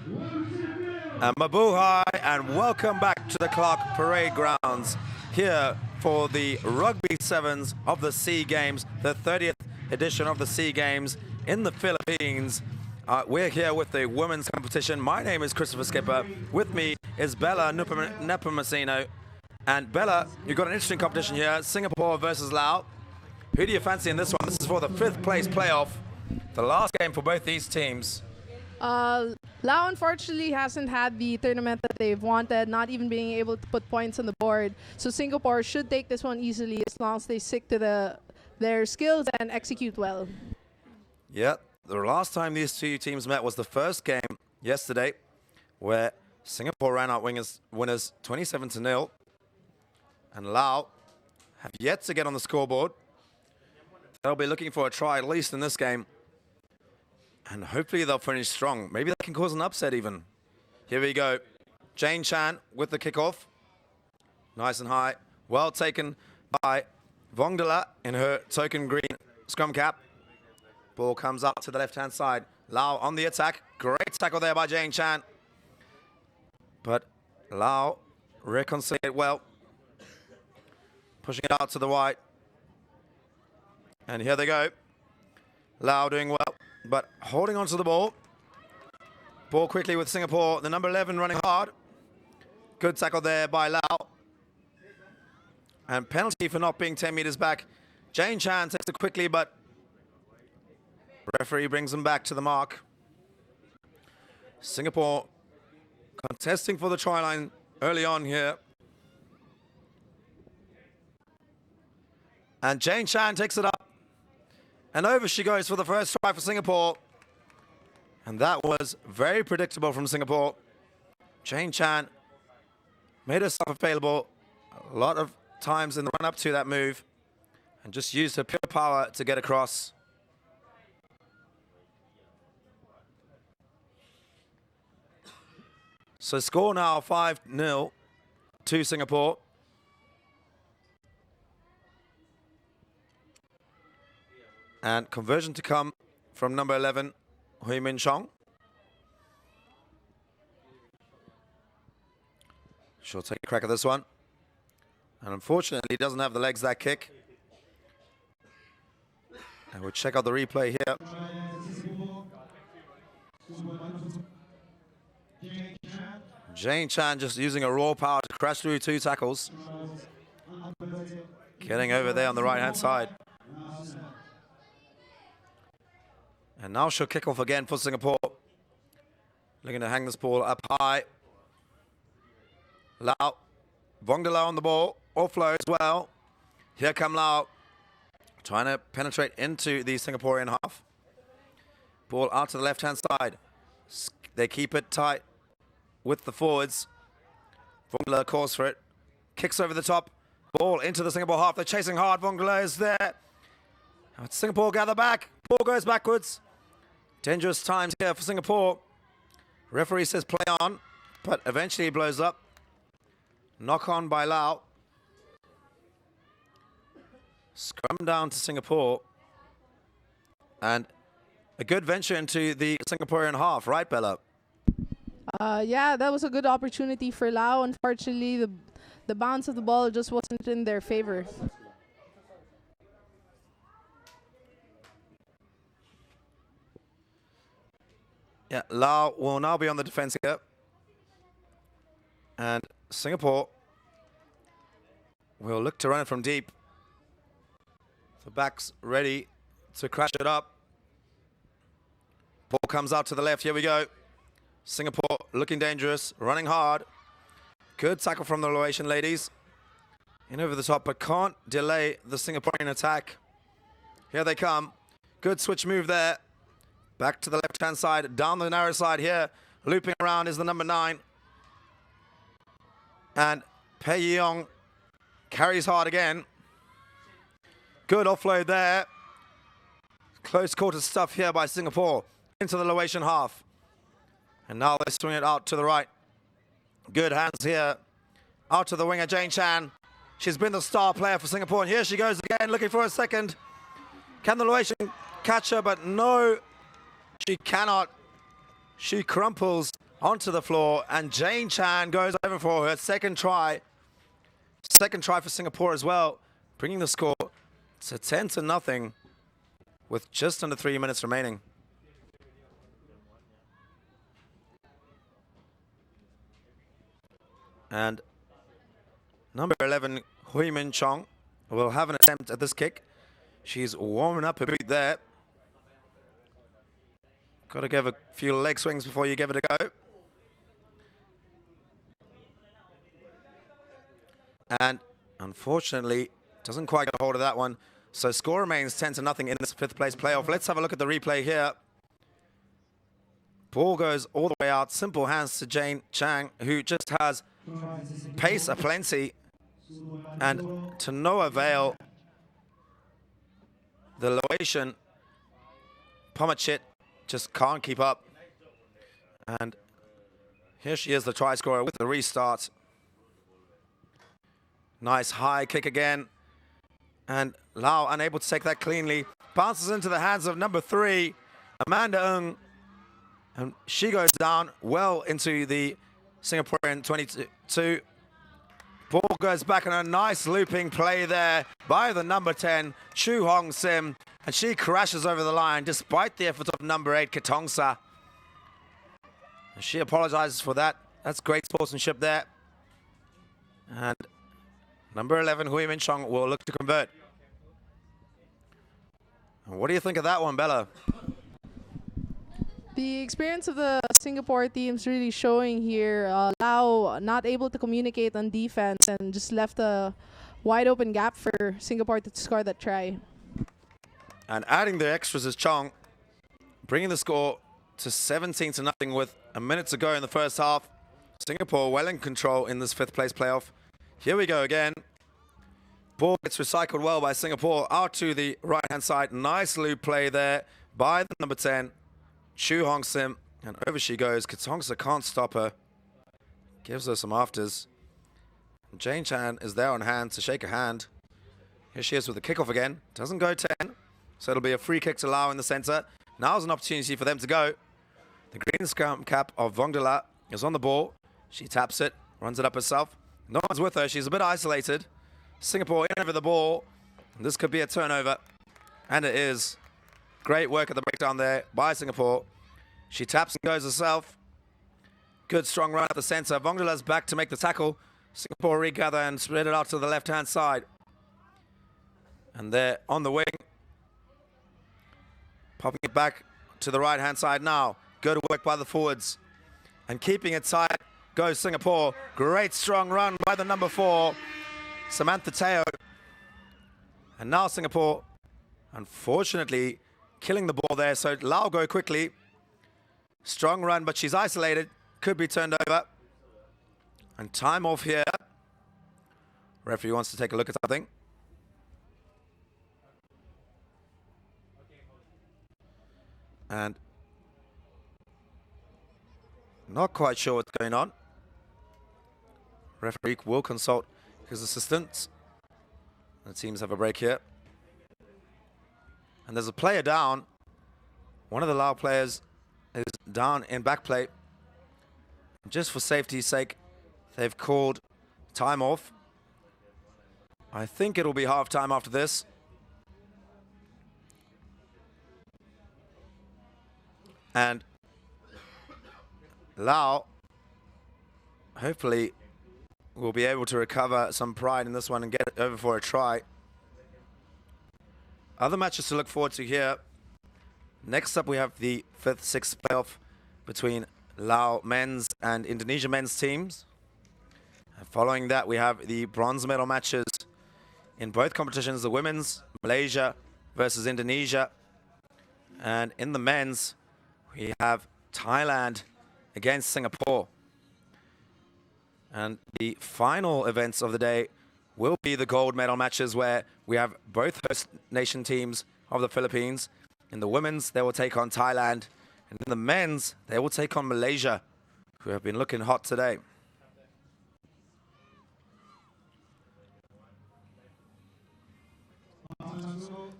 And Mabuhay, and welcome back to the Clark Parade Grounds here for the Rugby Sevens of the SEA Games, the 30th edition of the SEA Games in the Philippines. We're here with the women's competition. My name is Christopher Skipper. With me is Bella Nepomuceno. And Bella, you've got an interesting competition here, Singapore versus Laos. Who do you fancy in this one? This is for the 5th place playoff, the last game for both these teams. Laos unfortunately hasn't had the tournament that they've wanted, not even being able to put points on the board. So Singapore should take this one easily as long as they stick to their skills and execute well. Yeah, the last time these two teams met was the first game yesterday, where Singapore ran out winners 27-0, and Laos have yet to get on the scoreboard. They'll be looking for a try at least in this game. And hopefully they'll finish strong. Maybe that can cause an upset even. Here we go. Jane Chan with the kickoff. Nice and high. Well taken by Vongdala in her token green scrum cap. Ball comes up to the left-hand side. Lau on the attack. Great tackle there by Jane Chan. But Lau reconciled it well. Pushing it out to the right. And here they go. Lau doing well, but holding on to the ball. Ball quickly with Singapore. The number 11 running hard. Good tackle there by Lau. And penalty for not being 10 meters back. Jane Chan takes it quickly, but referee brings them back to the mark. Singapore contesting for the try line early on here. And Jane Chan takes it up. And over she goes for the first try for Singapore. And that was very predictable from Singapore. Jane Chan made herself available a lot of times in the run-up to that move and just used her pure power to get across. So score now 5-0 to Singapore. And conversion to come from number 11, Hui Min Chong. She'll take a crack at this one. And unfortunately, doesn't have the legs that kick. And we'll check out the replay here. Jane Chan just using a raw power to crash through 2 tackles. Getting over there on the right-hand side. And now she'll kick off again for Singapore. Looking to hang this ball up high. Lau. Vongdala on the ball. Offload as well. Here come Lau. Trying to penetrate into the Singaporean half. Ball out to the left-hand side. They keep it tight with the forwards. Vongdala calls for it. Kicks over the top. Ball into the Singapore half. They're chasing hard. Vongdala is there. Singapore gather back. Ball goes backwards. Dangerous times here for Singapore. Referee says play on, but eventually he blows up. Knock on by Lau. Scrum down to Singapore. And a good venture into the Singaporean half, right, Bella? Yeah, that was a good opportunity for Laos. Unfortunately, the bounce of the ball just wasn't in their favor. Yeah, Lau will now be on the defense here. And Singapore will look to run it from deep. The back's ready to crash it up. Ball comes out to the left. Here we go. Singapore looking dangerous, running hard. Good tackle from the Laotian ladies. In over the top, but can't delay the Singaporean attack. Here they come. Good switch move there. Back to the left-hand side, down the narrow side here. Looping around is the number 9. And Pei Yeong carries hard again. Good offload there. Close quarter stuff here by Singapore into the Laotian half. And now they swing it out to the right. Good hands here. Out to the winger, Jane Chan. She's been the star player for Singapore. And here she goes again, looking for a second. Can the Laotian catch her? But no. She cannot. She crumples onto the floor, and Jane Chan goes over for her second try. Second try for Singapore as well, bringing the score to 10-0 with just under 3 minutes remaining. And number 11, Hui Min Chong, will have an attempt at this kick. She's warming up her boot there. Got to give a few leg swings before you give it a go. And unfortunately, doesn't quite get a hold of that one. So score remains 10-0 in this 5th place playoff. Let's have a look at the replay here. Ball goes all the way out. Simple hands to Jane Chang, who just has pace aplenty. And to no avail, the Laotian Pomachit just can't keep up. And here she is, the try scorer with the restart. Nice high kick again. And Lau unable to take that cleanly. Bounces into the hands of number 3, Amanda Ng. And she goes down well into the Singaporean 22. Ball goes back on a nice looping play there by the number 10, Chu Hong Sim. And she crashes over the line despite the effort of number 8, Katongsa. And she apologizes for that. That's great sportsmanship there. And number 11, Hui Min Chong, will look to convert. And what do you think of that one, Bella? The experience of the Singapore team's really showing here. Lau not able to communicate on defense and just left a wide open gap for Singapore to score that try. And adding the extras is Chong, bringing the score to 17-0 with a minute to go in the first half. Singapore well in control in this 5th place playoff. Here we go again. Ball gets recycled well by Singapore out to the right-hand side. Nice loop play there by the number 10, Chu Hong Sim. And over she goes. Katongsa can't stop her. Gives her some afters. Jane Chan is there on hand to shake her hand. Here she is with the kickoff again. Doesn't go 10. So it'll be a free kick to Lau in the center. Now's an opportunity for them to go. The green scrum cap of Vongdala is on the ball. She taps it, runs it up herself. No one's with her. She's a bit isolated. Singapore in over the ball. This could be a turnover. And it is. Great work at the breakdown there by Singapore. She taps and goes herself. Good strong run at the center. Vongdala's back to make the tackle. Singapore regather and spread it out to the left-hand side. And they're on the wing. Popping it back to the right-hand side now. Good work by the forwards. And keeping it tight goes Singapore. Great strong run by the number 4, Samantha Teo. And now Singapore, unfortunately, killing the ball there. So Lau go quickly. Strong run, but she's isolated. Could be turned over. And time off here. Referee wants to take a look at something. And not quite sure what's going on. Referee will consult his assistants. The teams have a break here. And there's a player down. One of the Lao players is down in back play. Just for safety's sake, they've called time off. I think it'll be half time after this. And Lao, hopefully, will be able to recover some pride in this one and get it over for a try. Other matches to look forward to here. Next up, we have the 5th, 6th playoff between Lao men's and Indonesia men's teams. And following that, we have the bronze medal matches in both competitions, the women's, Malaysia versus Indonesia. And in the men's, we have Thailand against Singapore. And the final events of the day will be the gold medal matches, where we have both host nation teams of the Philippines. In the women's, they will take on Thailand. And in the men's, they will take on Malaysia, who have been looking hot today.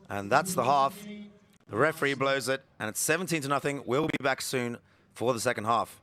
And that's the half. The referee blows it, and it's 17-0. We'll be back soon for the second half.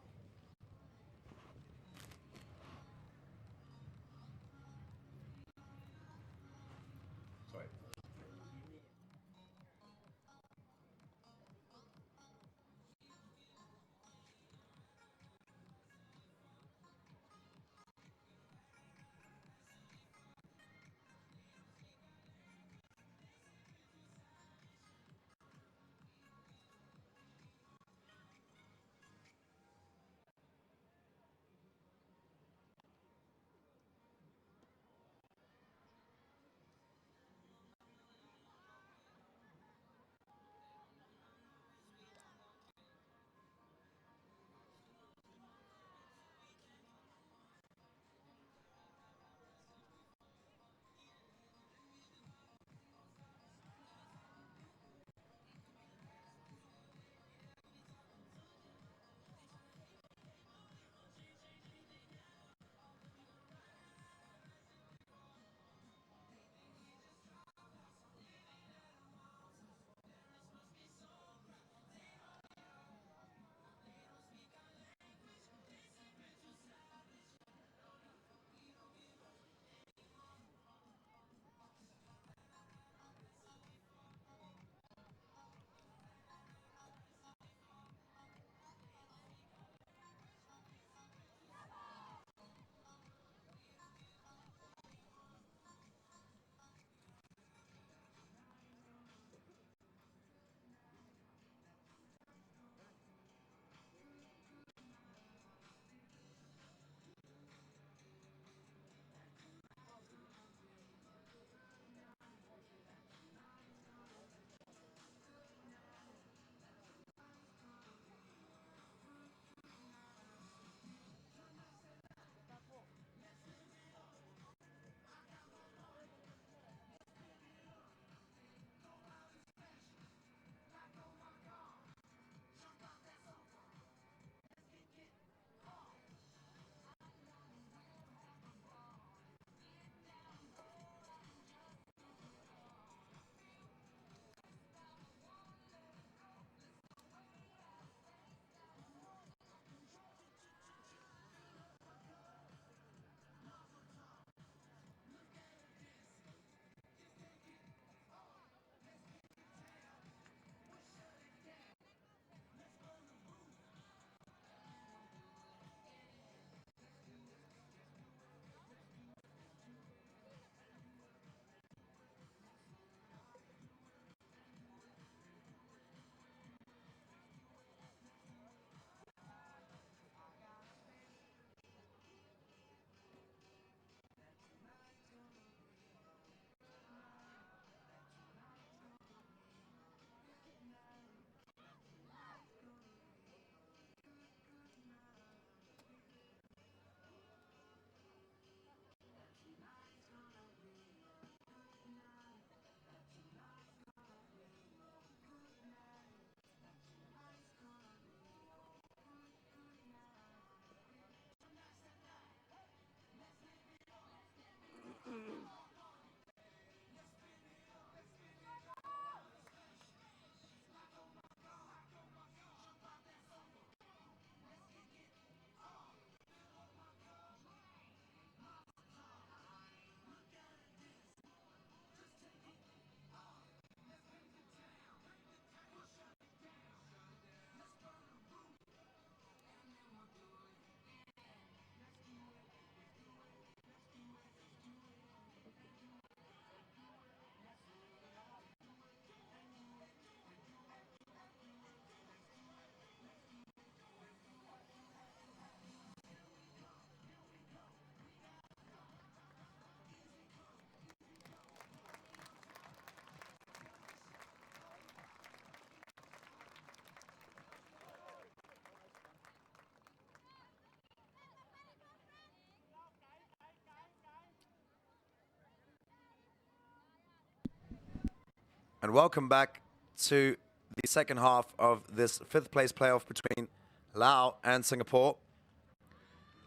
and welcome back to the second half of this fifth place playoff between Laos and Singapore.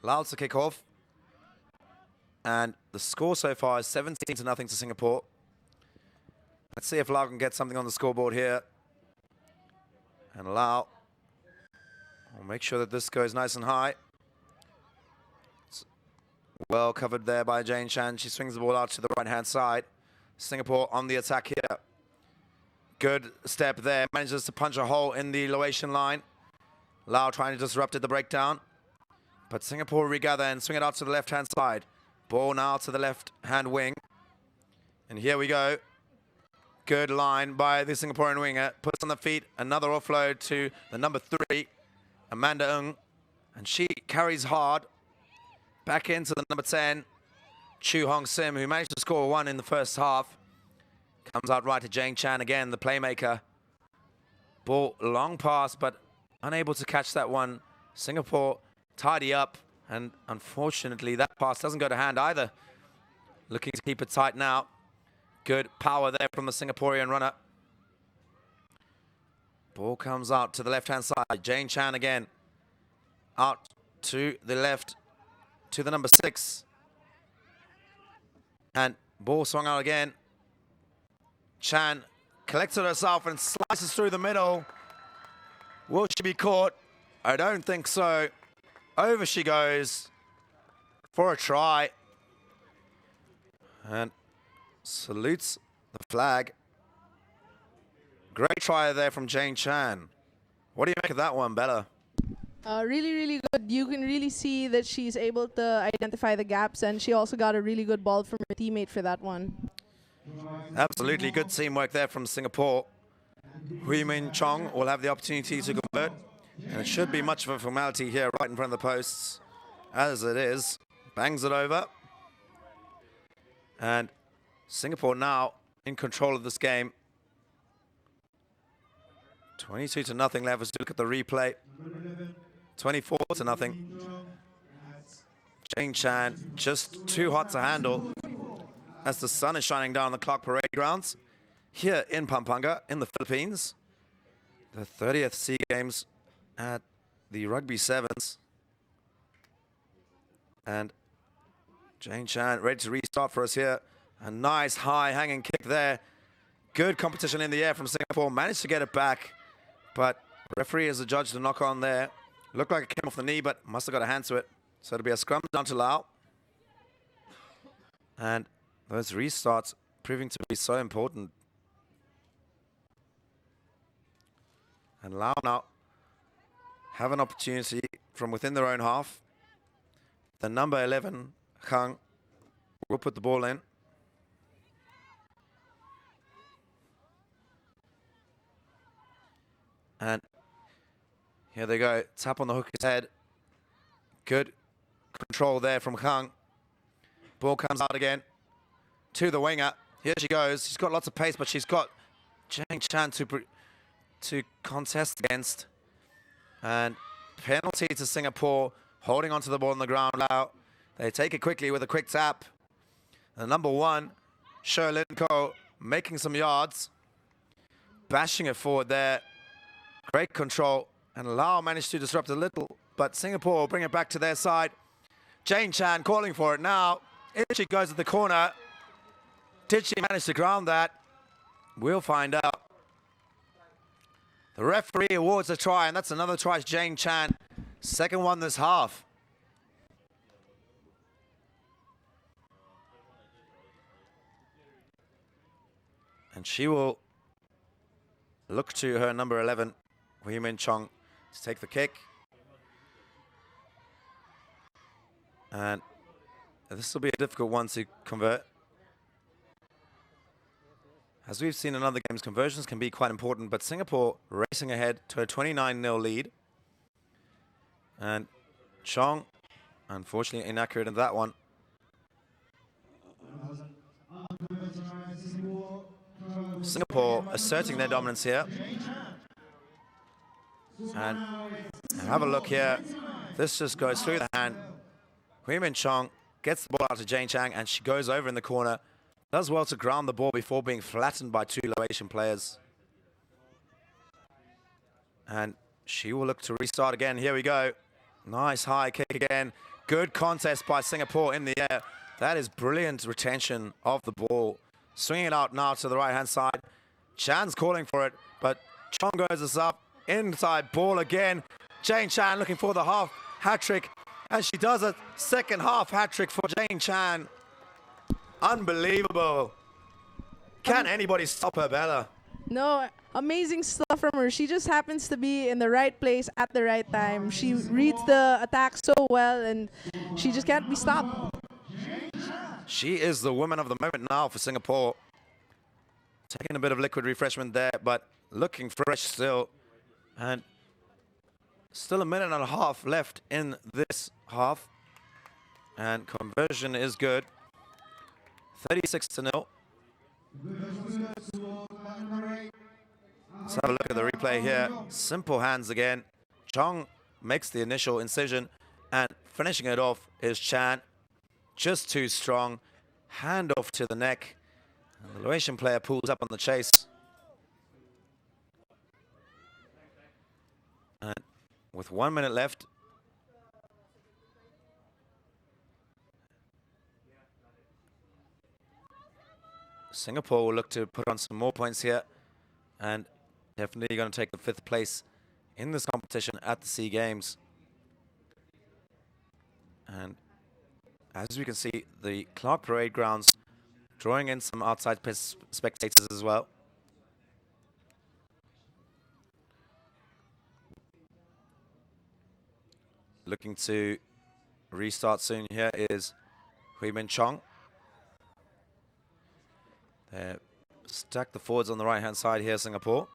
Laos to kick off, and the score so far is 17-0 to Singapore. Let's see if Laos can get something on the scoreboard here. And Laos will make sure that this goes nice and high. It's well covered there by Jane Chan. She swings the ball out to the right-hand side. Singapore on the attack here. Good step there. Manages to punch a hole in the elevation line. Laos trying to disrupt it, the breakdown. But Singapore regather and swing it out to the left-hand side. Ball now to the left-hand wing. And here we go. Good line by the Singaporean winger. Puts on the feet. Another offload to the number 3, Amanda Ng. And she carries hard. Back into the number 10, Chu Hong Sim, who managed to score 1 in the first half. Comes out right to Jane Chan again, the playmaker. Ball long pass, but unable to catch that one. Singapore tidy up, and unfortunately that pass doesn't go to hand either. Looking to keep it tight now. Good power there from the Singaporean runner. Ball comes out to the left-hand side. Jane Chan again. Out to the left to the number 6. And ball swung out again. Chan collects it herself and slices through the middle. Will she be caught? I don't think so. Over she goes for a try. And salutes the flag. Great try there from Jane Chan. What do you make of that one, Bella? Really, really good. You can really see that she's able to identify the gaps, and she also got a really good ball from her teammate for that one. Absolutely good teamwork there from Singapore. Hui Min Chong will have the opportunity to convert, and it should be much of a formality here right in front of the posts, as it is. Bangs it over. And Singapore now in control of this game. 22-0 left as we look at the replay. 24-0. Jane Chan just too hot to handle as the sun is shining down on the Clark Parade grounds here in Pampanga in the Philippines. The 30th SEA Games at the Rugby Sevens. And Jane Chan ready to restart for us here. A nice high hanging kick there. Good competition in the air from Singapore. Managed to get it back, but referee has adjudged a knock on there. Looked like it came off the knee, but must have got a hand to it. So it'll be a scrum down to Laos. And those restarts proving to be so important. And Laos now have an opportunity from within their own half. The number 11, Khang, will put the ball in. And here they go. Tap on the hooker's head. Good control there from Khang. Ball comes out again to the winger. Here she goes. She's got lots of pace, but she's got Jane Chan to contest against. And penalty to Singapore, holding onto the ball on the ground now. They take it quickly with a quick tap. The number 1, Sherlyn Ko, making some yards. Bashing it forward there. Great control, and Laos managed to disrupt a little, but Singapore will bring it back to their side. Jane Chan calling for it now. If she goes to the corner, did she manage to ground that? We'll find out. The referee awards a try, and that's another try to Jane Chan. Second one this half. And she will look to her number 11, Hui Min Chong, to take the kick. And this will be a difficult one to convert. As we've seen in other games, conversions can be quite important, but Singapore racing ahead to a 29-0 lead. And Chong, unfortunately, inaccurate in that one. Singapore asserting their dominance here. And have a look here. This just goes through the hand. Hui Min Chong gets the ball out to Jane Chan, and she goes over in the corner. Does well to ground the ball before being flattened by two Laotian players. And she will look to restart again. Here we go. Nice high kick again. Good contest by Singapore in the air. That is brilliant retention of the ball. Swinging it out now to the right-hand side. Chan's calling for it, but Chong goes us up. Inside ball again. Jane Chan looking for the half hat-trick. And she does a second half hat-trick for Jane Chan. Unbelievable. Can anybody stop her, Bella? No, amazing stuff from her. She just happens to be in the right place at the right time. She reads the attack so well, and she just can't be stopped. She is the woman of the moment now for Singapore. Taking a bit of liquid refreshment there, but looking fresh still. And still a minute and a half left in this half. And conversion is good. 36-0. Let's have a look at the replay here. Simple hands again. Chong makes the initial incision, and finishing it off is Chan. Just too strong. Hand off to the neck. And the Laotian player pulls up on the chase. And with 1 minute left, Singapore will look to put on some more points here, and definitely going to take the 5th place in this competition at the SEA Games. And as we can see, the Clark Parade grounds drawing in some outside spectators as well. Looking to restart soon here is Hui Min Chong. They stack the forwards on the right-hand side here, Singapore.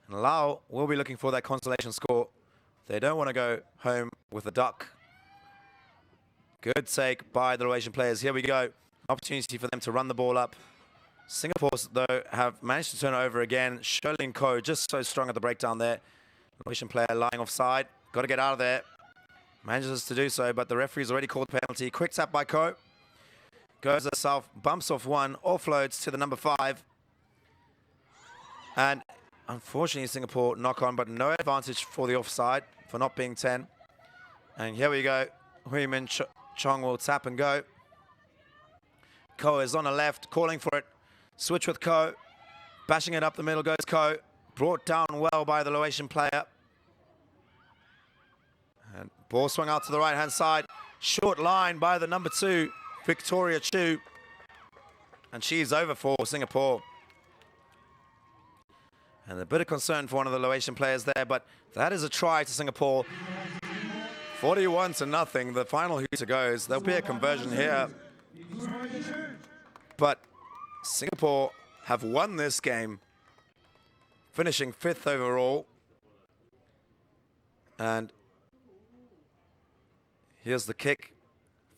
And Laos will be looking for that consolation score. They don't want to go home with a duck. Good take by the Laotian players. Here we go. Opportunity for them to run the ball up. Singapore, though, have managed to turn it over again. Sherlyn Ko just so strong at the breakdown there. Laotian player lying offside. Got to get out of there. Manages to do so, but the referee's already called the penalty. Quick tap by Ko. Goes herself, bumps off one, offloads to the number 5. And unfortunately, Singapore knock on, but no advantage for the offside for not being 10. And here we go. Hui Min Chong will tap and go. Ko is on the left, calling for it. Switch with Ko. Bashing it up the middle goes Ko. Brought down well by the Laotian player. And ball swung out to the right-hand side. Short line by the number 2. Victoria Chu, and she's over for Singapore. And a bit of concern for one of the Laotian players there, but that is a try to Singapore. 41-0, the final hooter goes. There'll be a conversion here. But Singapore have won this game, finishing 5th overall. And here's the kick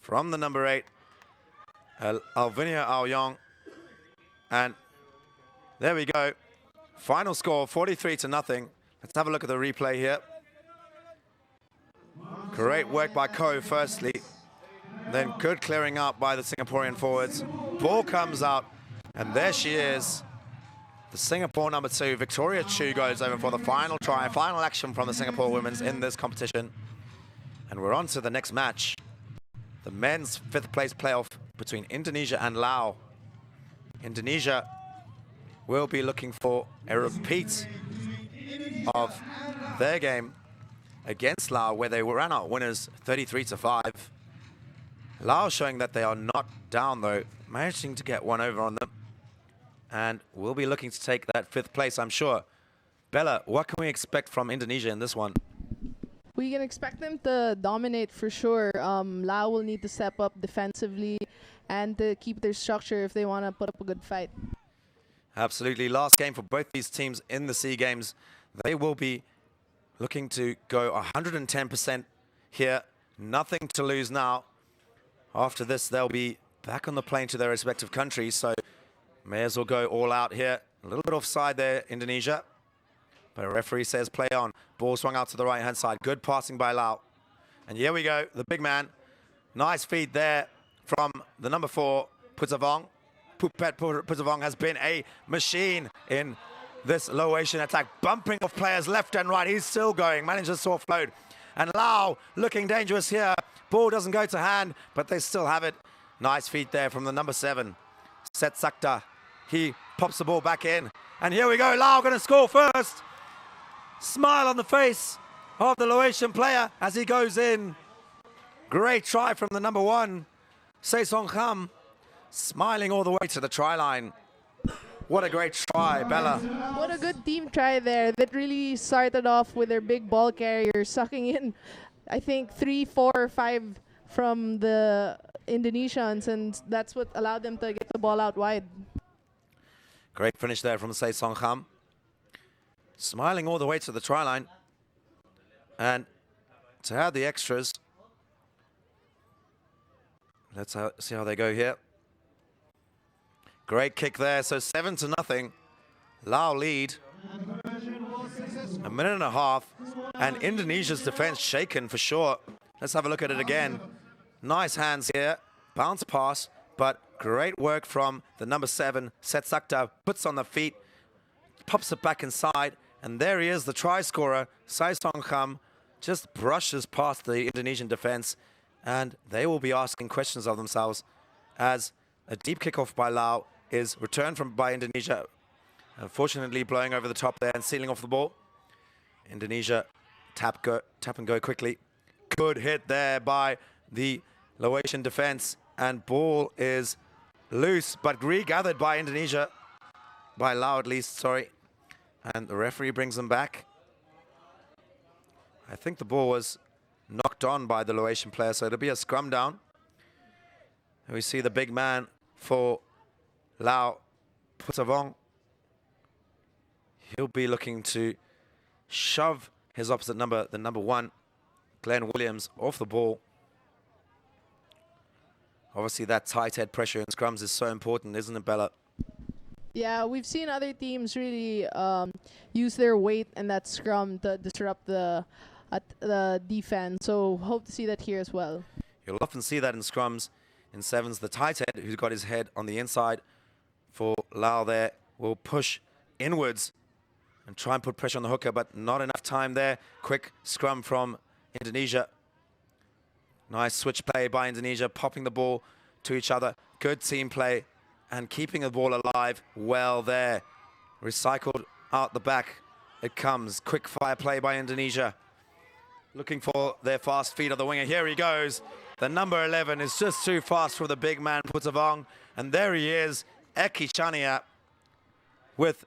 from the number 8. Alvinia Aoyong. And there we go. Final score, 43-0. Let's have a look at the replay here. Great work by Ko firstly. Then good clearing out by the Singaporean forwards. Ball comes out, and there she is. The Singapore number 2, Victoria Chu, goes over for the final try, final action from the Singapore women's in this competition. And we're on to the next match. The men's 5th place playoff between Indonesia and Laos. Indonesia will be looking for a repeat of their game against Laos, where they ran out winners 33-5. Laos showing that they are not down though, managing to get one over on them. And we'll be looking to take that 5th place, I'm sure. Bella, what can we expect from Indonesia in this one? We can expect them to dominate for sure. Laos will need to step up defensively and to keep their structure if they want to put up a good fight. Absolutely. Last game for both these teams in the SEA Games. They will be looking to go 110% here. Nothing to lose now. After this, they'll be back on the plane to their respective countries. So may as well go all out here. A little bit offside there, Indonesia. But a referee says play on. Ball swung out to the right-hand side. Good passing by Laos. And here we go, the big man. Nice feed there from the number 4, Putavong. Pupet Putavong has been a machine in this Laotian attack, bumping off players left and right. He's still going, manages to offload. And Lao looking dangerous here. Ball doesn't go to hand, but they still have it. Nice feet there from the number 7, Set Sakta. He pops the ball back in. And here we go, Lao going to score first. Smile on the face of the Laotian player as he goes in. Great try from the number 1, Se Song Kham, smiling all the way to the try line. What a great try, Bella. What a good team try there. That really started off with their big ball carrier, sucking in, I think, 3, 4, 5 from the Indonesians, and that's what allowed them to get the ball out wide. Great finish there from Se Song Kham. Smiling all the way to the try line. And to add the extras, let's see how they go here. Great kick there, so 7-0. Lao lead. A minute and a half, and Indonesia's defense shaken for sure. Let's have a look at it again. Nice hands here, bounce pass, but great work from the number 7, Set Sakta, puts on the feet, pops it back inside, and there he is, the try scorer, Sai Song Kham, just brushes past the Indonesian defense, and they will be asking questions of themselves as a deep kickoff by Lao is returned by Indonesia. Unfortunately, blowing over the top there and sealing off the ball. Indonesia tap and go quickly. Good hit there by the Laotian defense, and ball is loose, but regathered by Indonesia, by Lao at least, sorry. And the referee brings them back. I think the ball was knocked on by the Laotian player, so it'll be a scrum down. And we see the big man for Lao, Putavong. He'll be looking to shove his opposite number, the number 1, Glenn Williams, off the ball. Obviously, that tight head pressure in scrums is so important, isn't it, Bella? Yeah, we've seen other teams really use their weight in that scrum to disrupt the defense. So hope to see that here as well. You'll often see that in scrums. In sevens, the tight head, who's got his head on the inside for Lao there, will push inwards and try and put pressure on the hooker, but not enough time there. Quick scrum from Indonesia. Nice switch play by Indonesia, popping the ball to each other. Good team play and keeping the ball alive well there. Recycled out the back. It comes. Quick fire play by Indonesia. Looking for their fast feet of the winger. Here he goes. The number 11 is just too fast for the big man, Putavong. And there he is, Eki Chania, with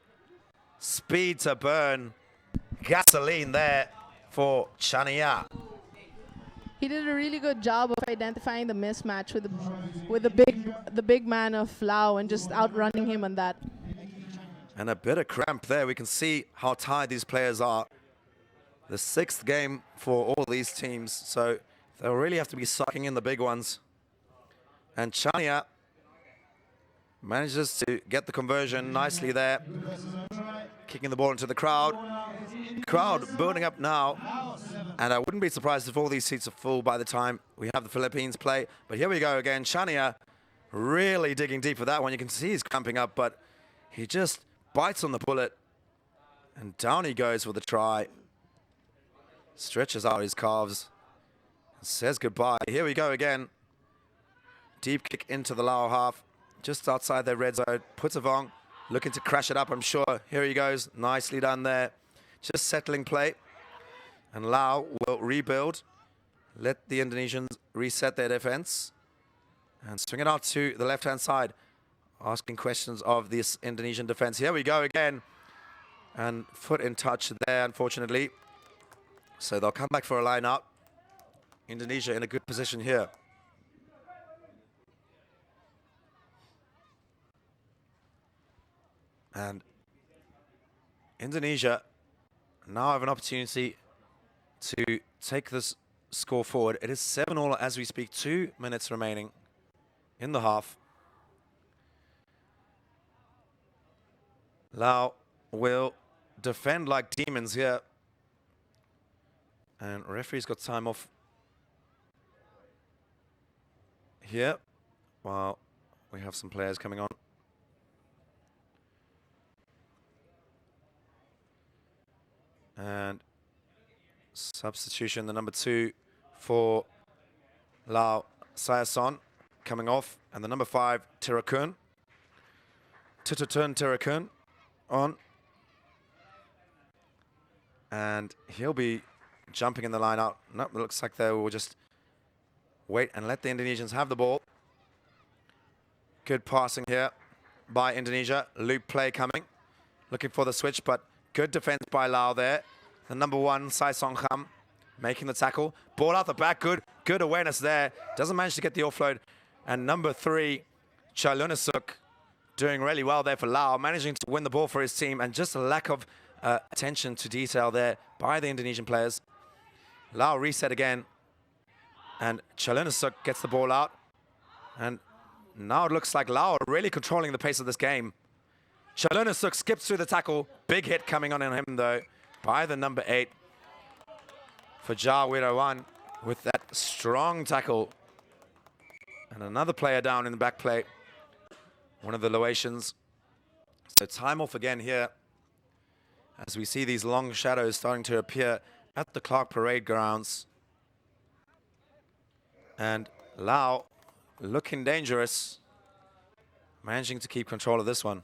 speed to burn. Gasoline there for Chania. He did a really good job of identifying the mismatch with the big man of Lao and just outrunning him on that. And a bit of cramp there. We can see how tired these players are. The 6th game for all these teams, so they'll really have to be sucking in the big ones. And Chania manages to get the conversion nicely there. Kicking the ball into the crowd. Crowd building up now. And I wouldn't be surprised if all these seats are full by the time we have the Philippines play. But here we go again. Chania really digging deep for that one. You can see he's cramping up, but he just bites on the bullet. And down he goes for the try. Stretches out his calves. Says goodbye. Here we go again. Deep kick into the Lao half. Just outside their red zone. Putavong looking to crash it up, I'm sure. Here he goes. Nicely done there. Just settling play. And Lao will rebuild. Let the Indonesians reset their defense. And swing it out to the left-hand side. Asking questions of this Indonesian defense. Here we go again. And foot in touch there, unfortunately. So they'll come back for a line out. Indonesia in a good position here. And Indonesia now have an opportunity to take this score forward. It is 7-all as we speak. 2 minutes remaining in the half. Lao will defend like demons here. And referee's got time off here while we have some players coming on. And substitution, the number 2 for Lao Sayason coming off. And the number 5, Tirakun. Tirakun on. And he'll be jumping in the line out. Nope, it looks like they will just wait and let the Indonesians have the ball. Good passing here by Indonesia. Loop play coming. Looking for the switch, but good defense by Lao there. The number 1, Sai Song Kham, making the tackle. Ball out the back, good awareness there. Doesn't manage to get the offload. And number 3, Chalunasuk, doing really well there for Lao, managing to win the ball for his team, and just a lack of attention to detail there by the Indonesian players. Lao reset again, and Chalunasuk gets the ball out. And now it looks like Lao are really controlling the pace of this game. Chalunasuk skips through the tackle. Big hit coming on him, though, by the number 8 for Ja Wirawan with that strong tackle. And another player down in the back plate, one of the Laotians. So time off again here as we see these long shadows starting to appear at the Clark Parade grounds. And Lao looking dangerous, managing to keep control of this one.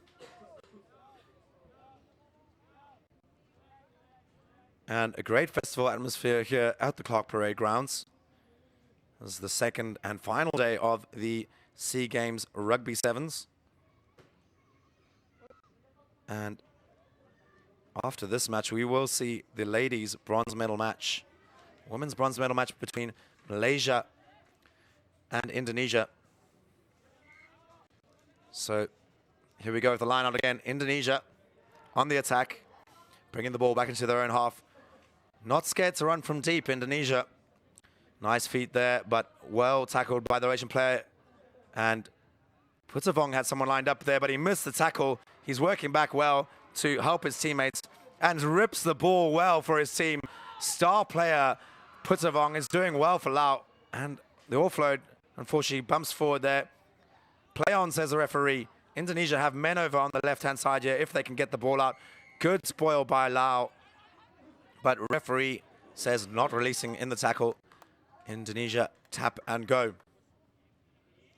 And a great festival atmosphere here at the Clark Parade grounds. This is the second and final day of the SEA Games Rugby Sevens. And after this match, we will see the ladies' bronze medal match. Women's bronze medal match between Malaysia and Indonesia. So here we go with the line out again. Indonesia on the attack, bringing the ball back into their own half. Not scared to run from deep, Indonesia. Nice feet there, but well tackled by the Malaysian player. And Putavong had someone lined up there, but he missed the tackle. He's working back well to help his teammates and rips the ball well for his team. Star player Putavong is doing well for Lao. And the offload, unfortunately, bumps forward there. Play on, says the referee. Indonesia have men over on the left-hand side here if they can get the ball out. Good spoil by Lao. But referee says not releasing in the tackle. Indonesia tap and go.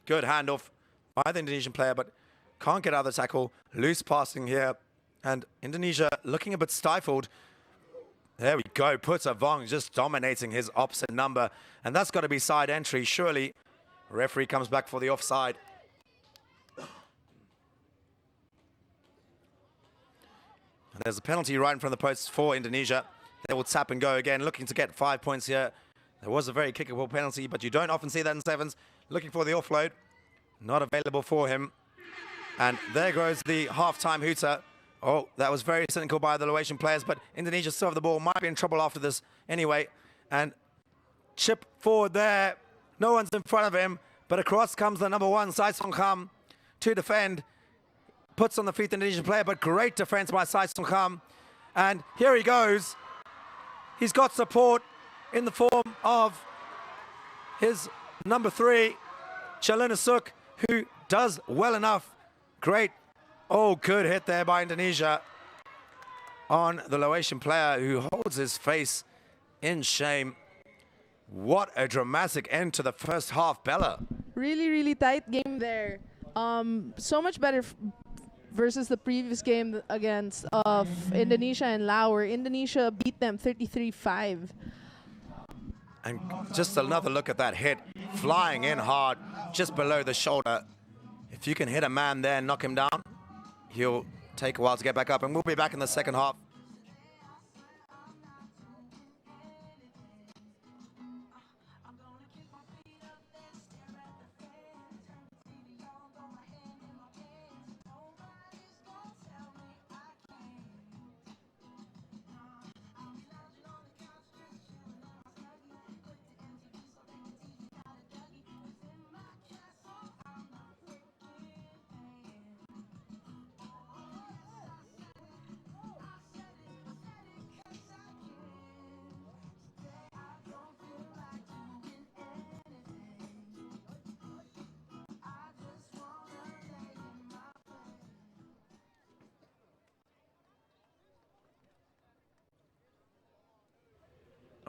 Good handoff by the Indonesian player, but can't get out of the tackle. Loose passing here. And Indonesia looking a bit stifled. There we go. Putavong just dominating his opposite number. And that's got to be side entry, surely. Referee comes back for the offside. And there's a penalty right in front of the post for Indonesia. They will tap and go again, looking to get 5 points here. There was a very kickable penalty, but you don't often see that in sevens. Looking for the offload. Not available for him. And there goes the half-time hooter. Oh, that was very cynical by the Laotian players, but Indonesia still have the ball. Might be in trouble after this anyway. And chip forward there. No one's in front of him, but across comes the number 1, Sai Song Kham, to defend. Puts on the feet the Indonesian player, but great defense by Sai Song Kham. And here he goes. He's got support in the form of his number 3, Chalunasuk, who does well enough. Great. Oh, good hit there by Indonesia on the Laotian player who holds his face in shame. What a dramatic end to the first half, Bella. Really, really tight game there. So much better versus the previous game against Indonesia and Laos, where Indonesia beat them 33-5. And just another look at that hit, flying in hard, just below the shoulder. If you can hit a man there and knock him down, he'll take a while to get back up. And we'll be back in the second half.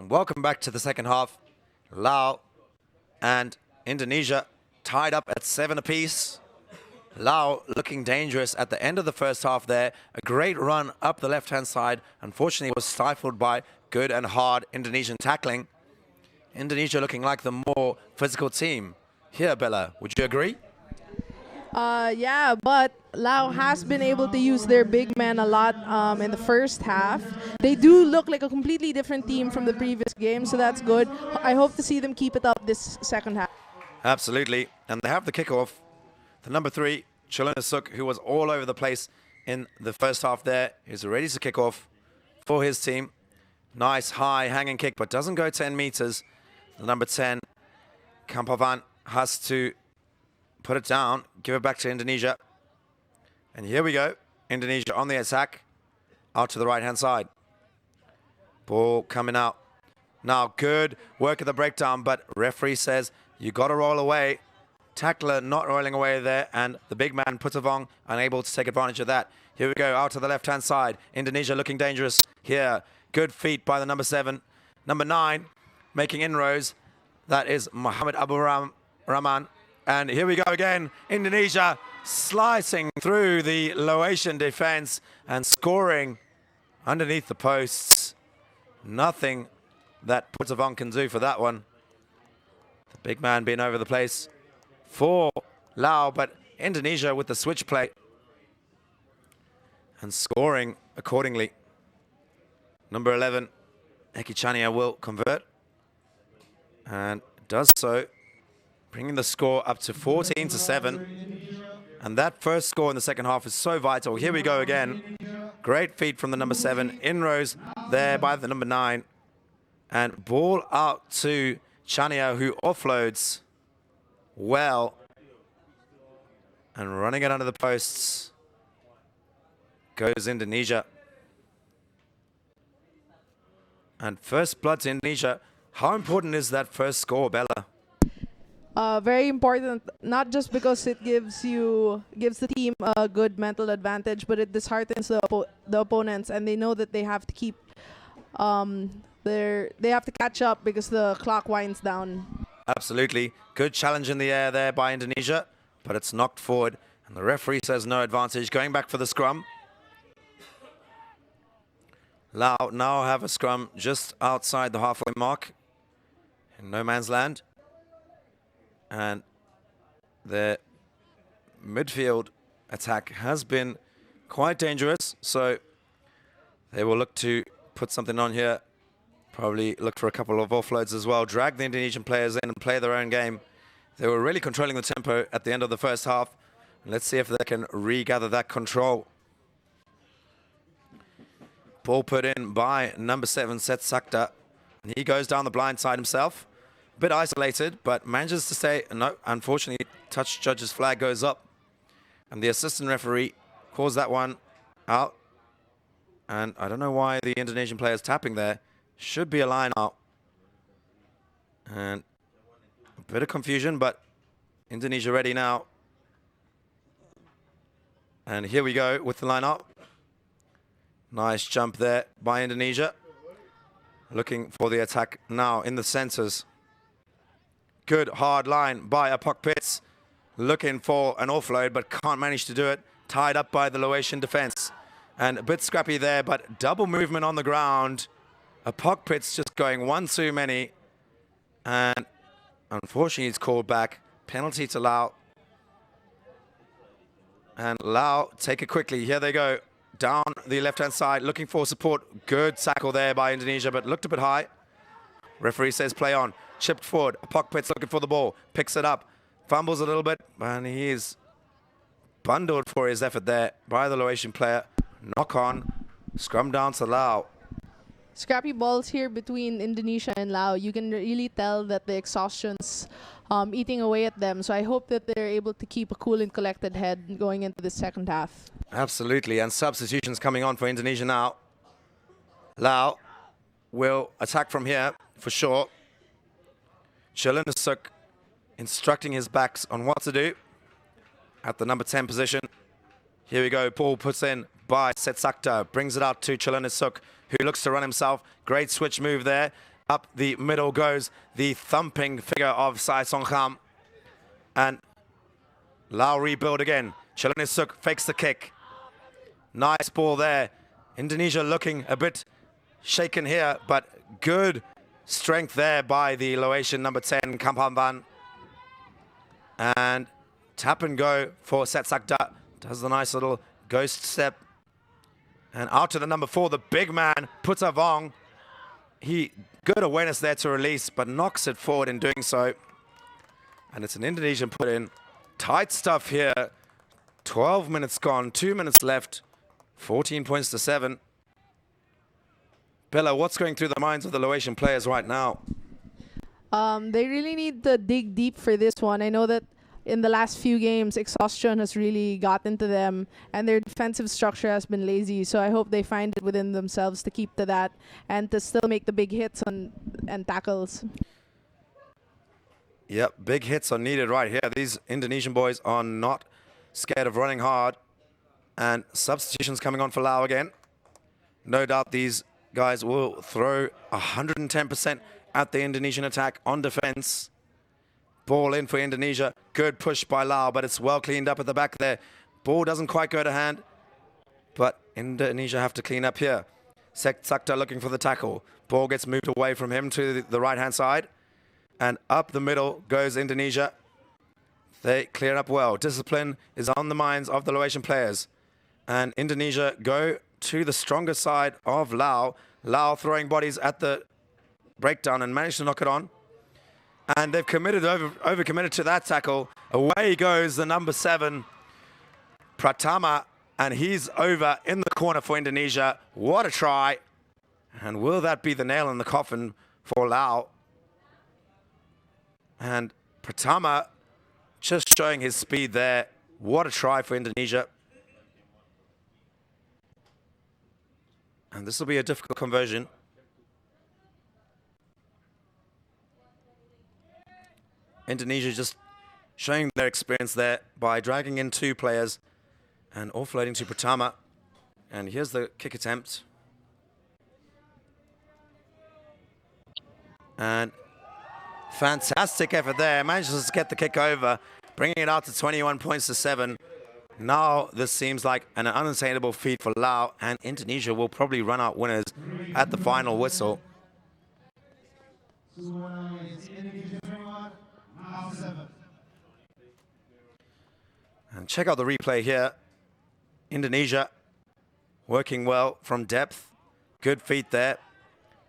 And welcome back to the second half. Laos and Indonesia tied up at 7 apiece. Laos looking dangerous at the end of the first half there. A great run up the left-hand side. Unfortunately, was stifled by good and hard Indonesian tackling. Indonesia looking like the more physical team. Here, Bella, would you agree? Yeah, but Laos has been able to use their big men a lot in the first half. They do look like a completely different team from the previous game, so that's good. I hope to see them keep it up this second half. Absolutely. And they have the kickoff. The number 3, Chilunisuk, who was all over the place in the first half there, is ready to kick off for his team. Nice high hanging kick, but doesn't go 10 meters. The number 10, Kampavan, has to put it down, give it back to Indonesia. And here we go. Indonesia on the attack, out to the right-hand side. Ball coming out. Now, good work at the breakdown, but referee says you got to roll away. Tackler not rolling away there, and the big man, Putavong, unable to take advantage of that. Here we go, out to the left-hand side. Indonesia looking dangerous here. Good feet by the number 7. Number 9, making inroads. That is Muhammad Abu Rahman. And here we go again. Indonesia slicing through the Laotian defense and scoring underneath the posts. Nothing that Putavong can do for that one. The big man being over the place for Laos, but Indonesia with the switch play and scoring accordingly. Number 11, Eki Chania will convert and does so, bringing the score up to 14-7. And that first score in the second half is so vital. Here we go again. Great feed from the number 7. Inrows there by the number 9. And ball out to Chania, who offloads well. And running it under the posts goes Indonesia. And first blood to Indonesia. How important is that first score, Bella? Very important, not just because it gives the team a good mental advantage, but it disheartens the opponents, and they know that they have to keep they have to catch up because the clock winds down. Absolutely. Good challenge in the air there by Indonesia, but it's knocked forward, and the referee says no advantage. Going back for the scrum. Laos now have a scrum just outside the halfway mark in no man's land. And their midfield attack has been quite dangerous, so they will look to put something on here. Probably look for a couple of offloads as well. Drag the Indonesian players in and play their own game. They were really controlling the tempo at the end of the first half. Let's see if they can regather that control. Ball put in by number 7, Set Sakta. And he goes down the blind side himself. A bit isolated, but manages to stay. No, unfortunately, touch judge's flag goes up. And the assistant referee calls that one out. And I don't know why the Indonesian player is tapping there. Should be a line out. And a bit of confusion, but Indonesia ready now. And here we go with the line out. Nice jump there by Indonesia. Looking for the attack now in the centers. Good hard line by Apok Pitts. Looking for an offload, but can't manage to do it. Tied up by the Laotian defense. And a bit scrappy there, but double movement on the ground. Apok Pitts just going one too many. And unfortunately, it's called back. Penalty to Laos. And Laos take it quickly. Here they go. Down the left-hand side, looking for support. Good tackle there by Indonesia, but looked a bit high. Referee says play on. Chipped forward. Apok Pitts looking for the ball. Picks it up. Fumbles a little bit, and he is bundled for his effort there by the Laotian player. Knock on. Scrum down to Laos. Scrappy balls here between Indonesia and Laos. You can really tell that the exhaustion's eating away at them. So I hope that they're able to keep a cool and collected head going into the second half. Absolutely, and substitutions coming on for Indonesia now. Laos will attack from here for sure. Chilunisuk instructing his backs on what to do at the number 10 position. Here we go. Ball puts in by Setsakta. Brings it out to Chilunisuk, who looks to run himself. Great switch move there. Up the middle goes the thumping figure of Sai Songkham. And Lao rebuild again. Chalanisuk fakes the kick. Nice ball there. Indonesia looking a bit shaken here, but good strength there by the Laotian number 10, Kampamban. And tap and go for Setsakda. Does the nice little ghost step. And out to the number 4, the big man, Putavong. He good awareness there to release, but knocks it forward in doing so. And it's an Indonesian put in. Tight stuff here. 12 minutes gone, 2 minutes left. 14 points to 7. Bella, what's going through the minds of the Laotian players right now? They really need to dig deep for this one. I know that in the last few games, exhaustion has really gotten to them, and their defensive structure has been lazy. So I hope they find it within themselves to keep to that and to still make the big hits and tackles. Yep, big hits are needed right here. These Indonesian boys are not scared of running hard. And substitutions coming on for Lao again. No doubt these guys will throw 110% at the Indonesian attack on defense. Ball in for Indonesia. Good push by Lao, but it's well cleaned up at the back there. Ball doesn't quite go to hand, but Indonesia have to clean up here. Sakta looking for the tackle. Ball gets moved away from him to the right-hand side. And up the middle goes Indonesia. They clear up well. Discipline is on the minds of the Laotian players. And Indonesia go to the stronger side of Lao. Lao throwing bodies at the breakdown and managed to knock it on. And they've overcommitted to that tackle. Away goes the number 7, Pratama, and he's over in the corner for Indonesia. What a try. And will that be the nail in the coffin for Lao? And Pratama just showing his speed there. What a try for Indonesia. And this will be a difficult conversion. Indonesia just showing their experience there by dragging in 2 players and offloading to Pratama. And here's the kick attempt. And fantastic effort there. Manages to get the kick over, bringing it out to 21 points to 7. Now this seems like an unattainable feat for Lao, and Indonesia will probably run out winners at the final whistle. And check out the replay here. Indonesia working well from depth. Good feet there.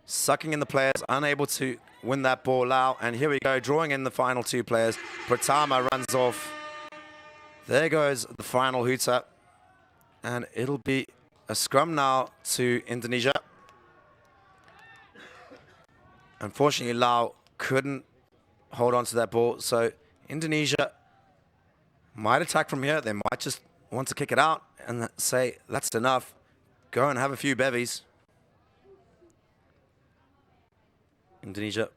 Sucking in the players, unable to win that ball out. And here we go, drawing in the final 2 players. Pratama runs off. There goes the final hooter. And it'll be a scrum now to Indonesia. Unfortunately, Lao couldn't hold on to that ball. So Indonesia might attack from here. They might just want to kick it out and say, that's enough. Go and have a few bevies. Indonesia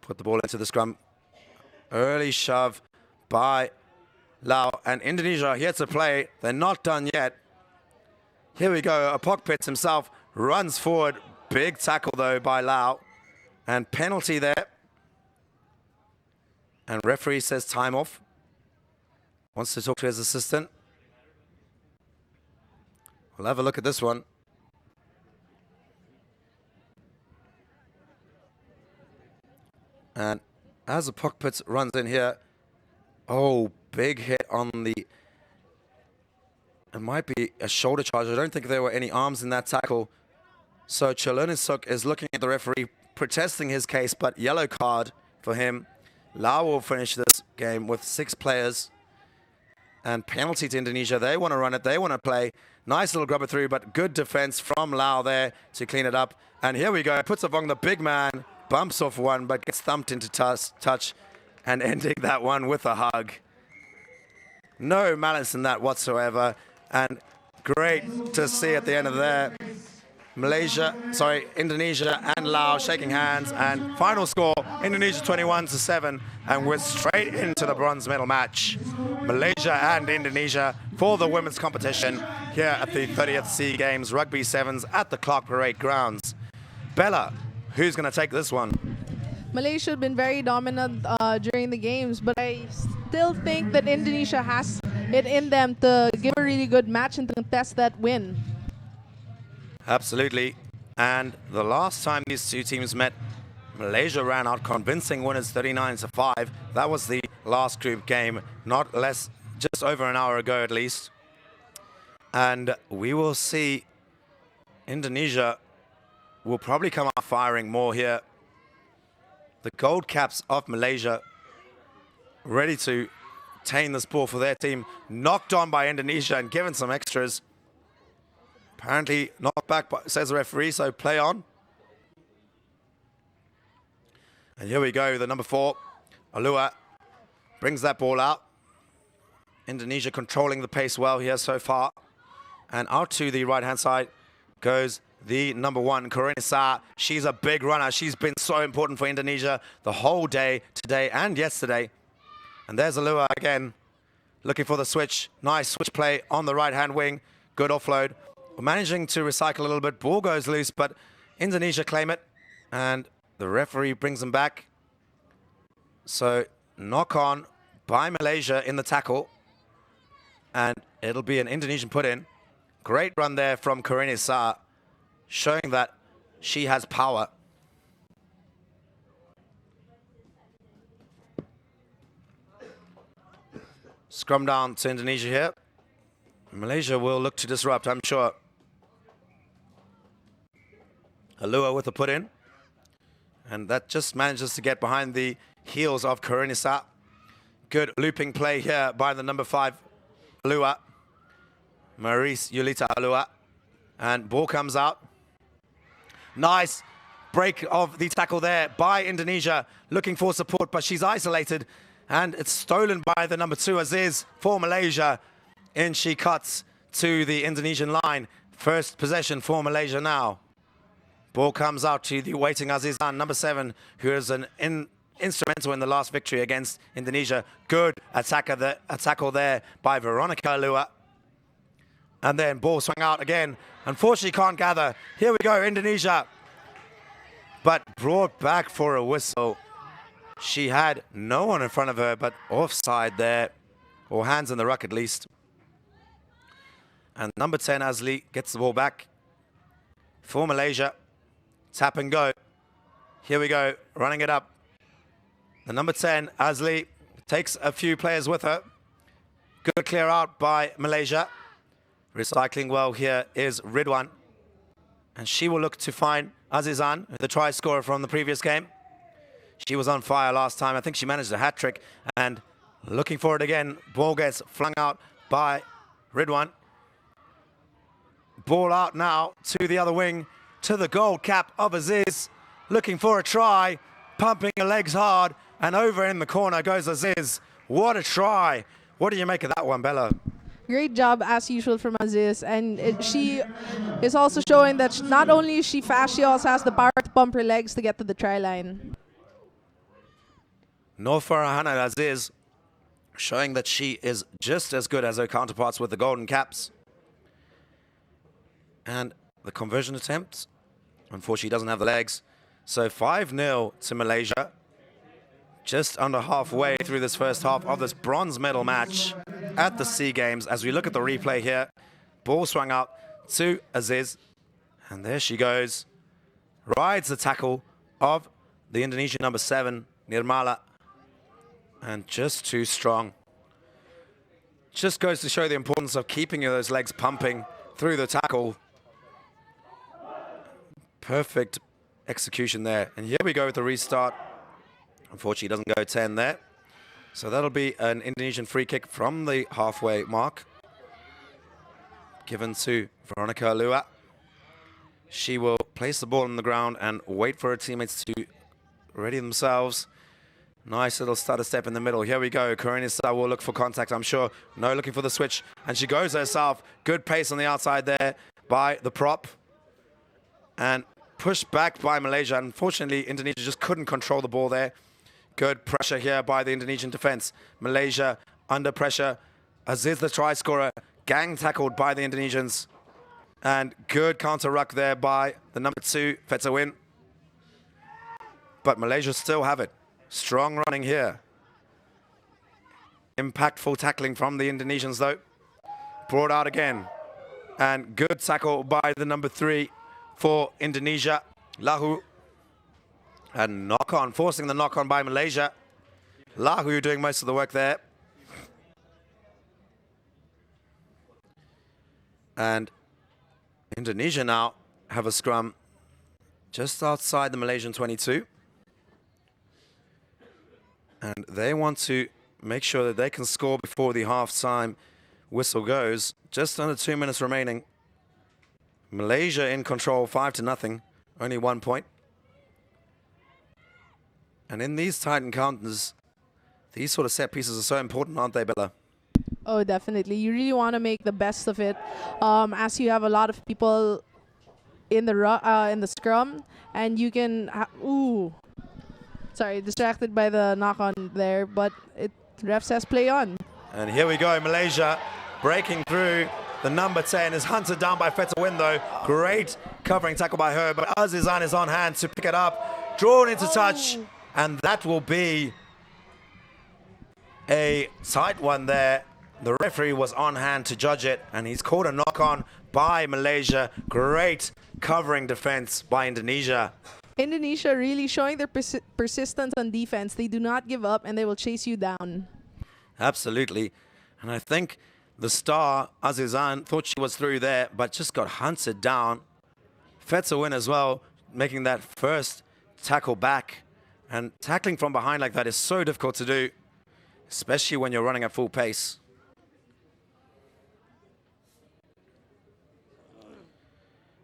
put the ball into the scrum. Early shove by Lao, and Indonesia here to play. They're not done yet. Here we go. Apokpits himself runs forward. Big tackle though by Lao, and penalty there. And referee says time off. Wants to talk to his assistant. We'll have a look at this one. And as Apokpits runs in here, oh, big hit on the... It might be a shoulder charge. I don't think there were any arms in that tackle. So Chalanisuk is looking at the referee, protesting his case, but yellow card for him. Lao will finish this game with 6 players. And penalty to Indonesia. They want to run it. They want to play. Nice little grubber through, but good defense from Lao there to clean it up. And here we go. Putavong, the big man, bumps off one, but gets thumped into touch and ending that one with a hug. No malice in that whatsoever. And great to see at the end of there. Indonesia and Laos shaking hands, and final score, Indonesia 21-7, and we're straight into the bronze medal match. Malaysia and Indonesia for the women's competition here at the 30th SEA Games Rugby Sevens at the Clark Parade grounds. Bella, who's going to take this one? Malaysia have been very dominant during the games, but I still think that Indonesia has it in them to give a really good match and to contest that win. Absolutely. And the last time these two teams met, Malaysia ran out convincing winners 39-5. That was the last group game, not less, just over an hour ago at least. And we will see Indonesia will probably come out firing more here. The gold caps of Malaysia ready to tame this ball for their team. Knocked on by Indonesia and given some extras. Apparently knocked back, says the referee, so play on. And here we go, the number 4, Alua, brings that ball out. Indonesia controlling the pace well here so far. And out to the right-hand side goes the number 1, Corinne. She's a big runner. She's been so important for Indonesia the whole day, today and yesterday. And there's Alua again, looking for the switch. Nice switch play on the right-hand wing. Good offload. Managing to recycle a little bit. Ball goes loose, but Indonesia claim it. And the referee brings them back. So knock on by Malaysia in the tackle. And it'll be an Indonesian put in. Great run there from Corinne, showing that she has power. Scrum down to Indonesia here. Malaysia will look to disrupt, I'm sure. Alua with a put in. And that just manages to get behind the heels of Corinne. Good looping play here by the number 5, Alua. Maurice Yulita Alua. And ball comes out. Nice break of the tackle there by Indonesia. Looking for support, but she's isolated. And it's stolen by the number 2, Aziz, for Malaysia. In she cuts to the Indonesian line. First possession for Malaysia now. Ball comes out to the waiting Azizan, number 7, who is an instrumental in the last victory against Indonesia. Good tackle there by Veronica Alua. And then ball swung out again. Unfortunately can't gather. Here we go, Indonesia. But brought back for a whistle. She had no one in front of her, but offside there. Or hands in the ruck at least. And number 10, Azli, gets the ball back for Malaysia. Tap and go. Here we go, running it up. The number 10, Azli, takes a few players with her. Good clear out by Malaysia. Recycling well here is Ridwan. And she will look to find Azizan, the try scorer from the previous game. She was on fire last time. I think she managed a hat-trick. And looking for it again. Ball gets flung out by Ridwan. Ball out now to the other wing, to the gold cap of Aziz. Looking for a try, pumping her legs hard. And over in the corner goes Aziz. What a try. What do you make of that one, Bella? Great job as usual from Aziz, and she is also showing that not only is she fast, she also has the power to pump her legs to get to the try line. Nur Farhan Aziz showing that she is just as good as her counterparts with the golden caps. And the conversion attempt, unfortunately doesn't have the legs. So 5-0 to Malaysia. Just under halfway through this first half of this bronze medal match at the SEA Games. As we look at the replay here, ball swung out to Aziz. And there she goes. Rides the tackle of the Indonesian number 7, Nirmala. And just too strong. Just goes to show the importance of keeping those legs pumping through the tackle. Perfect execution there. And here we go with the restart. Unfortunately, it doesn't go 10 there. So that'll be an Indonesian free kick from the halfway mark. Given to Veronica Alua. She will place the ball on the ground and wait for her teammates to ready themselves. Nice little stutter step in the middle. Here we go. Corinne will look for contact, I'm sure. No, looking for the switch. And she goes herself. Good pace on the outside there by the prop. And pushed back by Malaysia. Unfortunately, Indonesia just couldn't control the ball there. Good pressure here by the Indonesian defense. Malaysia under pressure. Aziz, the try scorer, gang tackled by the Indonesians. And good counter ruck there by the number 2, Fetsawin. but Malaysia still have it. Strong running here. Impactful tackling from the Indonesians, though. Brought out again. And good tackle by the number 3 for Indonesia, Lahu. And knock on, forcing the knock on by Malaysia. Lahu doing most of the work there. And Indonesia now have a scrum just outside the Malaysian 22. And they want to make sure that they can score before the half-time whistle goes. Just under 2 minutes remaining. Malaysia in control, 5-0, only 1 point. And in these tight encounters, these sort of set pieces are so important, aren't they, Bella? Oh, definitely. You really want to make the best of it, as you have a lot of people in the scrum, and you can. Sorry, distracted by the knock on there, but ref says play on. And here we go, Malaysia breaking through. The number 10 is hunted down by Fetawin, though. Great covering tackle by her, but Azizan is on hand to pick it up, drawn into touch, and that will be a tight one there. The referee was on hand to judge it, and he's called a knock-on by Malaysia. Great covering defense by Indonesia. Indonesia really showing their persistence on defense. They do not give up, and they will chase you down. Absolutely. And I think the star, Azizan, thought she was through there, but just got hunted down. Fetawin as well, making that first tackle back. And tackling from behind like that is so difficult to do, especially when you're running at full pace.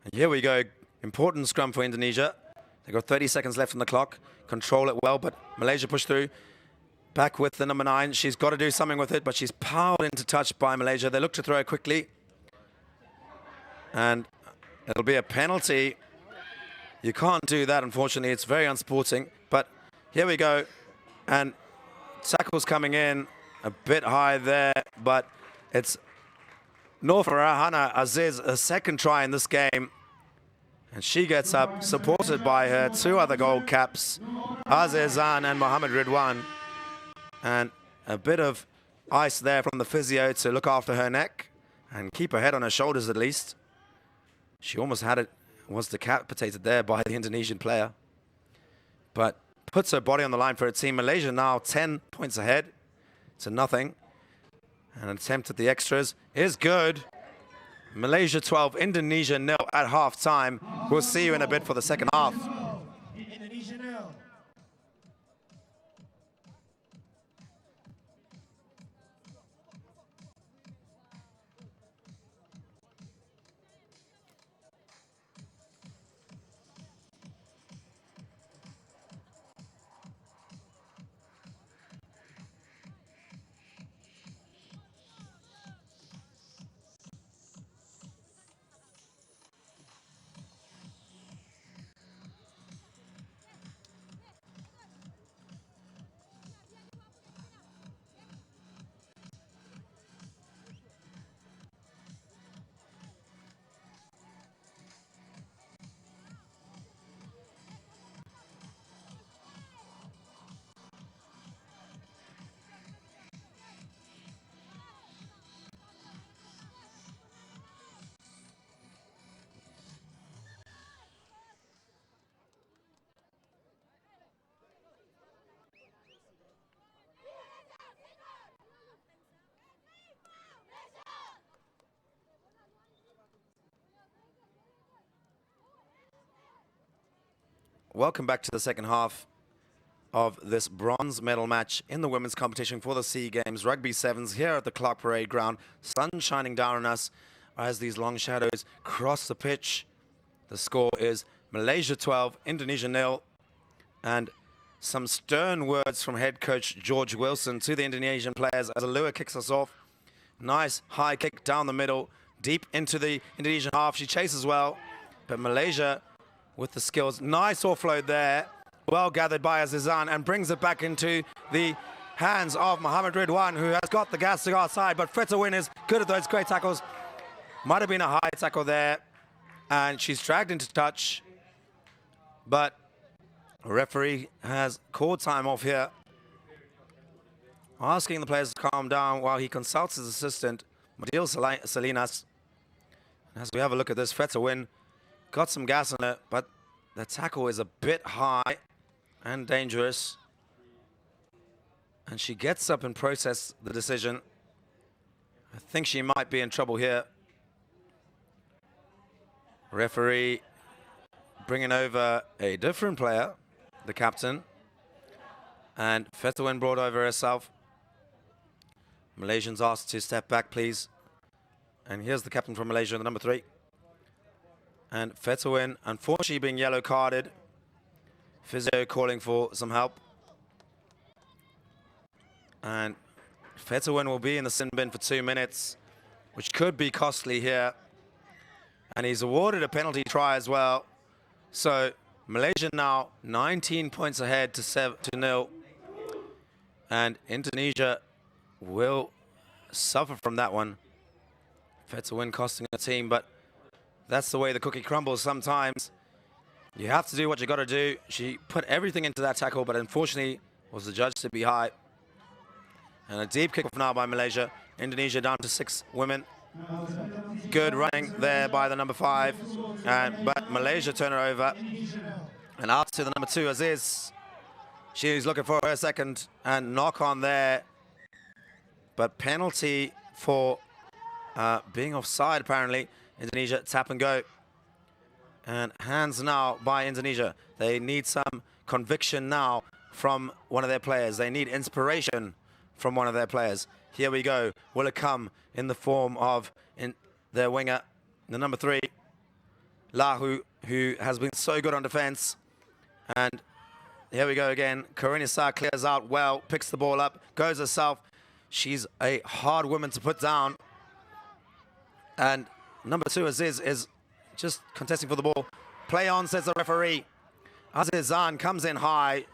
And here we go. Important scrum for Indonesia. They've got 30 seconds left on the clock. Control it well, but Malaysia push through. Back with the number 9. She's got to do something with it, but she's powered into touch by Malaysia. They look to throw it quickly. And it'll be a penalty. You can't do that, unfortunately. It's very unsporting. But here we go. And tackle's coming in a bit high there, but it's Nur Farhana Aziz, a second try in this game. And she gets up, supported by her 2 other gold caps, Azizan and Mohammed Ridwan. And a bit of ice there from the physio to look after her neck and keep her head on her shoulders at least. She almost had it, was decapitated there by the Indonesian player. But puts her body on the line for her team. Malaysia now 10 points ahead to nothing. An attempt at the extras is good. Malaysia 12, Indonesia 0 at half time. We'll see you in a bit for the second half. Indonesia 0. Welcome back to the second half of this bronze medal match in the women's competition for the SEA Games Rugby Sevens here at the Clark Parade Ground. Sun shining down on us as these long shadows cross the pitch. The score is Malaysia 12, Indonesia 0. And some stern words from head coach George Wilson to the Indonesian players as Alua kicks us off. Nice high kick down the middle, deep into the Indonesian half. She chases well, but Malaysia with the skills. Nice offload there. Well gathered by Azizan and brings it back into the hands of Mohammed Ridwan, who has got the gas to go outside, but Fetawin is good at those great tackles. Might have been a high tackle there, and she's dragged into touch, but The referee has called time off here, asking the players to calm down while he consults his assistant, Modil Salinas. As we have a look at this, Feta Win got some gas on it, but the tackle is a bit high and dangerous. And she gets up and processes the decision. I think she might be in trouble here. Referee bringing over a different player, the captain. And Feta Win brought over herself. Malaysians asked to step back, please. And here's the captain from Malaysia, the number 3. And Feta Win, unfortunately being yellow carded. Physio calling for some help. And Feta Win will be in the sin bin for 2 minutes, which could be costly here. And he's awarded a penalty try as well. So Malaysia now 19 points ahead to 0. And Indonesia will suffer from that one. Feta Win costing a team, but that's the way the cookie crumbles sometimes. You have to do what you got to do. She put everything into that tackle, but unfortunately was adjudged to be high. And a deep kick-off now by Malaysia. Indonesia down to 6 women. Good running there by the number 5. But Malaysia turn her over. And out to the number 2, Aziz. She's looking for her second and knock on there. But penalty for being offside, apparently. Indonesia, tap and go. And hands now by Indonesia. They need some conviction now from one of their players. They need inspiration from one of their players. Here we go. Will it come in the form of their winger, the number 3, Lahu, who has been so good on defense. And here we go again. Karina Sa clears out well, picks the ball up, goes herself. She's a hard woman to put down. And number 2, Aziz, is just contesting for the ball. Play on, says the referee. Azizan comes in high,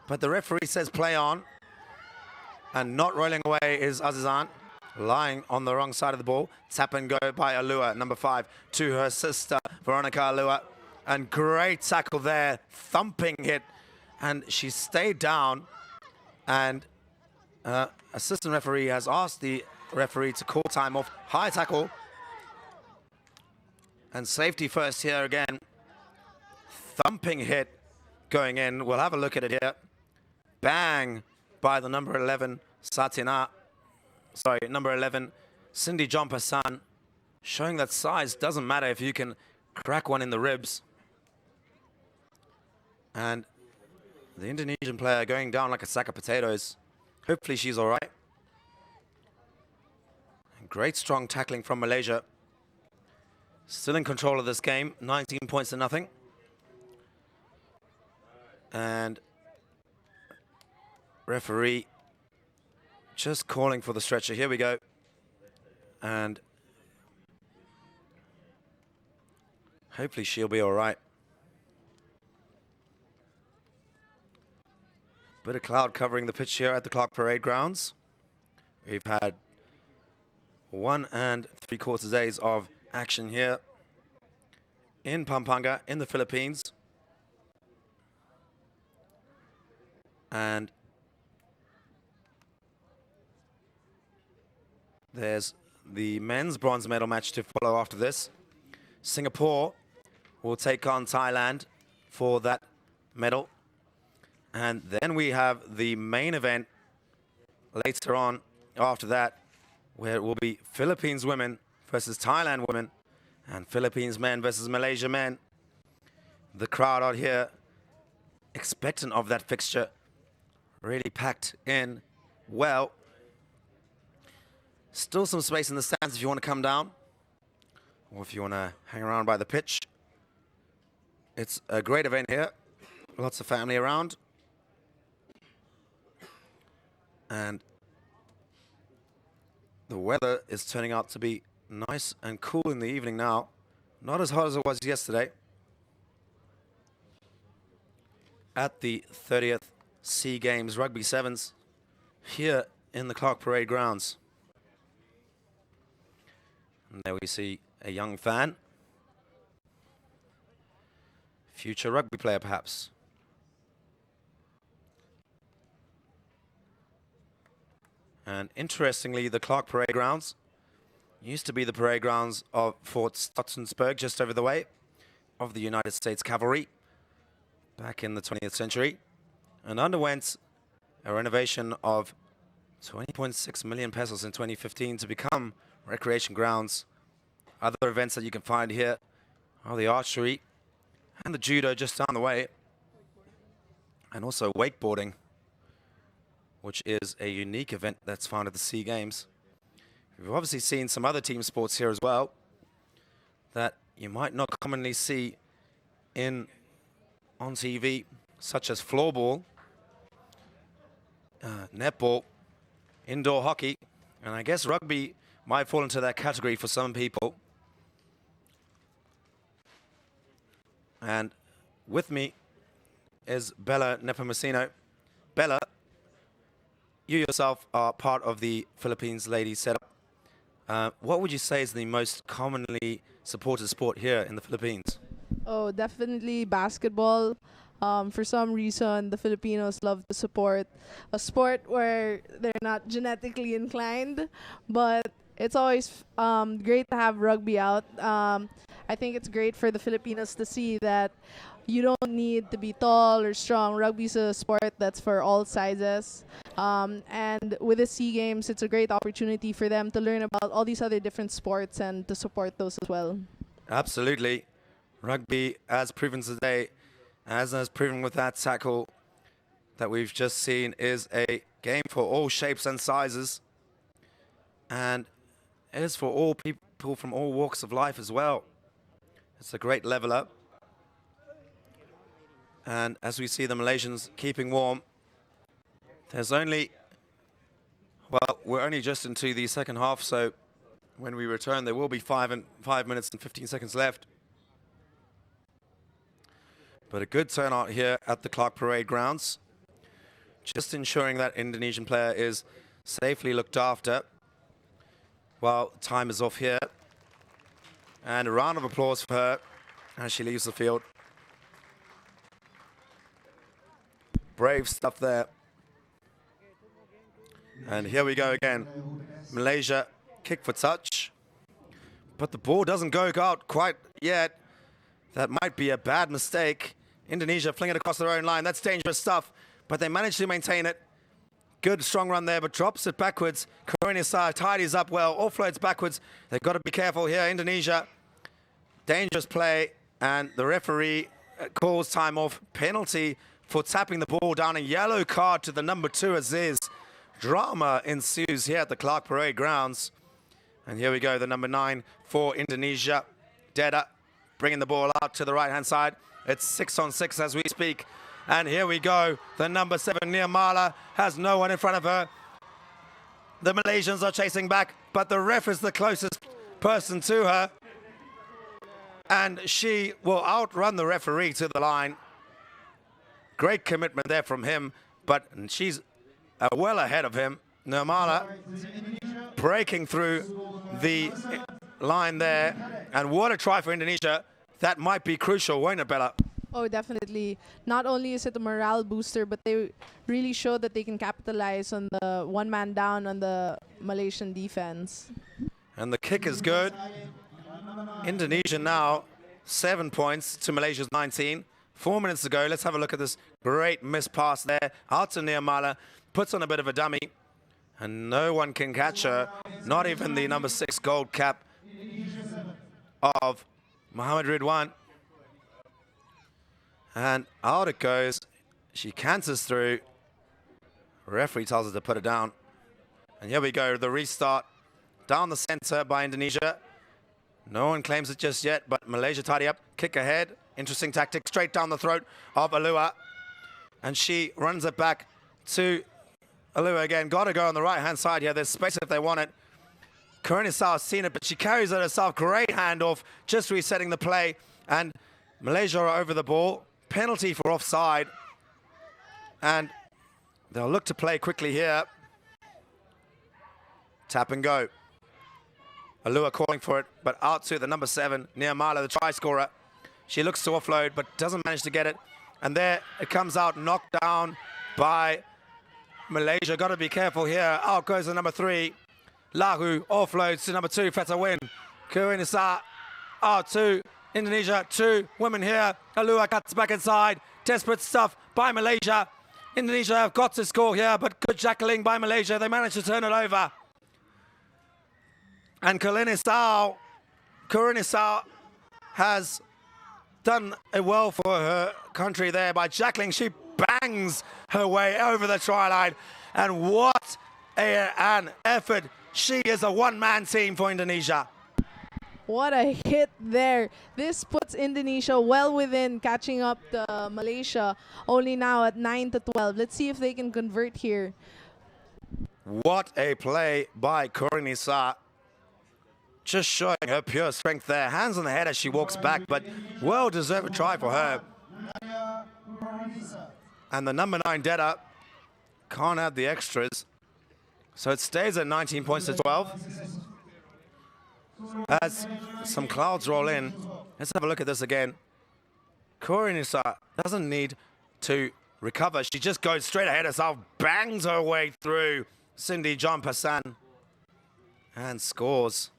but the referee says play on. And not rolling away is Azizan, lying on the wrong side of the ball. Tap and go by Alua, number 5, to her sister, Veronica Alua. And great tackle there, thumping hit. And she stayed down. And assistant referee has asked the referee to call time off. High tackle. And safety first here again. Thumping hit going in. We'll have a look at it here. Bang by the number 11, Satina. Sorry, number 11, Cindy John-Passan. Showing that size doesn't matter if you can crack one in the ribs. And the Indonesian player going down like a sack of potatoes. Hopefully she's all right. Great strong tackling from Malaysia. Still in control of this game, 19 points to nothing. And referee just calling for the stretcher. Here we go. And hopefully she'll be all right. Bit of cloud covering the pitch here at the Clark Parade grounds. We've had 1 3/4 days of action here in Pampanga in the Philippines. And there's the men's bronze medal match to follow after this. Singapore will take on Thailand for that medal. And then we have the main event later on after that, where it will be Philippines women versus Thailand women and Philippines men versus Malaysia men. The crowd out here expectant of that fixture. Really packed in well. Still some space in the stands if you want to come down, or if you want to hang around by the pitch. It's a great event here. Lots of family around. And the weather is turning out to be nice and cool in the evening now. Not as hot as it was yesterday. At the 30th SEA Games Rugby Sevens here in the Clark Parade grounds. And there we see a young fan. Future rugby player, perhaps. And interestingly, the Clark Parade Grounds used to be the parade grounds of Fort Stottsburg, just over the way, of the United States Cavalry back in the 20th century, and underwent a renovation of 20.6 million pesos in 2015 to become recreation grounds. Other events that you can find here are the archery and the judo just down the way, and also wakeboarding, which is a unique event that's found at the SEA Games. We've obviously seen some other team sports here as well that you might not commonly see on TV, such as floorball, netball, indoor hockey, and I guess rugby might fall into that category for some people. And with me is Bella Nepomuceno. Bella, you yourself are part of the Philippines ladies setup. What would you say is the most commonly supported sport here in the Philippines? Oh, definitely basketball. For some reason, the Filipinos love to support a sport where they're not genetically inclined, but it's always great to have rugby out. I think it's great for the Filipinos to see that you don't need to be tall or strong. Rugby's a sport that's for all sizes. And with the SEA Games, it's a great opportunity for them to learn about all these other different sports and to support those as well. Absolutely. Rugby, as proven today, as has proven with that tackle that we've just seen, is a game for all shapes and sizes. And it is for all people from all walks of life as well. It's a great level up. And as we see the Malaysians keeping warm, there's only, well, we're only just into the second half, so when we return, there will be 5 minutes and 15 seconds left. But a good turnout here at the Clark Parade Grounds, just ensuring that Indonesian player is safely looked after while time is off here. And a round of applause for her as she leaves the field. Brave stuff there. And here we go again. Malaysia kick for touch. But the ball doesn't go out quite yet. That might be a bad mistake. Indonesia fling it across their own line. That's dangerous stuff. But they managed to maintain it. Good strong run there, but drops it backwards. Koronisa tidies up well, offloads backwards. They've got to be careful here. Indonesia, dangerous play. And the referee calls time off. Penalty for tapping the ball down. A yellow card to the number 2 Aziz. Drama ensues here at the Clark Parade Grounds. And here we go, the number 9 for Indonesia. Deda bringing the ball out to the right-hand side. It's 6-on-6 as we speak. And here we go. The number 7, Nirmala, has no one in front of her. The Malaysians are chasing back, but the ref is the closest person to her. And she will outrun the referee to the line. Great commitment there from him, but she's well ahead of him. Nirmala breaking through the line there. And what a try for Indonesia. That might be crucial, won't it, Bella? Oh, definitely. Not only is it a morale booster, but they really show that they can capitalize on the one man down on the Malaysian defense. And the kick is good. Indonesia now 7 points to Malaysia's 19. 4 minutes to go. Let's have a look at this great miss pass there. Out to Nirmala. Puts on a bit of a dummy. And no one can catch her. Not even the number 6 gold cap of Mohammed Ridwan. And out it goes. She canters through. Referee tells her to put it down. And here we go, the restart. Down the center by Indonesia. No one claims it just yet, but Malaysia tidy up. Kick ahead. Interesting tactic. Straight down the throat of Alua. And she runs it back to Alua again. Got to go on the right-hand side here. There's space if they want it. Koronisa has seen it, but she carries it herself. Great handoff. Just resetting the play. And Malaysia are over the ball. Penalty for offside. And they'll look to play quickly here. Tap and go. Alua calling for it, but out to the number 7, Nirmala, the try scorer. She looks to offload, but doesn't manage to get it. And there it comes out, knocked down by Malaysia got to be careful here. Out goes the number 3. Lahu offloads to number 2, Fetawin. Kuinisa out to Indonesia. 2 women here. Alua cuts back inside. Desperate stuff by Malaysia. Indonesia have got to score here, but good tackling by Malaysia. They managed to turn it over. And Kuinisa has done it well for her country there by tackling. She bangs her way over the try line. And what an effort. She is a one-man team for Indonesia. What a hit there. This puts Indonesia well within catching up to Malaysia, only now at 9-12. Let's see if they can convert here. What a play by Kuinisa. Just showing her pure strength there. Hands on the head as she walks back, but well-deserved try for her. And the number 9 Deda can't add the extras. So it stays at 19 points to 12. As some clouds roll in, let's have a look at this again. Kuinisa doesn't need to recover. She just goes straight ahead herself, bangs her way through Cindy John Passan, and scores.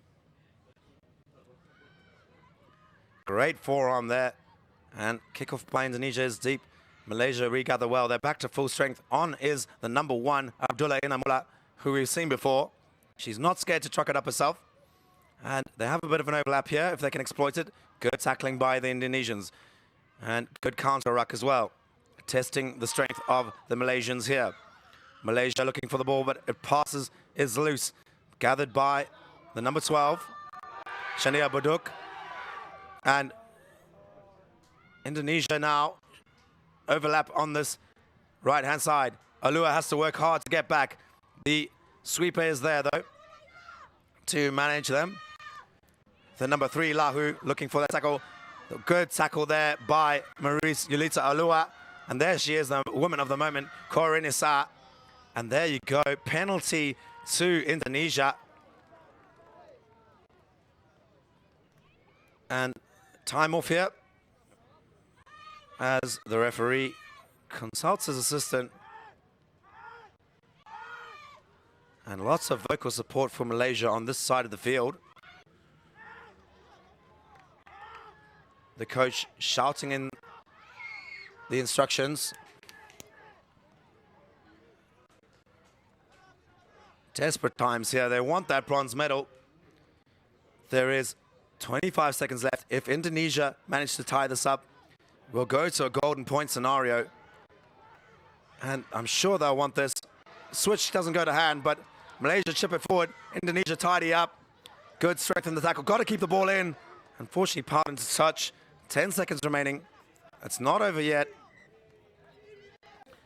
Great forearm there. And kickoff by Indonesia is deep. Malaysia regather well. They're back to full strength. On is the number 1, Abdullah Inamullah, who we've seen before. She's not scared to truck it up herself. And they have a bit of an overlap here if they can exploit it. Good tackling by the Indonesians. And good counter ruck as well. Testing the strength of the Malaysians here. Malaysia looking for the ball, but it passes, is loose. Gathered by the number 12, Shania Buduk. And Indonesia now overlap on this right-hand side. Alua has to work hard to get back. The sweeper is there, though, to manage them. The number 3, Lahu, looking for that tackle. The good tackle there by Maurice Yulita Alua. And there she is, the woman of the moment, Kuinisa. And there you go, penalty to Indonesia. And time off here as the referee consults his assistant. And lots of vocal support for Malaysia on this side of the field. The coach shouting in the instructions. Desperate times here. They want that bronze medal. There is 25 seconds left. If Indonesia manage to tie this up, we'll go to a golden point scenario. And I'm sure they'll want this. Switch doesn't go to hand, but Malaysia chip it forward. Indonesia tidy up. Good strength in the tackle. Got to keep the ball in. Unfortunately, part into touch. 10 seconds remaining. It's not over yet.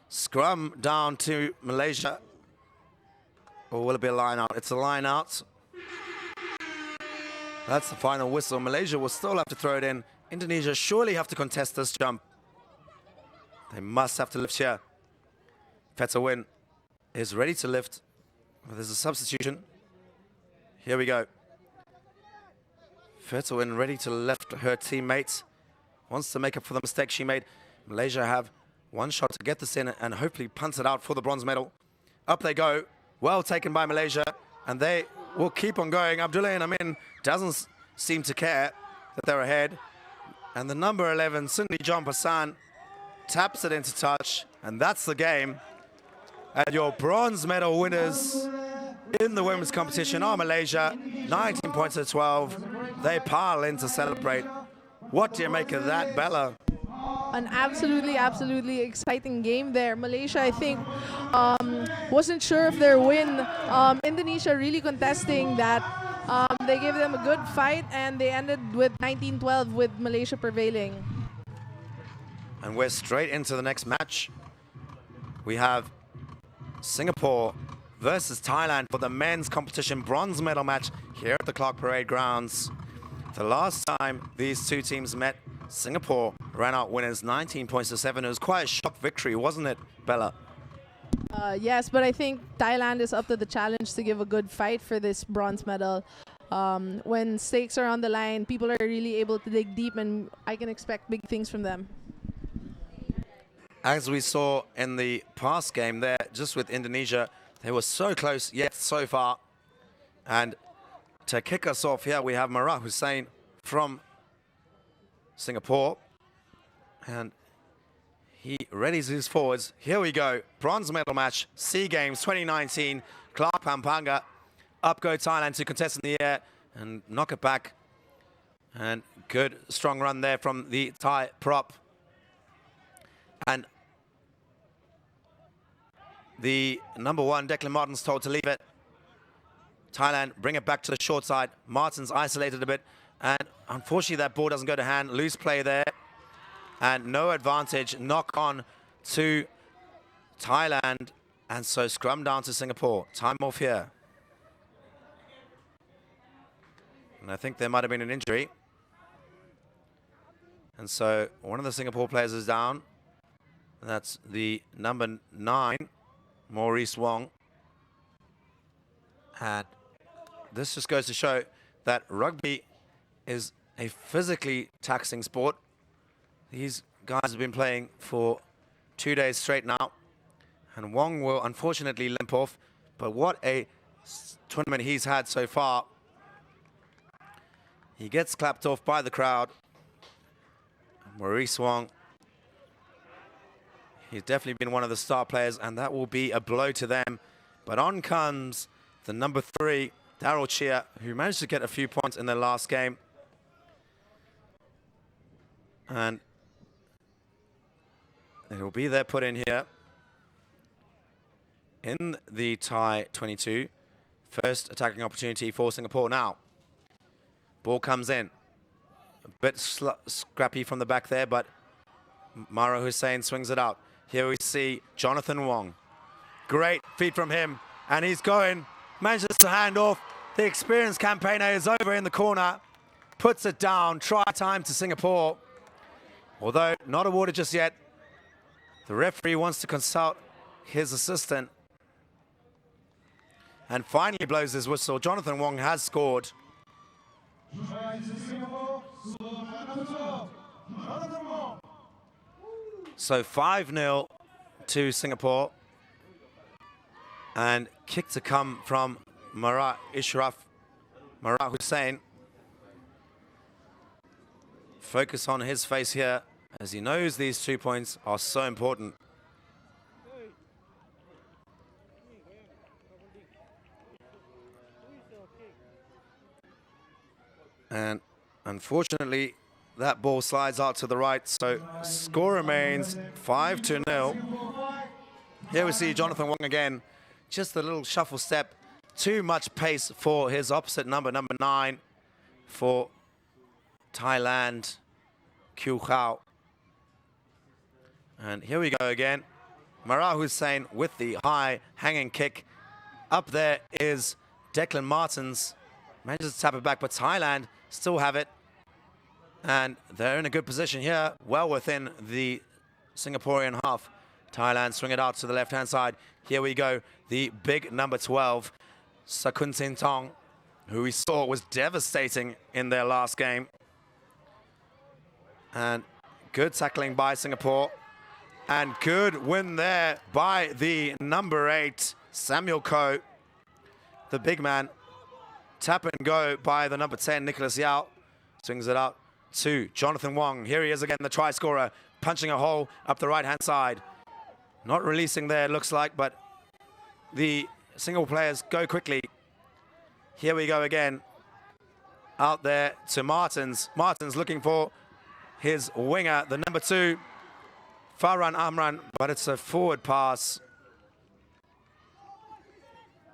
Scrum down to Malaysia. Or will it be a line out? It's a line out. That's the final whistle. Malaysia will still have to throw it in. Indonesia surely have to contest this jump. They must have to lift here. Fetawin is ready to lift. There's a substitution. Here we go. Fetawin ready to lift her teammates. Wants to make up for the mistake she made. Malaysia have one shot to get this in and hopefully punt it out for the bronze medal. Up they go. Well taken by Malaysia. And they will keep on going. Abdullah Amin doesn't seem to care that they're ahead. And the number 11, Cindy John Passan, taps it into touch. And that's the game. And your bronze medal winners in the women's competition are Malaysia, 19 points to 12. They pile in to celebrate. What do you make of that, Bella? An absolutely exciting game there. Malaysia, I think, wasn't sure of their win. Indonesia really contesting that. They gave them a good fight, and they ended with 19-12 with Malaysia prevailing. And we're straight into the next match. We have Singapore versus Thailand for the men's competition bronze medal match here at the Clark Parade grounds. The last time these two teams met, Singapore ran out winners 19 points to 7. It was quite a shock victory, wasn't it, Bella? Yes, but I think Thailand is up to the challenge to give a good fight for this bronze medal. When stakes are on the line, people are really able to dig deep, and I can expect big things from them. as we saw in the past game there, just with Indonesia, they were so close yet so far. And to kick us off here, we have Marat Hussain from Singapore. And he readies his forwards. Here we go. Bronze medal match, SEA Games 2019. Clark Pampanga. Up go Thailand to contest in the air and knock it back. And good, strong run there from the Thai prop. And the number 1, Declan Martin's told to leave it. Thailand bring it back to the short side. Martin's isolated a bit. And unfortunately, that ball doesn't go to hand. Loose play there. And no advantage. Knock on to Thailand. And so scrum down to Singapore. Time off here. And I think there might have been an injury. And so one of the Singapore players is down. That's the number 9, Maurice Wong. And this just goes to show that rugby is a physically taxing sport. These guys have been playing for 2 days straight now. And Wong will unfortunately limp off. But what a tournament he's had so far. He gets clapped off by the crowd. Maurice Wong, he's definitely been one of the star players, and that will be a blow to them. But on comes the number 3, Daryl Chia, who managed to get a few points in their last game. And it will be their put in here in the Thai 22. First attacking opportunity for Singapore now. Ball comes in. A bit scrappy from the back there, but Marat Hussain swings it out. Here we see Jonathan Wong. Great feed from him, and he's going. Manages to hand off. The experienced campaigner is over in the corner. Puts it down. Try time to Singapore. Although not awarded just yet. The referee wants to consult his assistant. And finally blows his whistle. Jonathan Wong has scored. So 5-0 to Singapore. And kick to come from Marat Hussain. Focus on his face here, as he knows these 2 points are so important. And unfortunately, that ball slides out to the right, so score remains 5-0. Here we see Jonathan Wong again. Just a little shuffle step. Too much pace for his opposite number 9 for Thailand, Kyu Khao. And here we go again. Marat Hussain with the high hanging kick. Up there is Declan Martins. Manages to tap it back, but Thailand still have it. And they're in a good position here, well within the Singaporean half. Thailand swing it out to the left-hand side. Here we go. The big number 12, Sakuntin Tong, who we saw was devastating in their last game. And good tackling by Singapore. And good win there by the number 8, Samuel Koh, the big man. Tap and go by the number 10, Nicholas Yao. Swings it out to Jonathan Wong. Here he is again, the try scorer, punching a hole up the right-hand side. Not releasing there, it looks like, but the single players go quickly. Here we go again. Out there to Martins. Martins looking for his winger, the number 2, Farhan Amran, but it's a forward pass.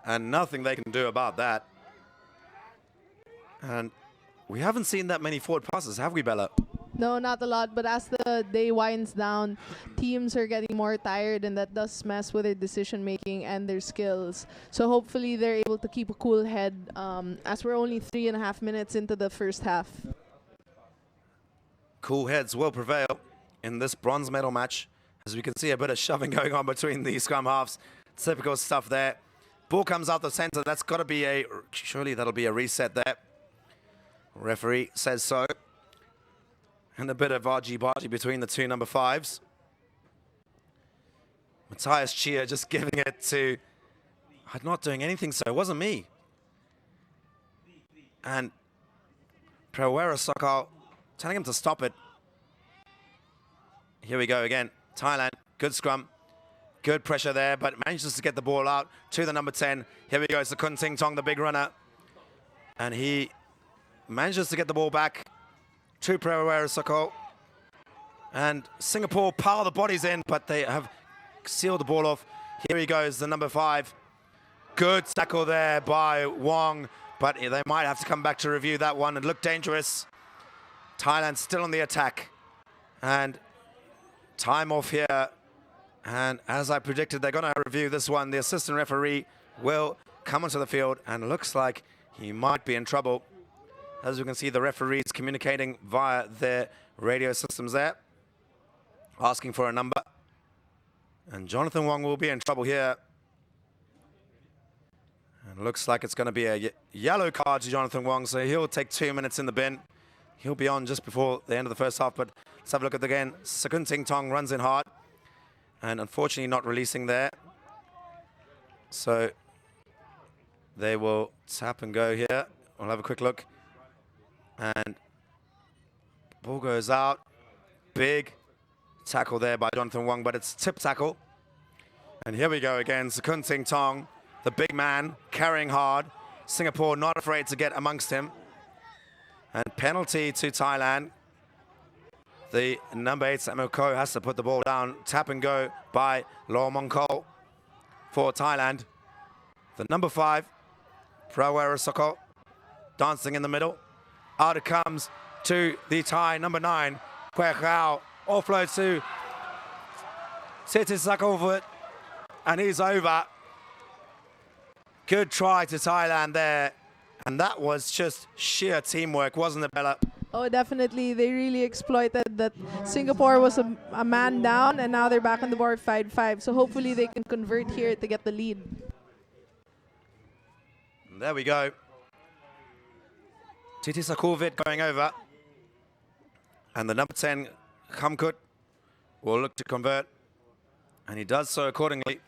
And nothing they can do about that. And we haven't seen that many forward passes, have we, Bella? No, not a lot, but as the day winds down, teams are getting more tired, and that does mess with their decision-making and their skills. So hopefully they're able to keep a cool head as we're only 3.5 minutes into the first half. Cool heads will prevail in this bronze medal match. As we can see, a bit of shoving going on between the scrum halves. Typical stuff there. Ball comes out the center. That's got to be a... Surely that'll be a reset there. Referee says so. And a bit of argy-bargy between the 2 number 5s. Matthias Chia just giving it to, not doing anything, so it wasn't me. And Prawera Sokal telling him to stop it. Here we go again. Thailand, good scrum. Good pressure there, but manages to get the ball out to the number 10. Here we go, Sakun Ting Tong, the big runner. And he manages to get the ball back to Prawera Sokal. And Singapore pile the bodies in, but they have sealed the ball off. Here he goes, the number 5. Good tackle there by Wong, but they might have to come back to review that one. It looked dangerous. Thailand still on the attack. And time off here. And as I predicted, they're going to review this one. The assistant referee will come onto the field, and it looks like he might be in trouble. As you can see, the referees communicating via their radio systems there, asking for a number. And Jonathan Wong will be in trouble here. And looks like it's going to be a yellow card to Jonathan Wong, so he'll take 2 minutes in the bin. He'll be on just before the end of the first half, but let's have a look at it again. Sakun Ting Tong runs in hard, and unfortunately not releasing there. So they will tap and go here. We'll have a quick look. And ball goes out. Big tackle there by Jonathan Wong, but it's tip tackle. And here we go again. Sakun Ting Tong, the big man, carrying hard. Singapore not afraid to get amongst him. And penalty to Thailand. The number 8, Samuel Koh, has to put the ball down. Tap and go by Law Mong Ko for Thailand. The number 5, Prawera Sokol, dancing in the middle. Out it comes to the Thai number 9, Kwe Khao. Offload to Siti Sakovut, and he's over. Good try to Thailand there. And that was just sheer teamwork, wasn't it, Bella? Oh, definitely. They really exploited that Singapore was a man down, and now they're back on the board 5-5. So hopefully they can convert here to get the lead. And there we go. Titi Sakovit going over. And the number 10, Khamkut, will look to convert. And he does so accordingly.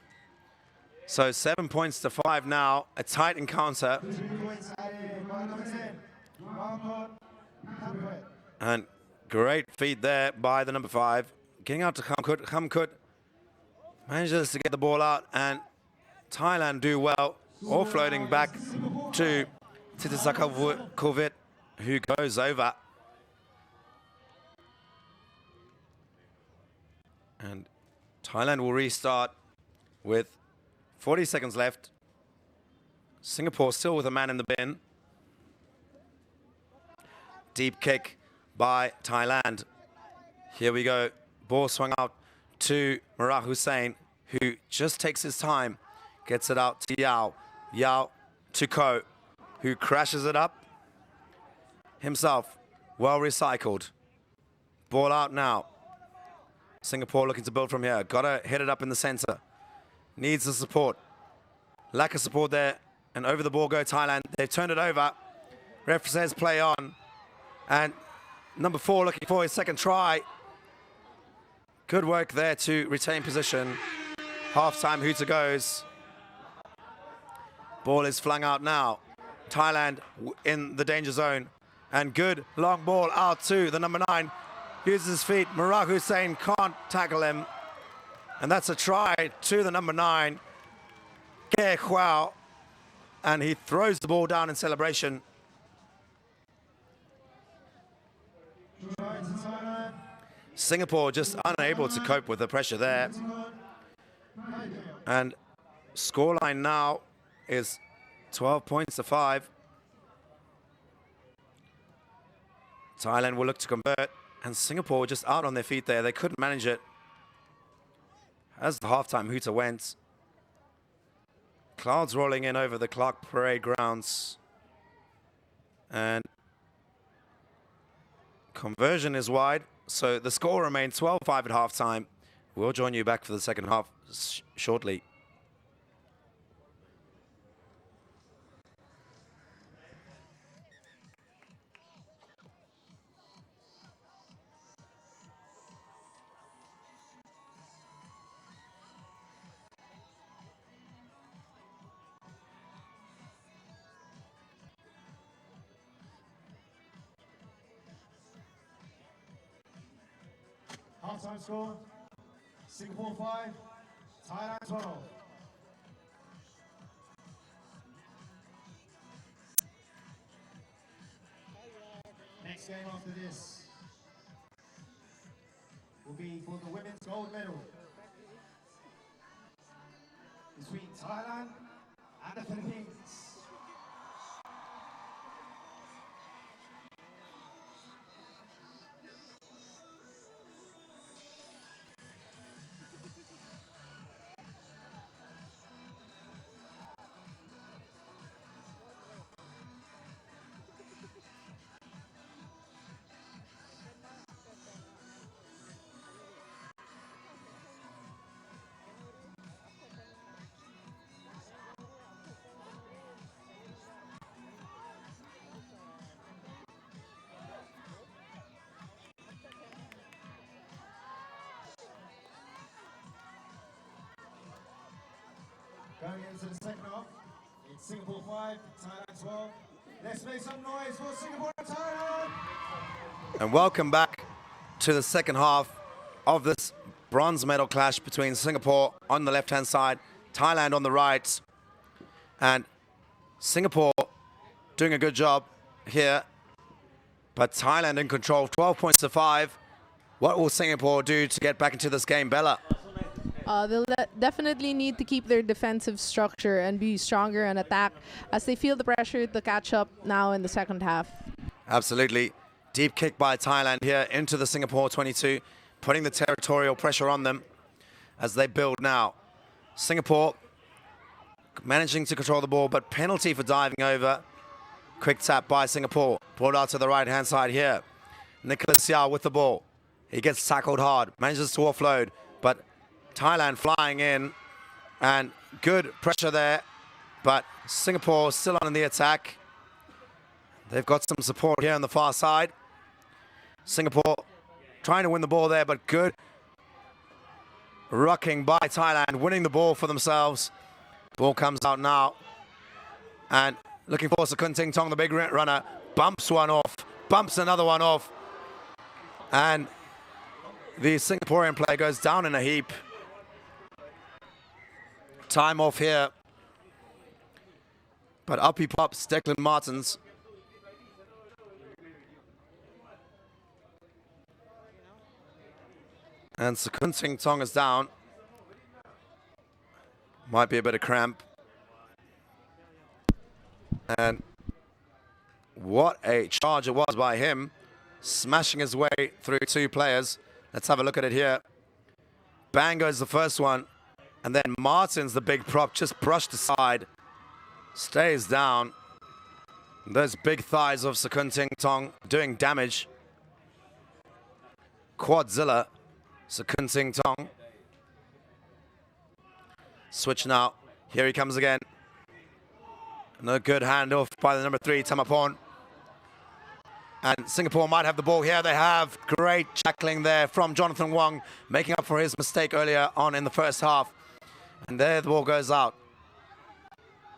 So 7 points to 5 now. A tight encounter. And great feed there by the number 5. Getting out to Khamkut. Khamkut manages to get the ball out, and Thailand do well. Offloading back to Titisakovit, who goes over. And Thailand will restart with 40 seconds left. Singapore still with a man in the bin. Deep kick by Thailand. Here we go. Ball swung out to Murad Hussain, who just takes his time. Gets it out to Yao. Yao to Ko, who crashes it up himself. Well recycled. Ball out now. Singapore looking to build from here. Gotta hit it up in the center. Needs the support. Lack of support there. And over the ball go Thailand. They've turned it over. Ref says play on. And number 4 looking for his second try. Good work there to retain position. Half-time hooter goes. Ball is flung out now. Thailand in the danger zone. And good long ball out to the number 9. Uses his feet. Murad Hussain can't tackle him. And that's a try to the number 9, Kwe Khao. And he throws the ball down in celebration. Singapore just unable to cope with the pressure there. And scoreline now is 12 points to 5. Thailand will look to convert. And Singapore just out on their feet there. They couldn't manage it. As the halftime hooter went. Clouds rolling in over the Clark Parade grounds. And conversion is wide. So the score remains 12-5 at halftime. We'll join you back for the second half shortly. Halftime score, Singapore 5, Thailand 12. Next game after this will be for the women's gold medal between Thailand and the Philippines. Going into the second half, it's Singapore 5, Thailand 12. Let's make some noise for Singapore and Thailand! And welcome back to the second half of this bronze medal clash between Singapore on the left-hand side, Thailand on the right. And Singapore doing a good job here, but Thailand in control, 12 points to 5. What will Singapore do to get back into this game, Bella? They'll definitely need to keep their defensive structure and be stronger and attack as they feel the pressure to catch up now in the second half. Absolutely. Deep kick by Thailand here into the Singapore 22, putting the territorial pressure on them as they build now. Singapore managing to control the ball, but penalty for diving over. Quick tap by Singapore. Brought out to the right-hand side here. Nicholas Yao with the ball. He gets tackled hard, manages to offload, but Thailand flying in, and good pressure there, but Singapore still on in the attack. They've got some support here on the far side. Singapore trying to win the ball there, but good rucking by Thailand, winning the ball for themselves. Ball comes out now, and looking for Sakunting Tong, the big runner, bumps one off, bumps another one off, and the Singaporean player goes down in a heap. Time off here, but up he pops, Declan Martins. And Sakunting Tong is down. Might be a bit of cramp. And what a charge it was by him, smashing his way through two players. Let's have a look at it here. Bang goes the first one. And then Martins, the big prop, just brushed aside, stays down. Those big thighs of Sakunting Tong doing damage. Quadzilla, Sakunting Tong. Switch now. Here he comes again. Another good handoff by the number 3, Tamapon. And Singapore might have the ball here. They have great tackling there from Jonathan Wong, making up for his mistake earlier on in the first half. And there the ball goes out.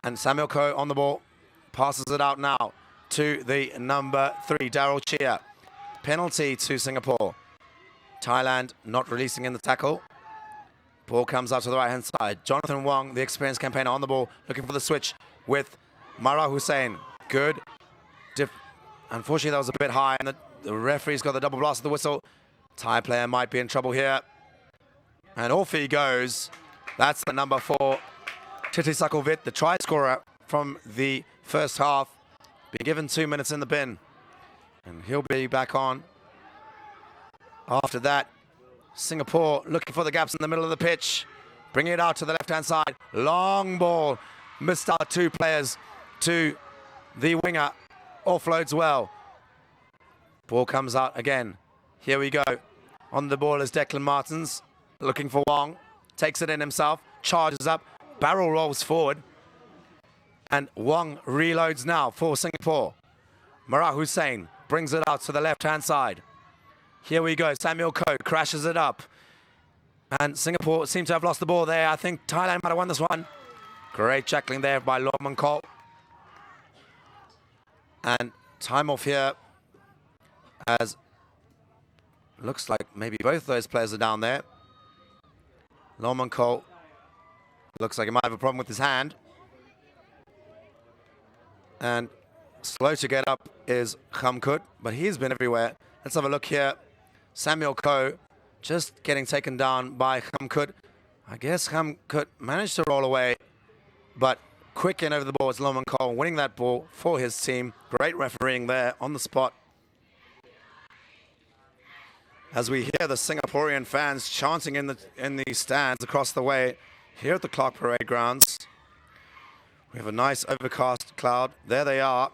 And Samuel Koh on the ball. Passes it out now to the number 3, Daryl Chia. Penalty to Singapore. Thailand not releasing in the tackle. Ball comes out to the right-hand side. Jonathan Wong, the experienced campaigner, on the ball, looking for the switch with Mara Hussein. Good. Unfortunately, that was a bit high, and the referee's got the double blast of the whistle. Thai player might be in trouble here. And off he goes. That's the number 4, Titi Sakovic, the try scorer from the first half. Been given 2 minutes in the bin. And he'll be back on. After that, Singapore looking for the gaps in the middle of the pitch. Bringing it out to the left-hand side. Long ball. Missed out 2 players to the winger. Offloads well. Ball comes out again. Here we go. On the ball is Declan Martins. Looking for Wong. Takes it in himself. Charges up. Barrel rolls forward. And Wong reloads now for Singapore. Mara Hussein brings it out to the left-hand side. Here we go. Samuel Koh crashes it up. And Singapore seem to have lost the ball there. I think Thailand might have won this one. Great tackling there by Lorman Cole. And time off here as Looks like maybe both those players are down there. Norman Cole looks like he might have a problem with his hand. And slow to get up is Khamkut, but he's been everywhere. Let's have a look here. Samuel Coe just getting taken down by Khamkut. I guess Khamkut managed to roll away, but quick in over the ball was Norman Cole, winning that ball for his team. Great refereeing there on the spot. As we hear the Singaporean fans chanting in the stands across the way here at the Clark Parade grounds. We have a nice overcast cloud. There they are.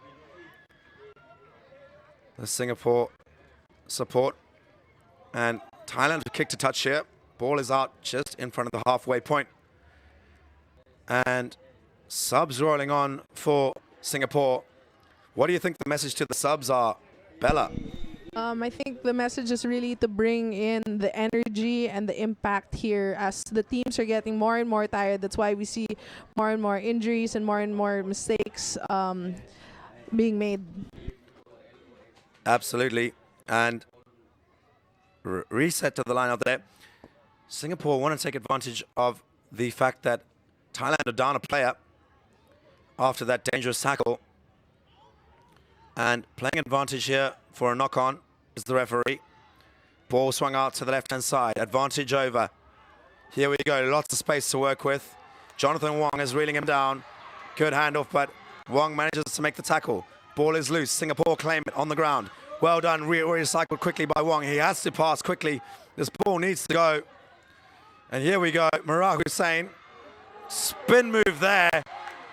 The Singapore support. And Thailand have kicked a touch here. Ball is out just in front of the halfway point. And subs rolling on for Singapore. What do you think the message to the subs are, Bella? I think the message is really to bring in the energy and the impact here as the teams are getting more and more tired. That's why we see more and more injuries and more mistakes being made. Absolutely. And reset to the lineup there. Singapore want to take advantage of the fact that Thailand are down a player after that dangerous tackle. And playing advantage here for a knock-on is the referee. Ball swung out to the left-hand side. Advantage over. Here we go. Lots of space to work with. Jonathan Wong is reeling him down. Good handoff, but Wong manages to make the tackle. Ball is loose. Singapore claim it on the ground. Well done. Recycled quickly by Wong. He has to pass quickly. This ball needs to go. And here we go. Murad Hussain. Spin move there.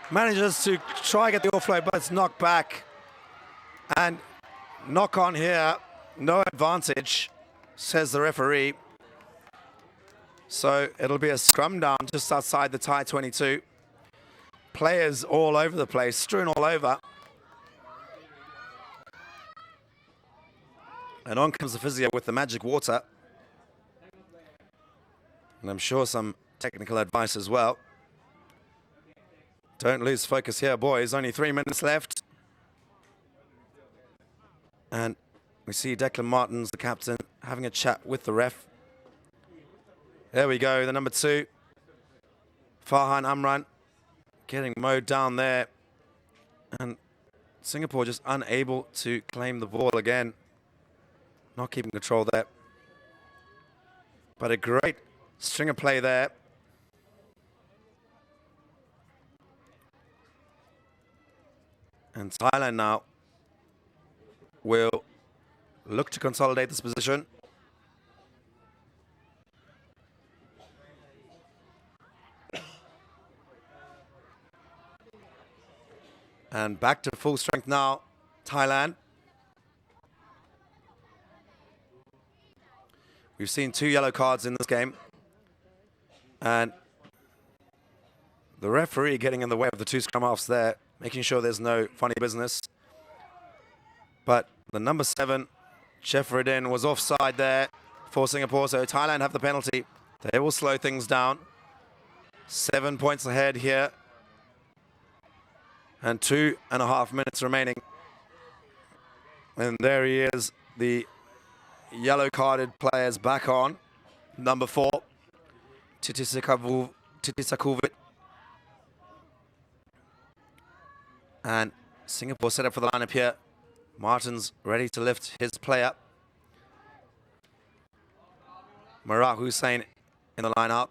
Manages to try get the offload, but it's knocked back. And knock on here, no advantage, says the referee. So it'll be a scrum down just outside the Thai 22. Players all over the place, strewn all over. And on comes the physio with the magic water. And I'm sure some technical advice as well. Don't lose focus here, boys. Only 3 minutes left. And we see Declan Martins, the captain, having a chat with the ref. There we go, the number 2. Farhan Amran getting mowed down there. And Singapore just unable to claim the ball again. Not keeping control there. But a great string of play there. And Thailand now will look to consolidate this position. And back to full strength now, Thailand. We've seen 2 yellow cards in this game. And the referee getting in the way of the 2 scrum halves there, making sure there's no funny business. But the number 7, Jeffredin, was offside there for Singapore. So Thailand have the penalty. They will slow things down. 7 points ahead here. And 2.5 minutes remaining. And there he is, the yellow-carded players back on. Number 4, Titisakuvit. And Singapore set up for the lineup here. Martin's ready to lift his play up. Murad Hussain in the lineup.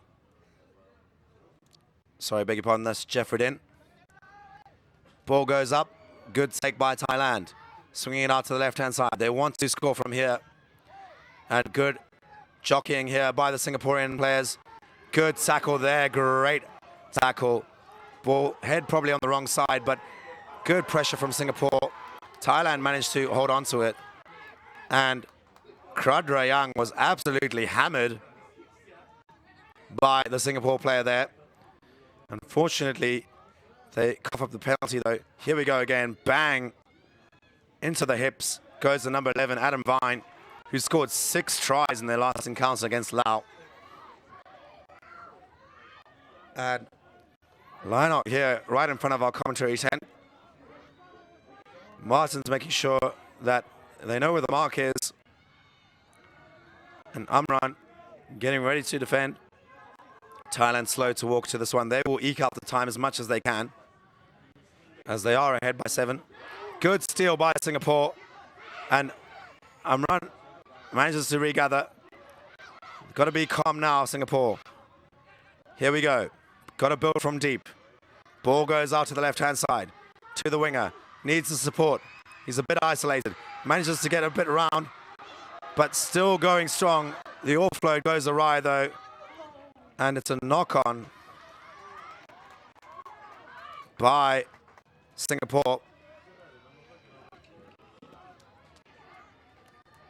Sorry, beg your pardon, that's Jeffredin. Ball goes up. Good take by Thailand. Swinging it out to the left-hand side. They want to score from here. And good jockeying here by the Singaporean players. Good tackle there. Great tackle. Ball head probably on the wrong side, but good pressure from Singapore. Thailand managed to hold on to it. And Kradrayang was absolutely hammered by the Singapore player there. Unfortunately, they cough up the penalty though. Here we go again. Bang. Into the hips goes the number 11, Adam Vine, who scored 6 tries in their last encounter against Laos. And line out here right in front of our commentary tent. Martin's making sure that they know where the mark is. And Amran getting ready to defend. Thailand slow to walk to this one. They will eke out the time as much as they can, as they are ahead by 7. Good steal by Singapore. And Amran manages to regather. Got to be calm now, Singapore. Here we go. Got to build from deep. Ball goes out to the left-hand side. To the winger. Needs the support. He's a bit isolated. Manages to get a bit around, but still going strong. The offload goes awry, though. And it's a knock-on by Singapore.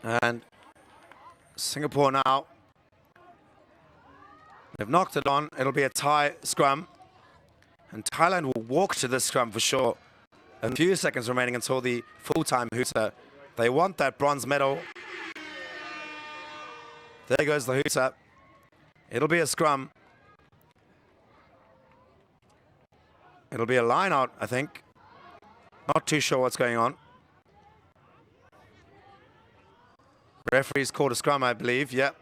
And Singapore now, they've knocked it on. It'll be a tie scrum. And Thailand will walk to this scrum for sure. A few seconds remaining until the full-time hooter. They want that bronze medal. There goes the hooter. It'll be a scrum. It'll be a line out, I think. Not too sure what's going on. Referee's called a scrum, I believe. Yep.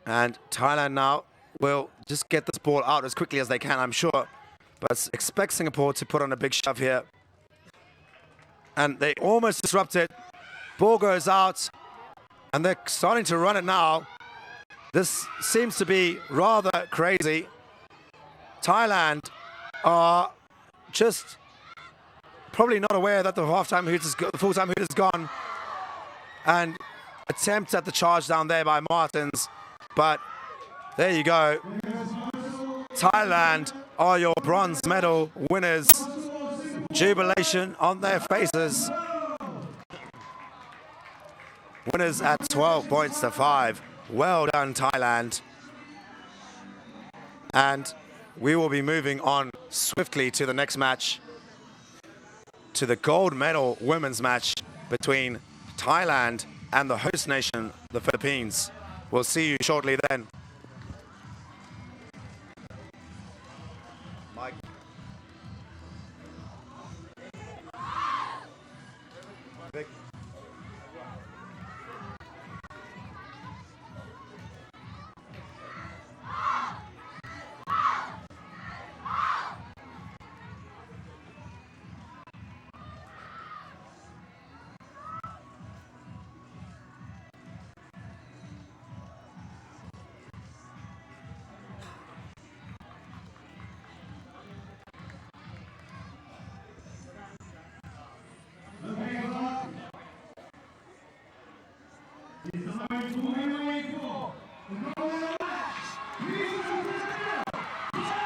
And Thailand now will just get this ball out as quickly as they can, I'm sure. But expect Singapore to put on a big shove here. And they almost disrupt it. Ball goes out. And they're starting to run it now. This seems to be rather crazy. Thailand are just probably not aware that the full-time hoot is gone. And attempt at the charge down there by Martins. But there you go. Thailand are your bronze medal winners. Jubilation on their faces. Winners at 12 points to 5. Well done, Thailand. And we will be moving on swiftly to the next match, to the gold medal women's match between Thailand and the host nation, the Philippines. We'll see you shortly then. Mike. Vic.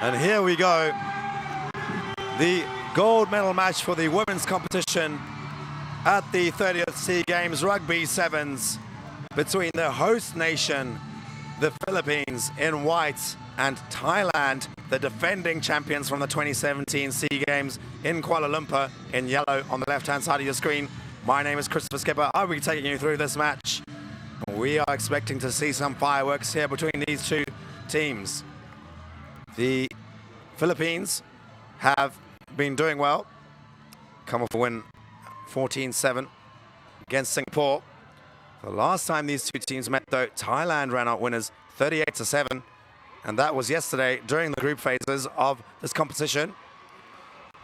And here we go. The gold medal match for the women's competition at the 30th SEA Games Rugby Sevens between the host nation, the Philippines in white, and Thailand, the defending champions from the 2017 SEA Games in Kuala Lumpur, in yellow on the left-hand side of your screen. My name is Christopher Skipper. I'll be taking you through this match. We are expecting to see some fireworks here between these two teams. The Philippines have been doing well. Come off a win 14-7 against Singapore. The last time these two teams met, though, Thailand ran out winners 38-7. And that was yesterday during the group phases of this competition.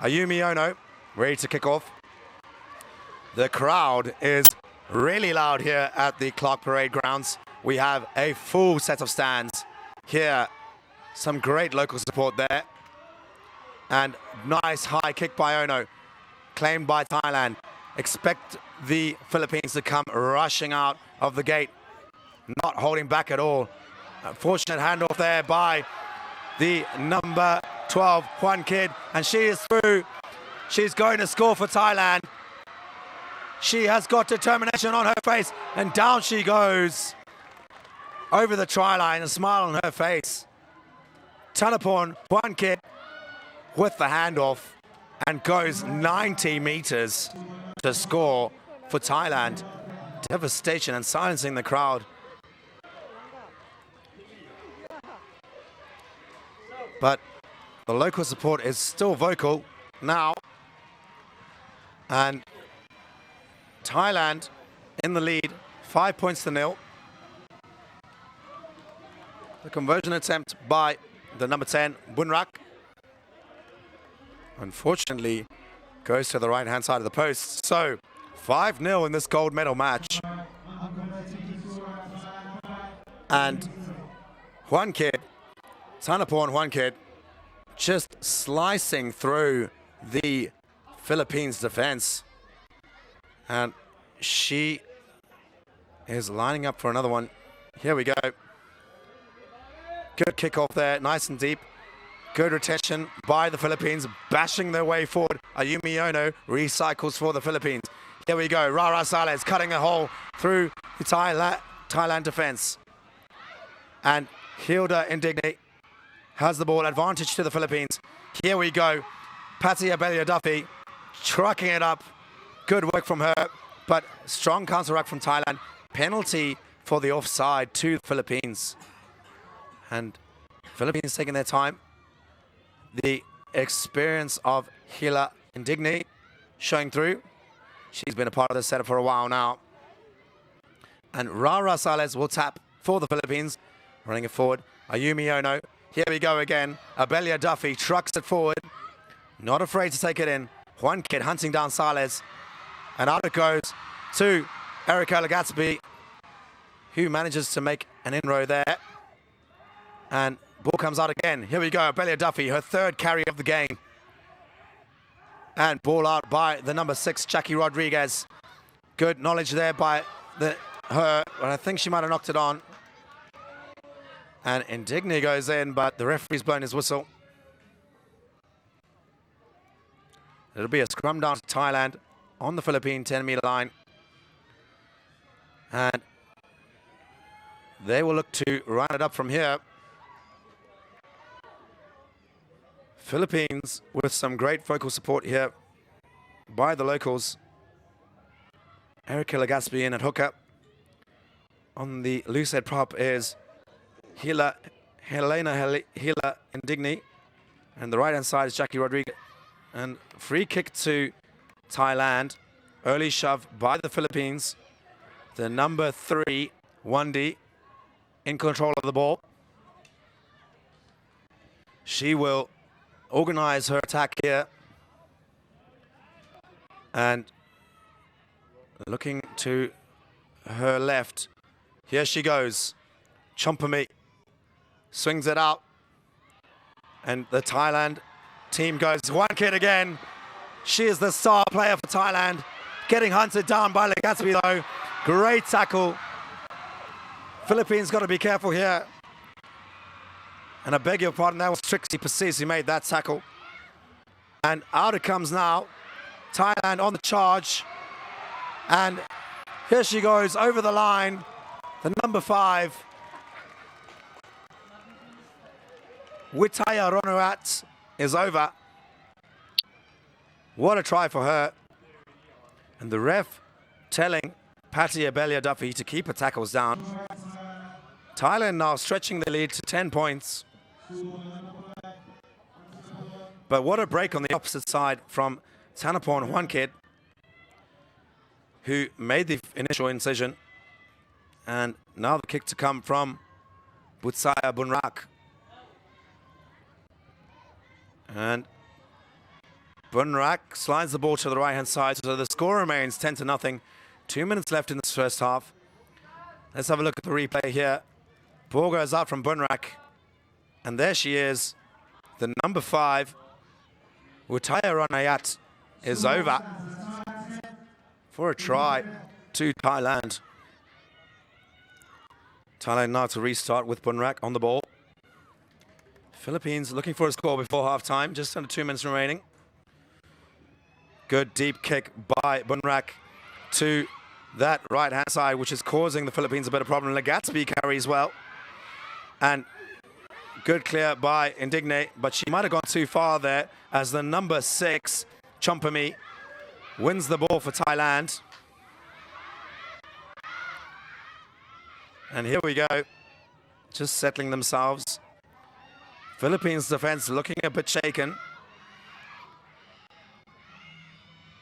Ayumi Ono ready to kick off. The crowd is really loud here at the Clark Parade grounds. We have a full set of stands here. Some great local support there. And nice high kick by Ono, claimed by Thailand. Expect the Philippines to come rushing out of the gate, not holding back at all. Fortunate handoff there by the number 12, Juan Kid, and she is through. She's going to score for Thailand. She has got determination on her face, and down she goes over the try line, a smile on her face. Tanaporn, Juan Kid with the handoff, and goes 90 meters to score for Thailand. Devastation and silencing the crowd. But the local support is still vocal now. And Thailand in the lead, 5 points to 0. The conversion attempt by the number 10, Bunrak. Unfortunately, goes to the right-hand side of the post. So, 5-0 in this gold medal match. And Juan Kid, Tanapor and Juan Kid, just slicing through the Philippines defense. And she is lining up for another one. Here we go. Good kickoff there, nice and deep. Good retention by the Philippines, bashing their way forward. Ayumi Ono recycles for the Philippines. Here we go, Rara Saleh cutting a hole through the Thailand defense. And Hilda Indigne has the ball, advantage to the Philippines. Here we go, Patty Abelia Duffy trucking it up. Good work from her, but strong counteract from Thailand. Penalty for the offside to the Philippines. And Philippines taking their time. The experience of Hila Indigne showing through. She's been a part of the setup for a while now. And Rara Saleh will tap for the Philippines. Running it forward. Ayumi Ono. Here we go again. Abelia Duffy trucks it forward. Not afraid to take it in. Juan Kid hunting down Saleh. And out it goes to Erica Lagatsby, who manages to make an inroad there. And ball comes out again. Here we go, Abelia Duffy, her third carry of the game. And ball out by the number 6, Jackie Rodriguez. Good knowledge there by her, but I think she might have knocked it on. And Indigne goes in, but the referee's blown his whistle. It'll be a scrum down to Thailand on the Philippine 10-meter line. And they will look to run it up from here. Philippines with some great vocal support here by the locals. Erica Legaspi in at hooker. On the loose head prop is Helena Indigne. And the right-hand side is Jackie Rodriguez. And free kick to Thailand. Early shove by the Philippines. The number 3, Wandi, in control of the ball. She will organize her attack here. And looking to her left. Here she goes. Chompami swings it out. And the Thailand team goes. Juan Kid again. She is the star player for Thailand. Getting hunted down by Legaspi though. Great tackle. Philippines got to be careful here. And I beg your pardon, that was Trixie Persis who made that tackle. And out it comes now. Thailand on the charge. And here she goes over the line. The number 5. Witaya Ronuat is over. What a try for her. And the ref telling Patty Abelia Duffy to keep her tackles down. Thailand now stretching the lead to 10 points. But what a break on the opposite side from Tanapor and Juan Kid, who made the initial incision. And now the kick to come from Butsaya Bunrak. And Bunrak slides the ball to the right-hand side, so the score remains 10-0. 2 minutes left in this first half. Let's have a look at the replay here. Ball goes out from Bunrak. And there she is. The number 5, Wutaya Ronayat, is over for a try to Thailand. Thailand now to restart with Bunrak on the ball. Philippines looking for a score before half-time. Just under 2 minutes remaining. Good deep kick by Bunrak to that right-hand side, which is causing the Philippines a bit of problem. Legaspi carries well. And good clear by Indigne, but she might have gone too far there as the number 6, Chompami, wins the ball for Thailand. And here we go, just settling themselves. Philippines defense looking a bit shaken.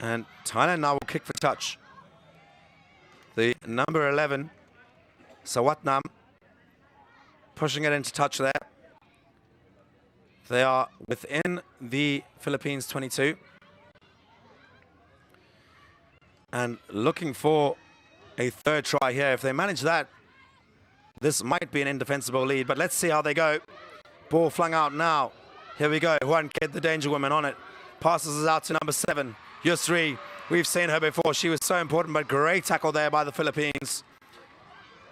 And Thailand now will kick for touch. The number 11, Sawatnam, pushing it into touch there. They are within the Philippines 22. And looking for a third try here. If they manage that, this might be an indefensible lead, but let's see how they go. Ball flung out now. Here we go. Juan Kid, the danger woman, on it. Passes us out to number 7, Yusri. We've seen her before. She was so important, but great tackle there by the Philippines.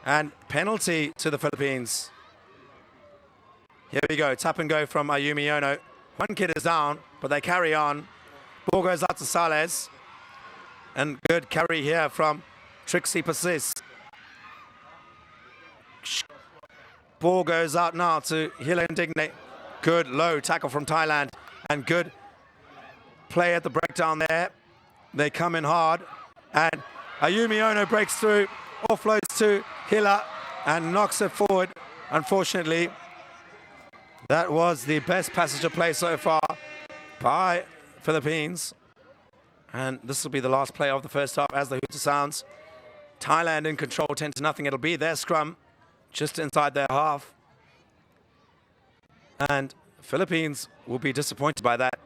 And penalty to the Philippines. Here we go. Tap and go from Ayumi Ono. One kid is down, but they carry on. Ball goes out to Sales. And good carry here from Trixie Persis. Ball goes out now to Hila Indigne. Good low tackle from Thailand. And good play at the breakdown there. They come in hard. And Ayumi Ono breaks through, offloads to Hila and knocks it forward. Unfortunately, that was the best passenger play so far by Philippines. And this will be the last play of the first half as the hooter sounds. Thailand in control, 10-0. It'll be their scrum just inside their half. And Philippines will be disappointed by that.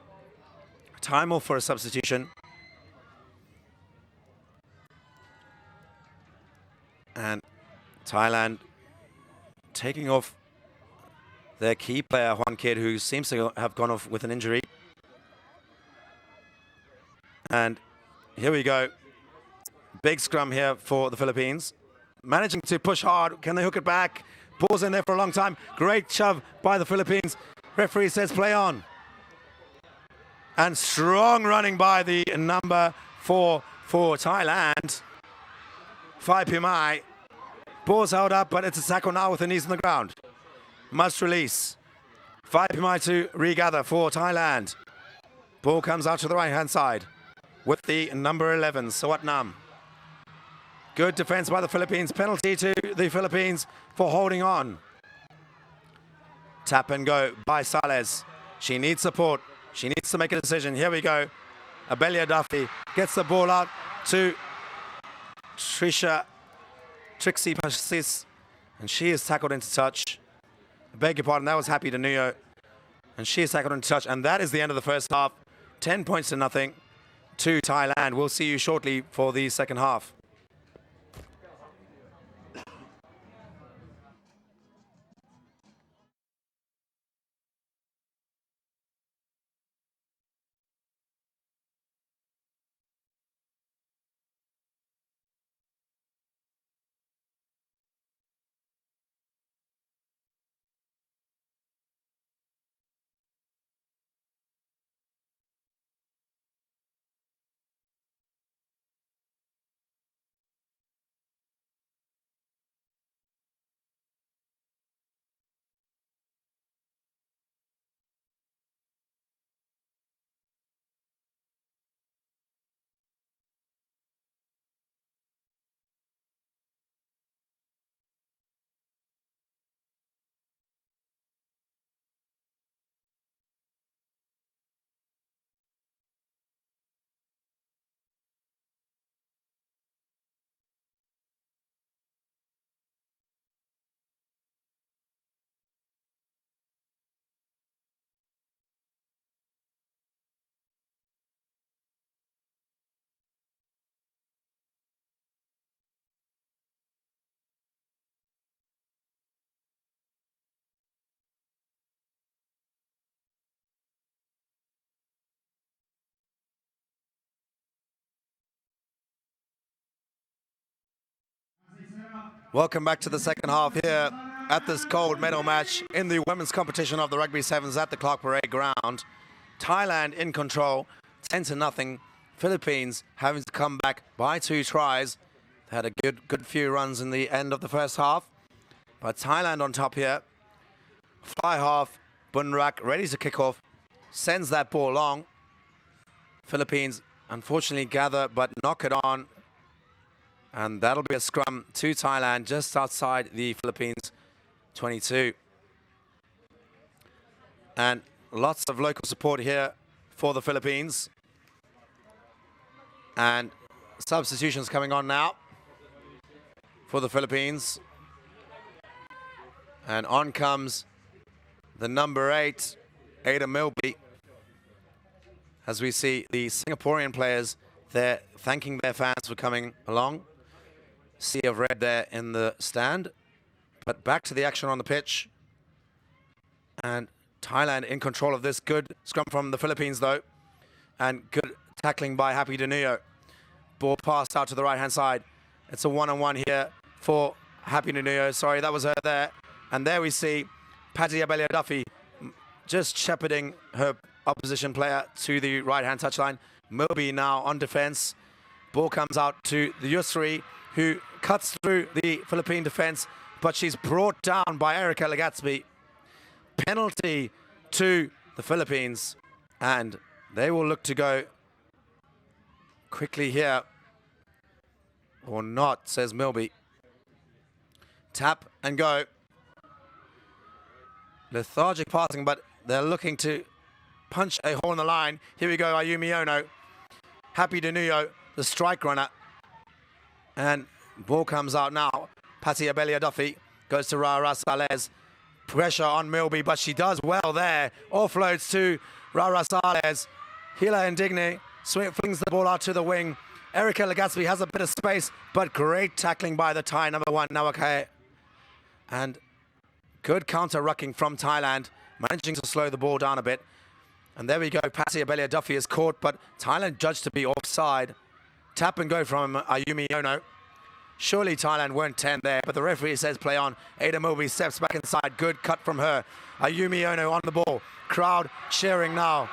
Time off for a substitution. And Thailand taking off their key player, Juan Kid, who seems to have gone off with an injury. And here we go. Big scrum here for the Philippines. Managing to push hard. Can they hook it back? Ball's in there for a long time. Great shove by the Philippines. Referee says play on. And strong running by the number 4 for Thailand. Phai Pimai. Ball's held up, but it's a tackle now with the knees on the ground. Must release. Phai Pimai to regather for Thailand. Ball comes out to the right-hand side with the number 11, Sawatnam. Good defense by the Philippines. Penalty to the Philippines for holding on. Tap and go by Sales. She needs support. She needs to make a decision. Here we go. Abelia Duffy gets the ball out to Trixie Persis, and she is tackled into touch. I beg your pardon, that was Happy Danuyo. And she is tackled into touch, and that is the end of the first half. 10 points to nothing to Thailand. We'll see you shortly for the second half. Welcome back to the second half here at this gold medal match in the women's competition of the Rugby Sevens at the Clark Parade ground. Thailand in control, 10-0. Philippines having to come back by 2 tries. They had a good few runs in the end of the first half. But Thailand on top here. Fly half, Bunrak ready to kick off. Sends that ball long. Philippines unfortunately gather but knock it on. And that'll be a scrum to Thailand just outside the Philippines 22. And lots of local support here for the Philippines. And substitutions coming on now for the Philippines. And on comes the number 8, Ada Milby. As we see the Singaporean players there thanking their fans for coming along. Sea of red there in the stand. But back to the action on the pitch. And Thailand in control of this. Good scrum from the Philippines though. And good tackling by Happy Denuyo. Ball passed out to the right-hand side. It's a one-on-one here for Happy Denuyo. Sorry, that was her there. And there we see Patty Abelia Duffy just shepherding her opposition player to the right-hand touchline. Milby now on defense. Ball comes out to the Yusri, who cuts through the Philippine defense, but she's brought down by Erica Legatsby. Penalty to the Philippines, and they will look to go quickly here. Or not, says Milby. Tap and go. Lethargic passing, but they're looking to punch a hole in the line. Here we go, Ayumi Ono. Happy Denuyo, the strike runner. And ball comes out now. Patty Abelia Duffy goes to Rara Salez. Pressure on Milby, but she does well there. Offloads to Rara Salez. Hila Indigne flings the ball out to the wing. Erica Legatsby has a bit of space, but great tackling by the Thai number 1, Nawakae. And good counter-rucking from Thailand, managing to slow the ball down a bit. And there we go, Patty Abelia Duffy is caught, but Thailand judged to be offside. Tap and go from Ayumi Ono. Surely Thailand weren't 10 there, but the referee says play on. Ada Milby steps back inside, good cut from her. Ayumi Ono on the ball. Crowd cheering now.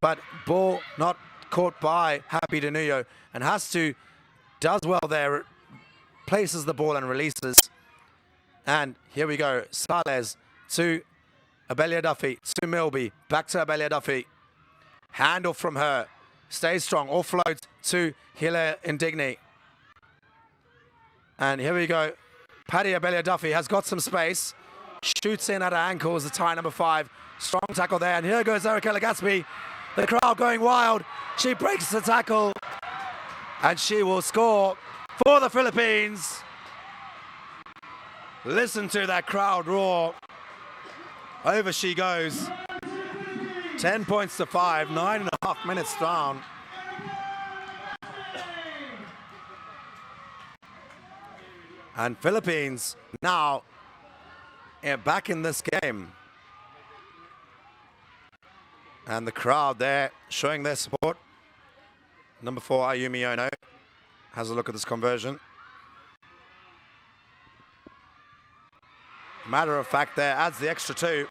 But ball not caught by Happy Denuyo. And does well there, places the ball and releases. And here we go, Salez to Abelia Duffy, to Milby, back to Abelia Duffy. Handoff from her, stays strong, offload to Hila Indigne. And here we go, Patty Abelia Duffy has got some space, shoots in at her ankles, the Thai number 5. Strong tackle there, and here goes Erica Legatsby. The crowd going wild, she breaks the tackle, and she will score for the Philippines. Listen to that crowd roar. Over she goes. 10 points to 5, 9.5 minutes down. And Philippines now back in this game. And the crowd there showing their support. Number 4, Ayumi Ono, has a look at this conversion. Matter of fact there, adds the extra 2.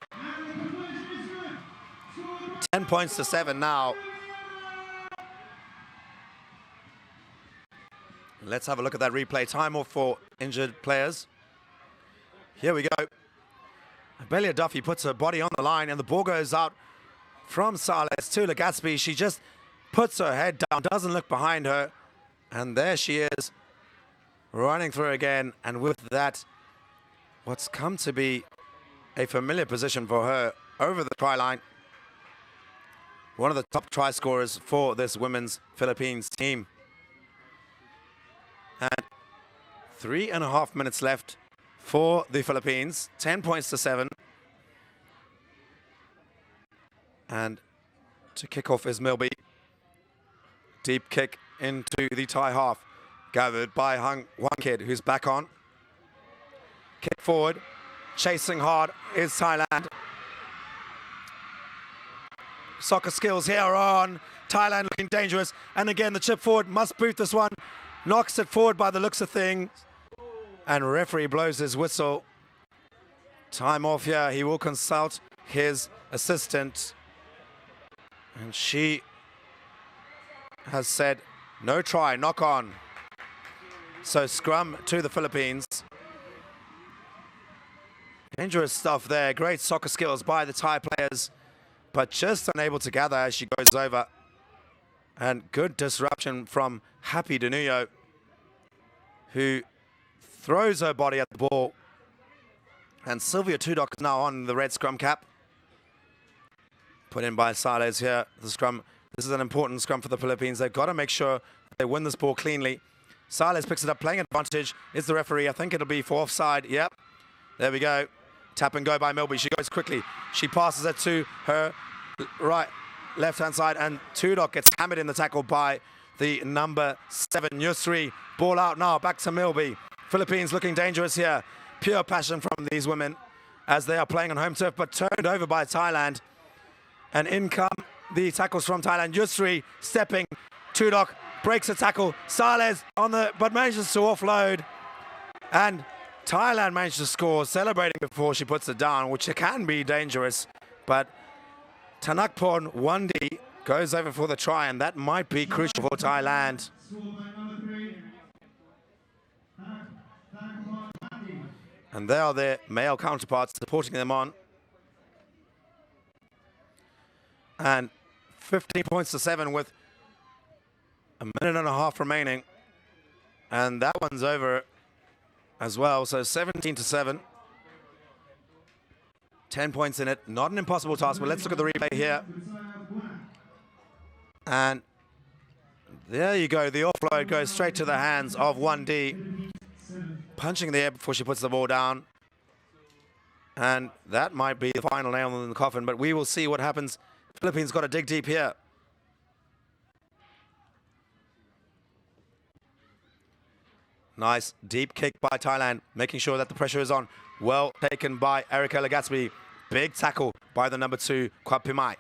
10 points to 7 now. Let's have a look at that replay. Time off for injured players. Here we go. Abelia Duffy puts her body on the line and the ball goes out from Salez to Legatsby. She just puts her head down, doesn't look behind her. And there she is, running through again. And with that, what's come to be a familiar position for her over the try line. One of the top try scorers for this women's Philippines team. And 3.5 minutes left for the Philippines. 10 points to 7. And to kick off is Milby. Deep kick into the Thai half. Gathered by Hung Kid, who's back on. Kick forward. Chasing hard is Thailand. Soccer skills here on. Thailand looking dangerous. And again, the chip forward must boot this one. Knocks it forward by the looks of things. And referee blows his whistle. Time off here. He will consult his assistant. And she has said, no try, knock on. So scrum to the Philippines. Dangerous stuff there. Great soccer skills by the Thai players, but just unable to gather as she goes over. And good disruption from Happy Denuyo, who throws her body at the ball. And Sylvia Tudok is now on the red scrum cap. Put in by Salez here, the scrum. This is an important scrum for the Philippines. They've got to make sure they win this ball cleanly. Salez picks it up, playing advantage. Is the referee? I think it'll be for offside. Yep. There we go. Tap and go by Milby. She goes quickly. She passes it to her left-hand side, and Tudok gets hammered in the tackle by the number 7, Yusri. Ball out now, back to Milby. Philippines looking dangerous here. Pure passion from these women as they are playing on home turf, but turned over by Thailand. And in come the tackles from Thailand. Yusri stepping. Tudok breaks the tackle. Saleh but manages to offload. And Thailand managed to score, celebrating before she puts it down, which can be dangerous. But Tanakporn Wandi goes over for the try, and that might be crucial for Thailand. And there are their male counterparts supporting them on. And 15 points to 7 with a minute and a half remaining. And that one's over as well. So 17 to 7. 10 points in it. Not an impossible task, but let's look at the replay here. And there you go. The offload goes straight to the hands of 1D. Punching the air before she puts the ball down. And that might be the final nail in the coffin, but we will see what happens. Philippines got to dig deep here. Nice deep kick by Thailand, making sure that the pressure is on. Well taken by Erica Legatsby. Big tackle by the number 2, Kwapimai.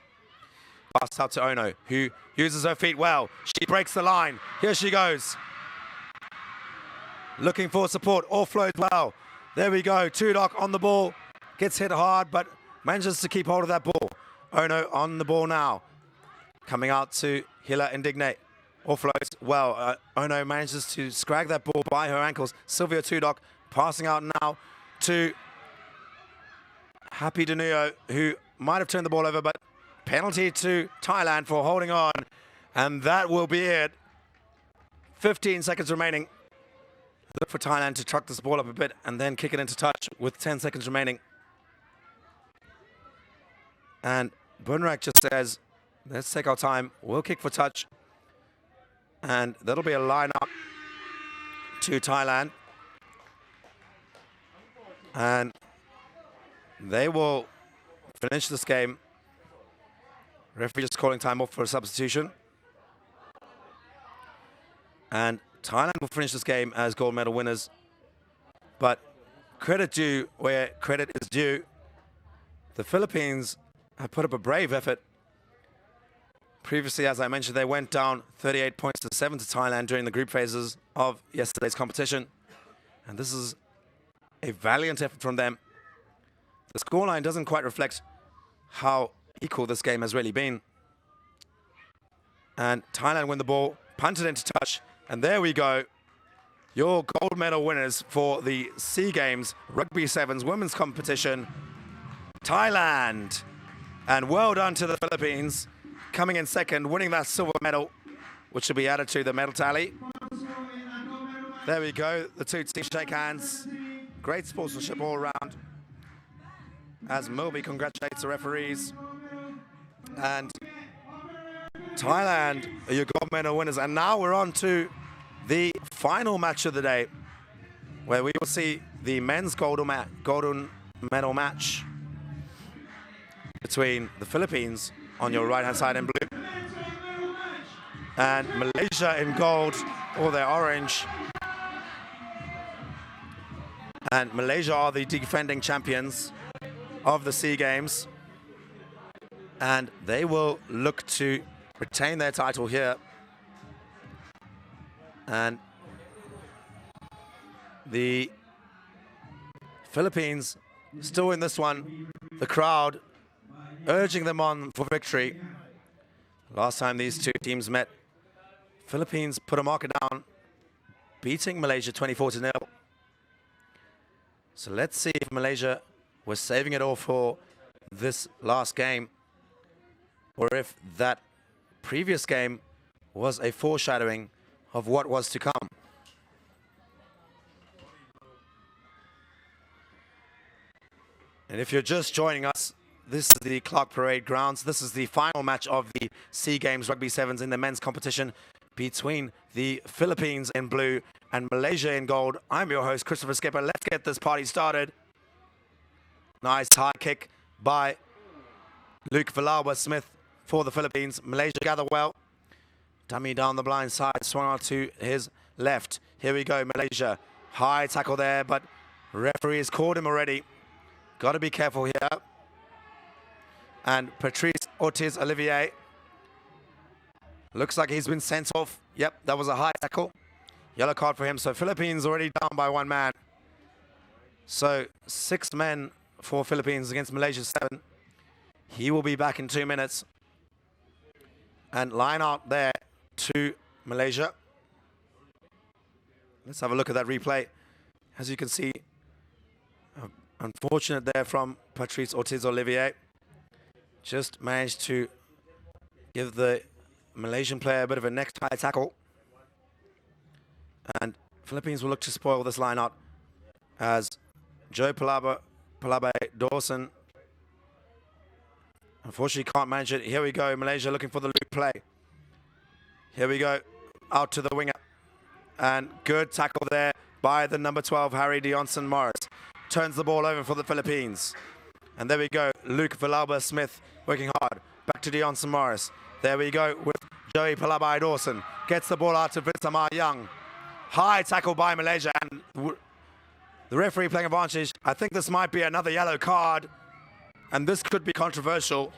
Pass out to Ono, who uses her feet well. She breaks the line. Here she goes. Looking for support. Offload well. There we go. Tudok on the ball. Gets hit hard, but manages to keep hold of that ball. Ono on the ball now. Coming out to Hila Indigne. Offloads well. Ono manages to scrag that ball by her ankles. Sylvia Tudok passing out now to Happy Denuyo, who might have turned the ball over, but penalty to Thailand for holding on. And that will be it. 15 seconds remaining. Look for Thailand to truck this ball up a bit and then kick it into touch with 10 seconds remaining. And Bunrak just says, let's take our time. We'll kick for touch. And that'll be a line up to Thailand. And they will finish this game. Referee just calling time off for a substitution. And Thailand will finish this game as gold medal winners. But credit due where credit is due. The Philippines have put up a brave effort. Previously, as I mentioned, they went down 38 points to 7 to Thailand during the group phases of yesterday's competition. And this is a valiant effort from them. The scoreline doesn't quite reflect how equal this game has really been. And Thailand win the ball, punted into touch, and there we go. Your gold medal winners for the SEA Games Rugby Sevens women's competition, Thailand. And well done to the Philippines, coming in second, winning that silver medal, which will be added to the medal tally. There we go, the two teams shake hands. Great sportsmanship all around. As Milby congratulates the referees. And Thailand are your gold medal winners. And now we're on to the final match of the day, where we will see the men's golden medal match between the Philippines on your right-hand side in blue and Malaysia in gold, or their orange. And Malaysia are the defending champions of the SEA Games. And they will look to retain their title here. And the Philippines still in this one. The crowd urging them on for victory. Last time these two teams met, Philippines put a marker down, beating Malaysia 24-0. So let's see if Malaysia was saving it all for this last game, or if that previous game was a foreshadowing of what was to come. And if you're just joining us, this is the Clark Parade grounds. This is the final match of the SEA Games Rugby Sevens in the men's competition between the Philippines in blue and Malaysia in gold. I'm your host, Christopher Skipper. Let's get this party started. Nice high kick by Luke Villalba-Smith for the Philippines. Malaysia gather well. Dummy down the blind side, swung out to his left. Here we go, Malaysia. High tackle there, but referee has called him already. Got to be careful here. And Patrice Ortiz-Olivier looks like he's been sent off. Yep, that was a high tackle. Yellow card for him. So Philippines already down by 1 man. So 6 men for Philippines against Malaysia 7. He will be back in 2 minutes. And line out there to Malaysia. Let's have a look at that replay. As you can see, unfortunate there from Patrice Ortiz-Olivier. Just managed to give the Malaysian player a bit of a necktie tackle. And Philippines will look to spoil this line-out as Joe Palabe Dawson unfortunately can't manage it. Here we go, Malaysia looking for the loop play. Here we go, out to the winger. And good tackle there by the number 12, Harry Deonson Morris. Turns the ball over for the Philippines. And there we go, Luke Villalba-Smith working hard. Back to Deonson Morris. There we go with Joey Palabai Dawson. Gets the ball out to Vince Amar Young. High tackle by Malaysia, and the referee playing advantage. I think this might be another yellow card, and this could be controversial.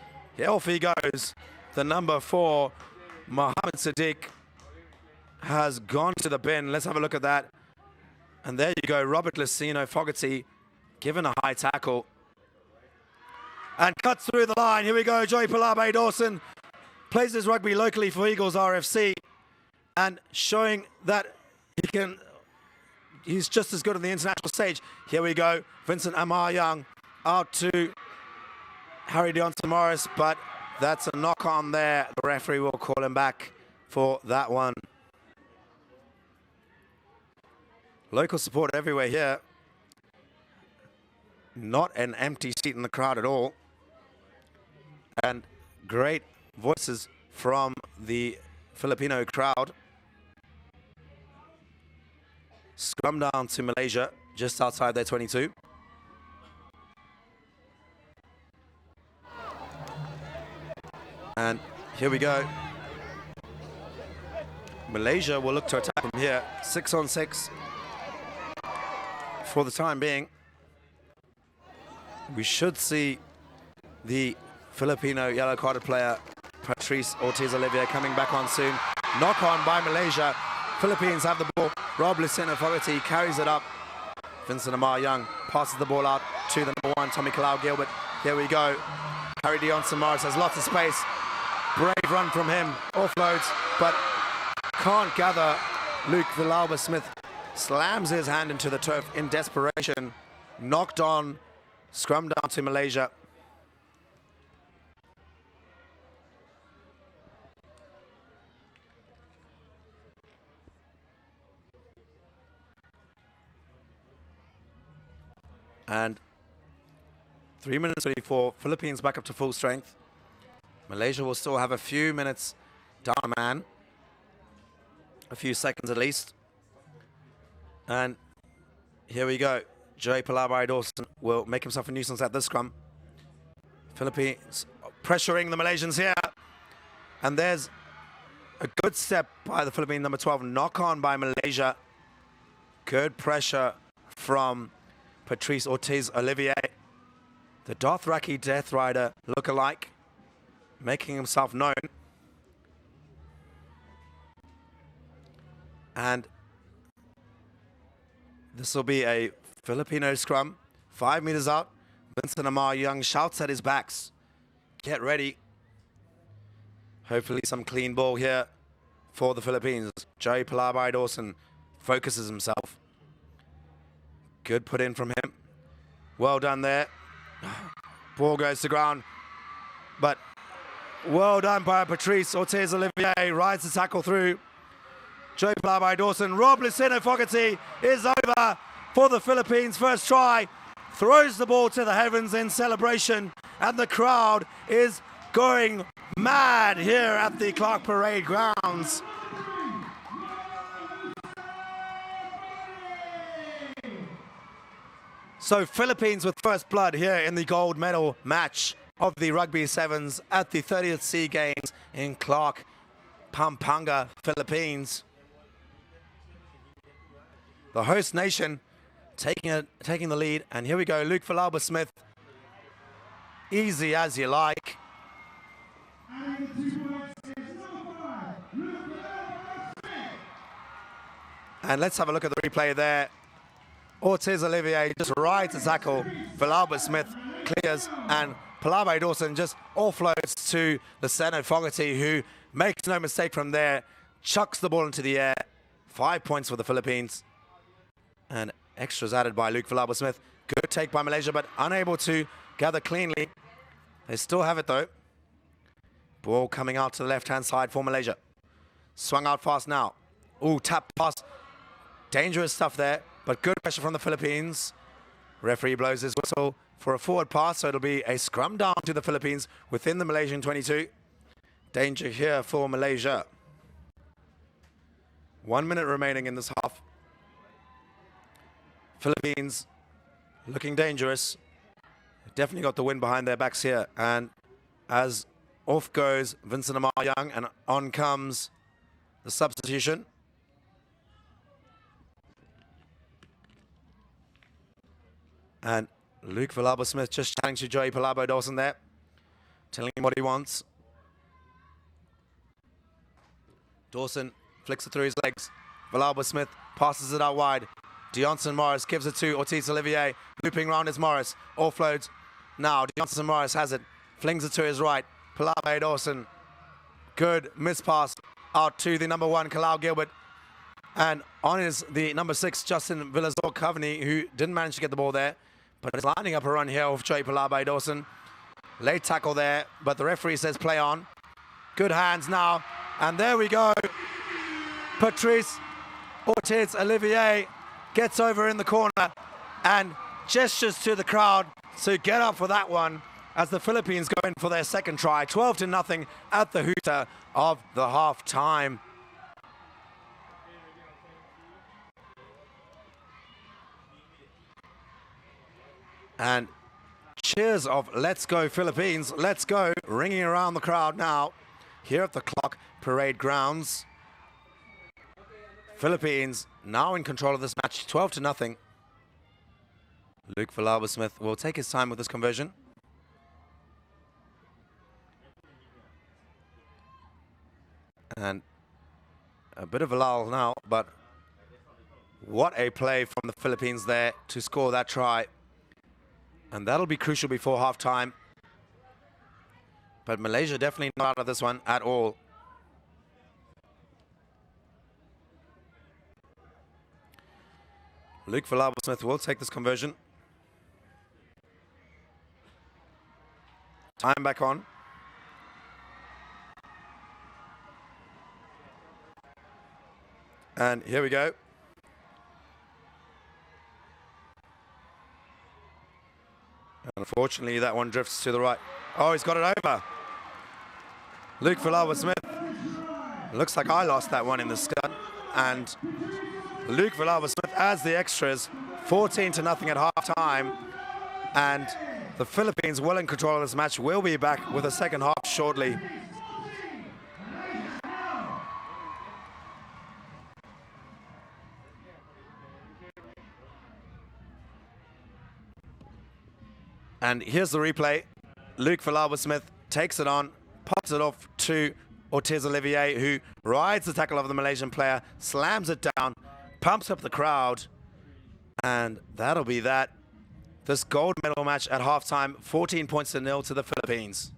Off he goes. The number 4, Mohammed Sadiq, has gone to the bin. Let's have a look at that. And there you go, Robert Lucino Fogarty given a high tackle. And cuts through the line. Here we go, Joey Palabe Dawson plays his rugby locally for Eagles RFC and showing that he's just as good on the international stage. Here we go, Vincent Amar Young out to Harry Deonson Morris, but that's a knock on there. The referee will call him back for that one. Local support everywhere here. Not an empty seat in the crowd at all. And great voices from the Filipino crowd. Scrum down to Malaysia, just outside their 22. And here we go. Malaysia will look to attack from here. 6 on 6 for the time being. We should see the Filipino yellow-carded player Patrice Ortiz-Olivier coming back on soon. Knock on by Malaysia. Philippines have the ball. Rob Lucino Fogarty carries it up. Vincent Amar Young passes the ball out to the number 1, Tommy Kalau Gilbert. Here we go. Harry Deonson Morris has lots of space. Brave run from him. Offloads, but can't gather. Luke Villalba-Smith slams his hand into the turf in desperation. Knocked on. Scrum down to Malaysia. And 3 minutes 34, Philippines back up to full strength. Malaysia will still have a few minutes down a man. A few seconds at least. And here we go. Joey Palabai Dawson will make himself a nuisance at this scrum. Philippines pressuring the Malaysians here. And there's a good step by the Philippine number 12. Knock on by Malaysia. Good pressure from Patrice Ortiz-Olivier. The Dothraki Death Rider look-alike, making himself known. And this will be a Filipino scrum. 5 meters out. Vincent Amar Young shouts at his backs. Get ready. Hopefully some clean ball here for the Philippines. Joey Palabai Dawson focuses himself. Good put in from him. Well done there. Ball goes to ground. But well done by Patrice Ortiz-Olivier. Rides the tackle through. Joey Palabai Dawson. Rob Lucino Fogarty is over for the Philippines' first try. Throws the ball to the heavens in celebration. And the crowd is going mad here at the Clark Parade grounds. So Philippines with first blood here in the gold medal match of the Rugby Sevens at the 30th SEA Games in Clark, Pampanga, Philippines. The host nation taking the lead, and here we go, Luke Falaba-Smith. Easy as you like. And let's have a look at the replay there. Ortiz Olivier just rides the tackle. Falaba-Smith clears, and Palabe Dawson just offloads to Luceno Fogarty, who makes no mistake from there, chucks the ball into the air. 5 points for the Philippines. And extras added by Luke Falaba-Smith. Good take by Malaysia, but unable to gather cleanly. They still have it though. Ball coming out to the left-hand side for Malaysia. Swung out fast now. Ooh, tap pass. Dangerous stuff there, but good pressure from the Philippines. Referee blows his whistle for a forward pass, so it'll be a scrum down to the Philippines within the Malaysian 22. Danger here for Malaysia. 1 minute remaining in this half. Philippines looking dangerous. Definitely got the wind behind their backs here. And as off goes Vincent Amar Young, and on comes the substitution. And Luke Falaba-Smith just chatting to Joey Palabo Dawson there, telling him what he wants. Dawson flicks it through his legs. Falaba-Smith passes it out wide. Deonson Morris gives it to Ortiz Olivier. Looping round is Morris. Offloads. Now Deonson Morris has it. Flings it to his right. Palabe Dawson. Good mispass out to the number 1, Kalau Gilbert. And on is the number 6, Justin Villazor-Coveney, who didn't manage to get the ball there, but is lining up a run here with Joey Palabe Dawson. Late tackle there, but the referee says play on. Good hands now. And there we go. Patrice Ortiz Olivier gets over in the corner and gestures to the crowd to get up for that one as the Philippines go in for their second try. 12-0 at the hooter of the half time. And cheers of "Let's go Philippines, let's go" ringing around the crowd now here at the Clock Parade grounds. Philippines now in control of this match, 12-0. Luke Falaba-Smith will take his time with this conversion. And a bit of a lull now, but what a play from the Philippines there to score that try. And that'll be crucial before halftime. But Malaysia definitely not out of this one at all. Luke Falaba-Smith will take this conversion. Time back on. And here we go. Unfortunately, that one drifts to the right. Oh, he's got it over. Luke Falaba-Smith. Looks like I lost that one in the scud. And Luke Falaba-Smith adds the extras. 14-0 at half-time. And the Philippines, well in control of this match, will be back with a second half shortly. And here's the replay. Luke Falaba-Smith takes it on, pops it off to Ortiz Olivier, who rides the tackle of the Malaysian player, slams it down, pumps up the crowd, and that'll be that. This gold medal match at halftime, 14-0 to the Philippines.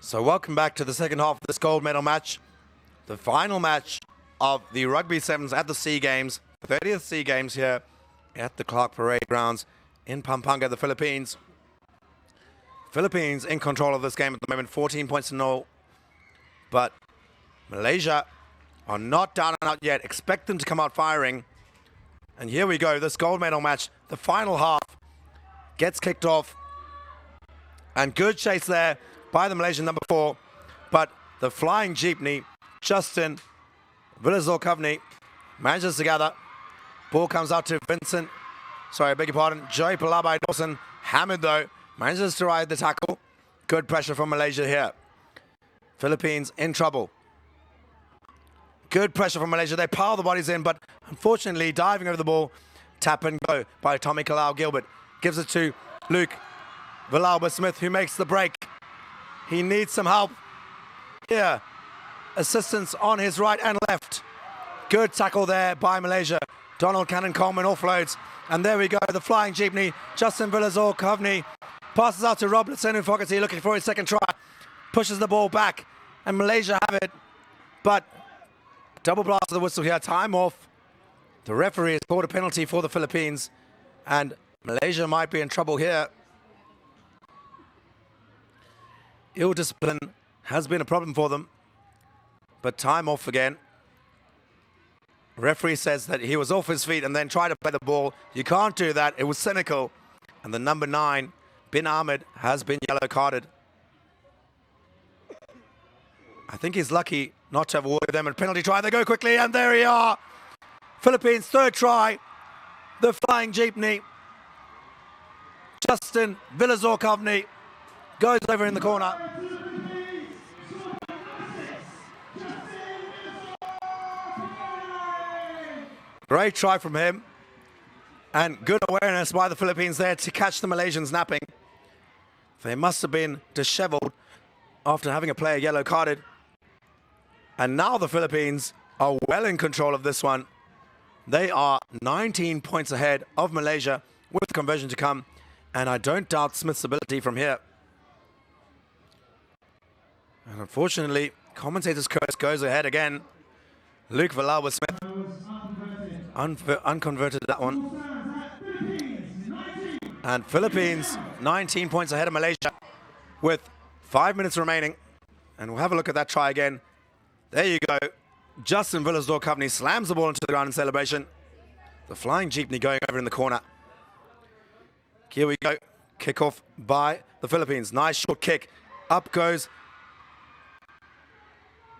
So welcome back to the second half of this gold medal match. The final match of the Rugby Sevens at the SEA Games. 30th SEA Games here at the Clark Parade Grounds in Pampanga, the Philippines. Philippines in control of this game at the moment, 14 points to 0. But Malaysia are not down and out yet. Expect them to come out firing. And here we go, this gold medal match. The final half gets kicked off. And good chase there by the Malaysian number 4. But the flying jeepney, Justin Vilazor-Covney, manages to gather. Ball comes out to Vincent. Sorry, I beg your pardon. Joey Palabai Dawson. Hamid, though, manages to ride the tackle. Good pressure from Malaysia here. Philippines in trouble. Good pressure from Malaysia. They pile the bodies in, but unfortunately, diving over the ball, tap and go by Tommy Kalau-Gilbert. Gives it to Luke Villalba-Smith, who makes the break. He needs some help here. Assistance on his right and left. Good tackle there by Malaysia. Donald Cannon-Coleman offloads. And there we go, the flying jeepney. Justin Vilazor-Covney passes out to Rob Lesenu-Fogarty, looking for his second try. Pushes the ball back, and Malaysia have it. But double blast of the whistle here, time off. The referee has called a penalty for the Philippines, and Malaysia might be in trouble here. Ill discipline has been a problem for them, but time off again. Referee says that he was off his feet and then tried to play the ball. You can't do that. It was cynical. And the number 9, Bin Ahmed, has been yellow carded. I think he's lucky not to have a word with them. And penalty try. They go quickly, and there we are. Philippines' third try. The flying jeepney. Justin Vilazor-Covney goes over in the corner. Great try from him, and good awareness by the Philippines there to catch the Malaysians napping. They must have been disheveled after having a player yellow carded. And now the Philippines are well in control of this one. They are 19 points ahead of Malaysia with the conversion to come, and I don't doubt Smith's ability from here. And unfortunately, commentator's curse goes ahead again. Luke Villalba-Smith unconverted that one. And Philippines 19 points ahead of Malaysia with 5 minutes remaining. And we'll have a look at that try again. There you go. Justin Vilazor-Covney slams the ball into the ground in celebration. The flying jeepney going over in the corner. Here we go. Kickoff by the Philippines. Nice short kick. Up goes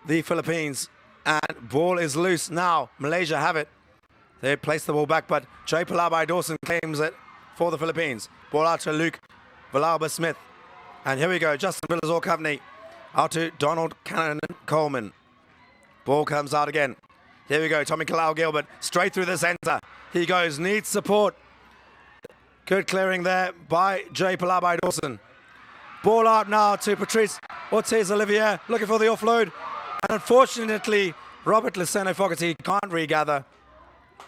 the Philippines. And ball is loose now. Malaysia have it. They place the ball back, but Joey Palabai Dawson claims it for the Philippines. Ball out to Luke Villalba-Smith. And here we go. Justin Vilazor-Covney out to Donald Cannon-Coleman. Ball comes out again. Here we go. Tommy Kalau-Gilbert straight through the center. He goes. Needs support. Good clearing there by Joey Palabai Dawson. Ball out now to Patrice Ortiz-Olivier. Looking for the offload. And unfortunately, Robert Lesenu-Fogarty can't regather.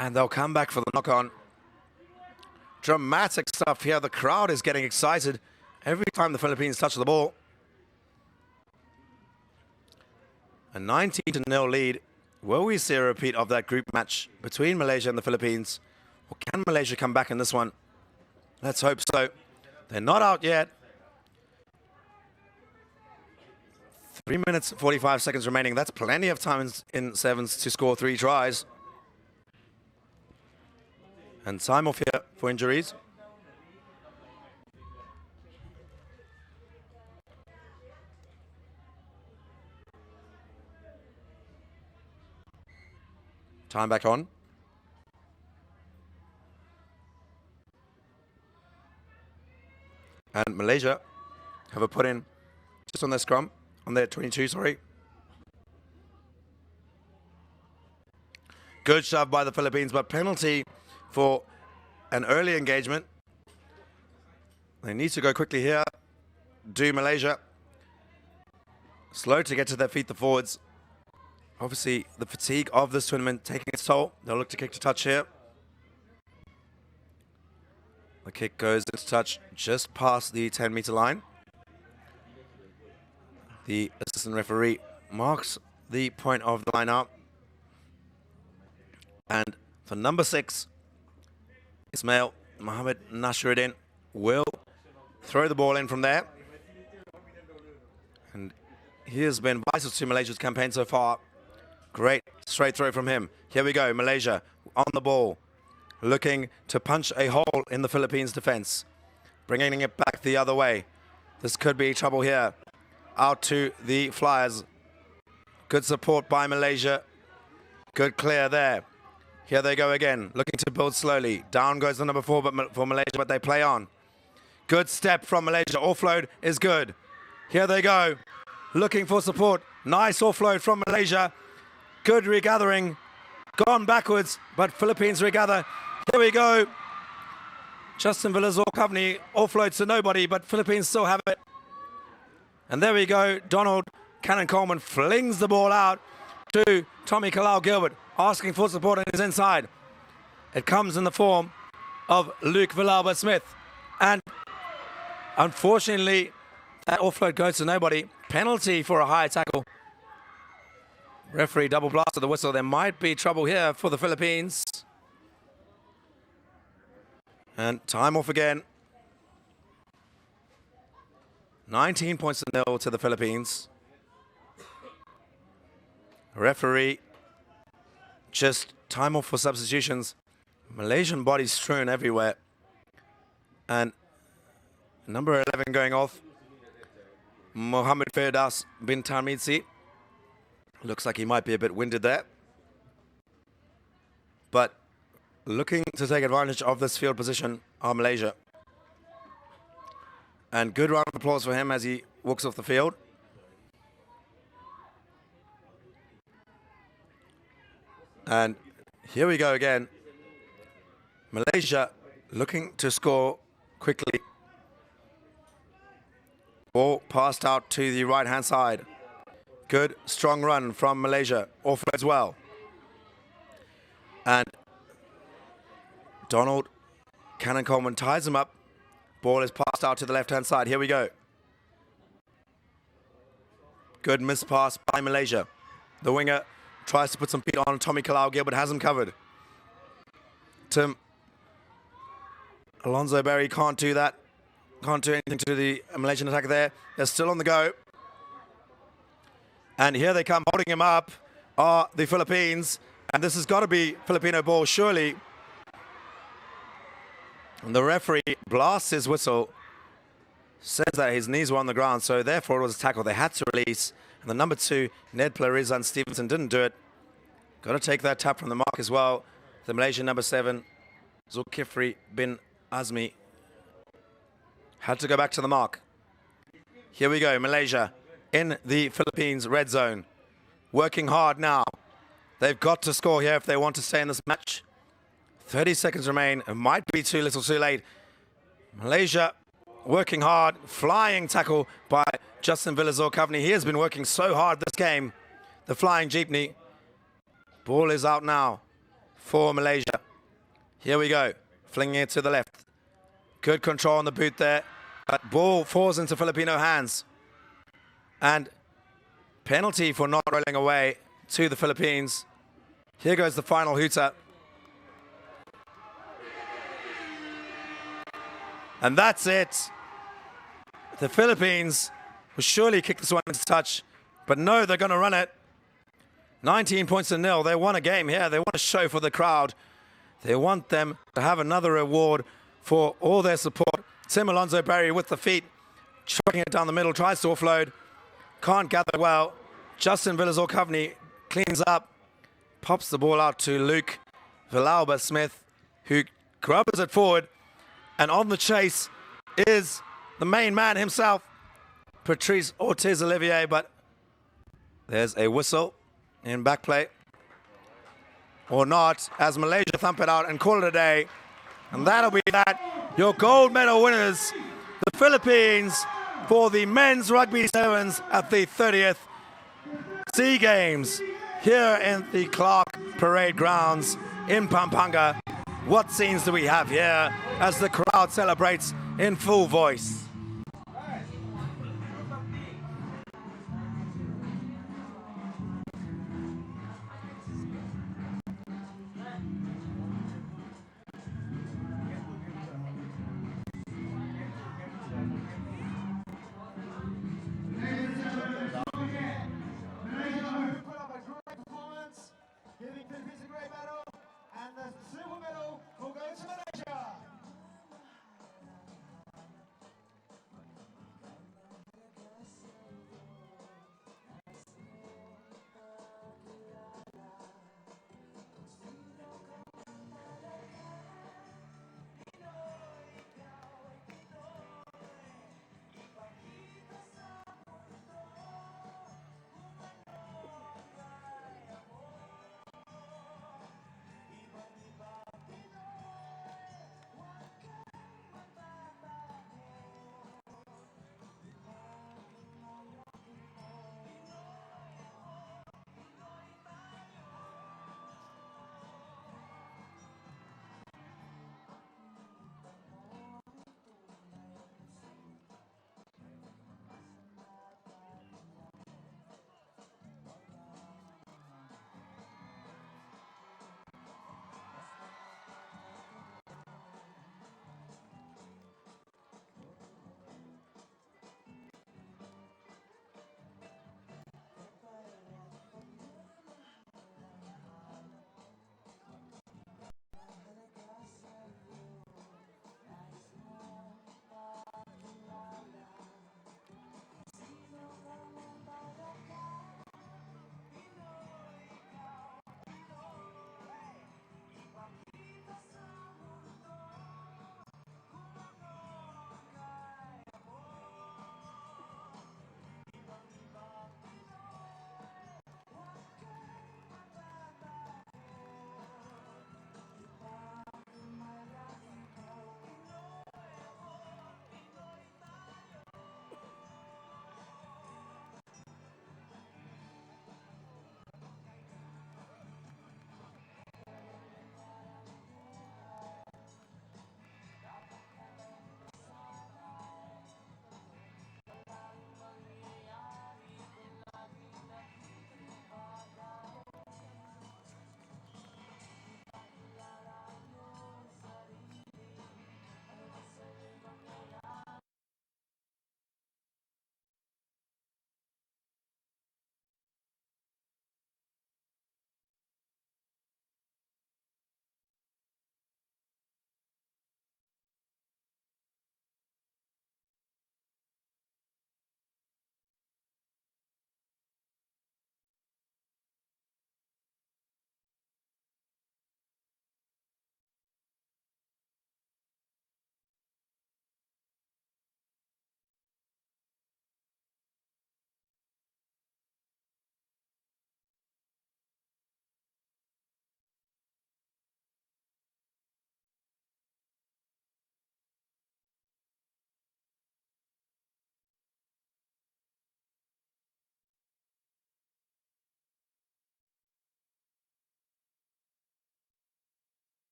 And they'll come back for the knock-on. Dramatic stuff here. The crowd is getting excited every time the Philippines touch the ball. A 19-0 lead. Will we see a repeat of that group match between Malaysia and the Philippines? Or can Malaysia come back in this one? Let's hope so. They're not out yet. 3 minutes, 45 seconds remaining. That's plenty of time in sevens to score 3 tries. And time off here for injuries. Time back on. And Malaysia have a put in just on their scrum, on their 22, sorry. Good shove by the Philippines, but penalty for an early engagement. They need to go quickly here. Do Malaysia. Slow to get to their feet, the forwards. Obviously, the fatigue of this tournament taking its toll. They'll look to kick to touch here. The kick goes into touch just past the 10-meter line. The assistant referee marks the point of the line out. And for number 6, Ismail Mohammed Nasruddin will throw the ball in from there. And he has been vital to Malaysia's campaign so far. Great straight throw from him. Here we go, Malaysia on the ball, looking to punch a hole in the Philippines' defense, bringing it back the other way. This could be trouble here. Out to the Flyers. Good support by Malaysia. Good clear there. Here they go again, looking to build slowly. Down goes the number 4 for Malaysia, but they play on. Good step from Malaysia. Offload is good. Here they go, looking for support. Nice offload from Malaysia. Good regathering. Gone backwards, but Philippines regather. Here we go. Justin Vilazor-Covney offloads to nobody, but Philippines still have it. And there we go. Donald Cannon-Coleman flings the ball out to Tommy Kalau-Gilbert, asking for support on his inside. It comes in the form of Luke Villalba-Smith. And unfortunately, that offload goes to nobody. Penalty for a high tackle. Referee double blast of the whistle. There might be trouble here for the Philippines. And time off again. 19 points to 0 to the Philippines. Referee just time off for substitutions. Malaysian bodies strewn everywhere. And number 11 going off, Mohammed Firdaus bin Tarmidzi. Looks like he might be a bit winded there. But looking to take advantage of this field position are Malaysia. And good round of applause for him as he walks off the field. And here we go again. Malaysia looking to score quickly. Ball passed out to the right-hand side. Good, strong run from Malaysia. Offload as well. And Donald Cannon-Coleman ties him up. Ball is passed out to the left-hand side. Here we go. Good mispass by Malaysia. The winger tries to put some feet on Tommy Kalau-Gilbert, has him covered. Tim Alonso Berry can't do that. Can't do anything to the Malaysian attack there. They're still on the go. And here they come, holding him up are the Philippines. And this has got to be Filipino ball, surely. And the referee blasts his whistle, says that his knees were on the ground, so therefore it was a tackle. They had to release. And the number 2, Ned Plarizan Stevenson, didn't do it. Got to take that tap from the mark as well. The Malaysian number 7, Zulkifli bin Azmi, had to go back to the mark. Here we go, Malaysia in the Philippines red zone. Working hard now. They've got to score here if they want to stay in this match. 30 seconds remain. It might be too little too late. Malaysia working hard. Flying tackle by Justin Vilazor-Covney. He has been working so hard this game. The flying jeepney. Ball is out now for Malaysia. Here we go. Flinging it to the left. Good control on the boot there. But ball falls into Filipino hands. And penalty for not rolling away to the Philippines. Here goes the final hooter. And that's it. The Philippines will surely kick this one into touch. But no, they're going to run it. 19 points to 0. They won a game here. They want to show for the crowd. They want them to have another reward for all their support. Tim Alonso Berry with the feet, chucking it down the middle, tries to offload. Can't gather well. Justin Vilazor-Covney cleans up, pops the ball out to Luke Villalba-Smith, who grubs it forward. And on the chase is the main man himself, Patrice Ortiz-Olivier, but there's a whistle in back play. Or not, as Malaysia thump it out and call it a day. And that'll be that. Your gold medal winners, the Philippines, for the men's rugby sevens at the 30th SEA Games here in the Clark Parade Grounds in Pampanga. What scenes do we have here as the crowd celebrates in full voice? the silver medal will go to Malaysia.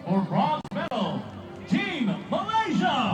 For bronze medal, Team Malaysia.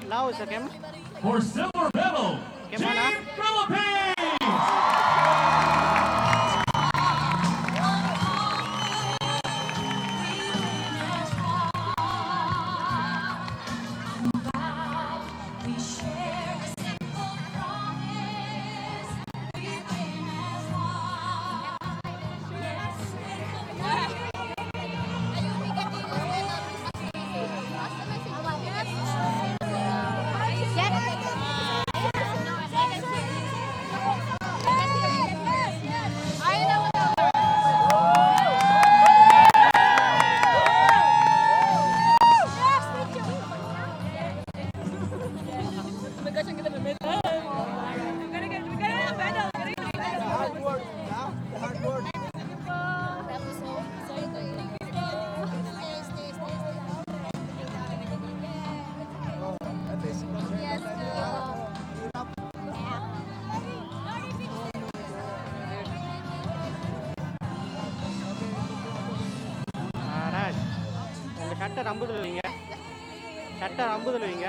Laos game. For silver medal, Game Team mana? Philippines. Raj, உங்க சட்டை நம்புதல் வைங்க. சட்டை நம்புதல் வைங்க.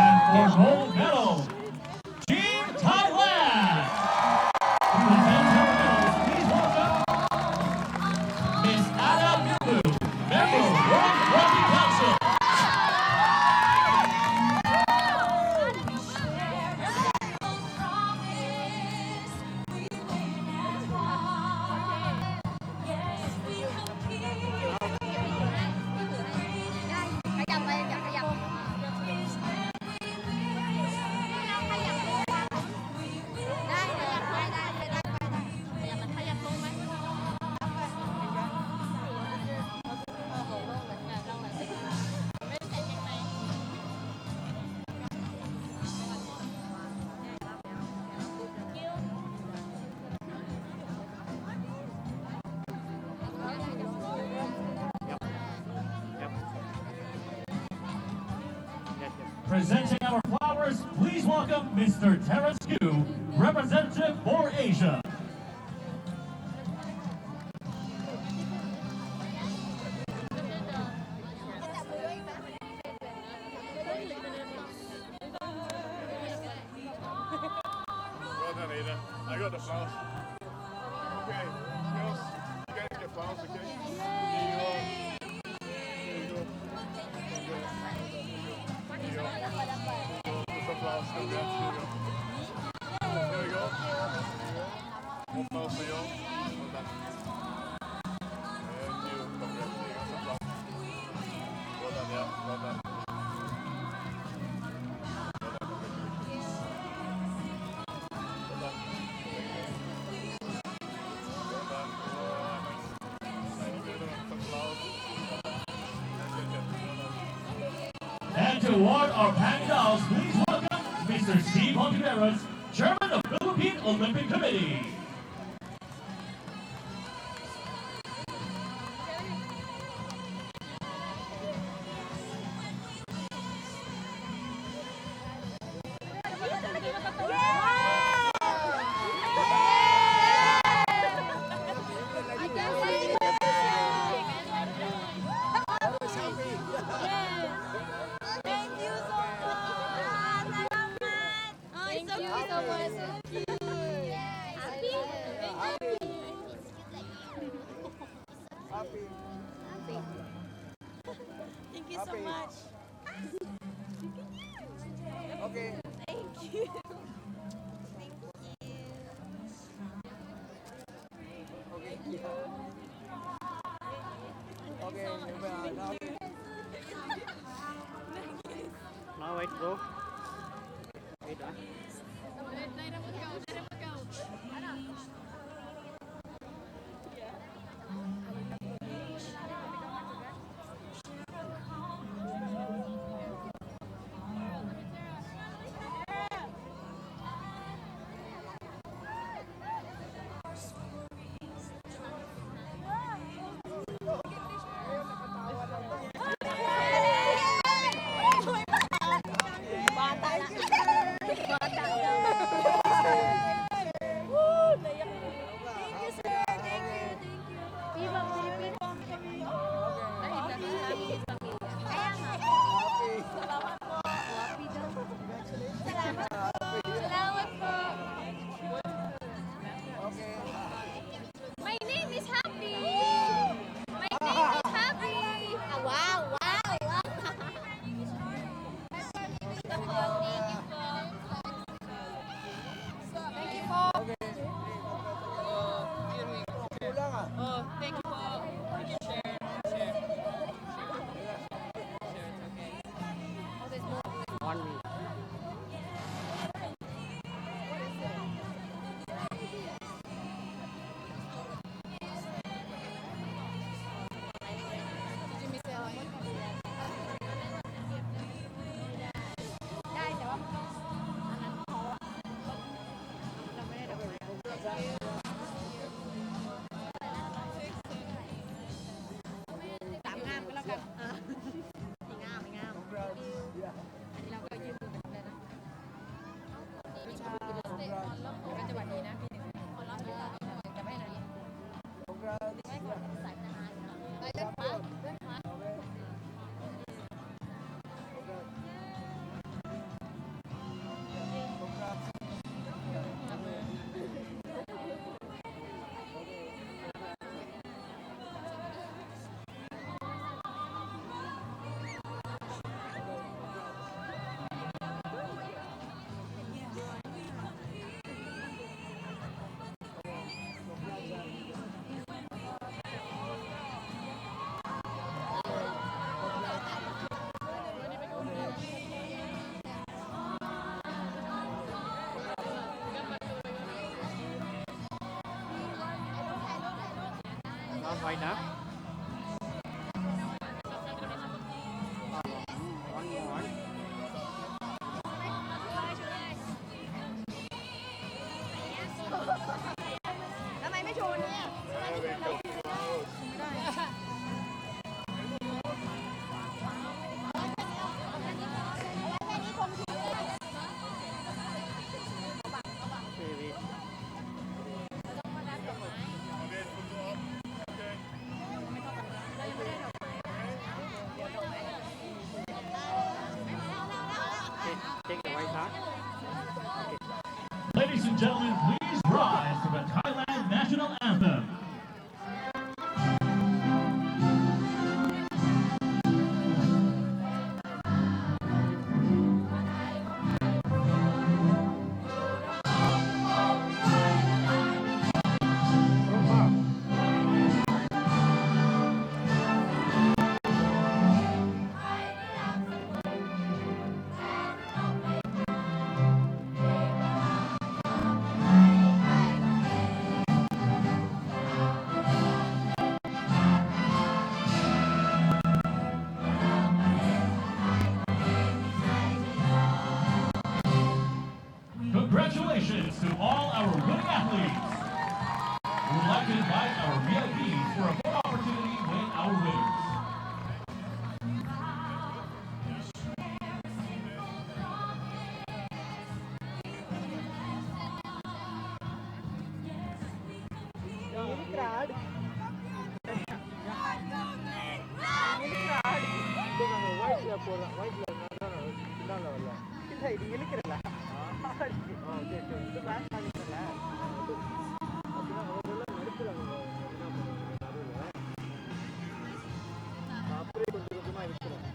And for gold medal, Team Thailand. To present her medals, please welcome Miss Ada Milu, member World Rugby Council. Presenting our flowers, please welcome Mr. Terence Gu, representative for Asia. Well done, Ada. I got the flowers. Okay, girls, you guys get flowers, okay? Here you go. Here you go. Here you go. Put some flowers still there. Here you go. There we go. More flowers for you. Well done. And you. Congrats. Here you go. Some flowers. Well done, yeah. Well done. Some flowers. support our Pandas, please welcome Mr. Steve Hontiveros, Chairman of Philippine Olympic Committee. Thank you so much. Okay. Thank you. Now wait, bro. Wait, My name is Happy. My name is Happy. Wow, wow, wow. Thank you po. Oh, thank you po. You can share. one minute. Now right now. One more. ทำไมไม่โชว์เนี่ย Okay, put it up. Okay. போடுறேன் ஒயிட்ல பின்னால வரல இல்லை இது இழுக்கிறல சரி சரி இது bank ஆகிட்டல அப்படின்னா அவரெல்லாம் நடுக்கிறாங்க என்ன பண்ணுவாங்க நடுவில் அப்படியே கொஞ்சம் கொஞ்சமாக இருக்கிறேன்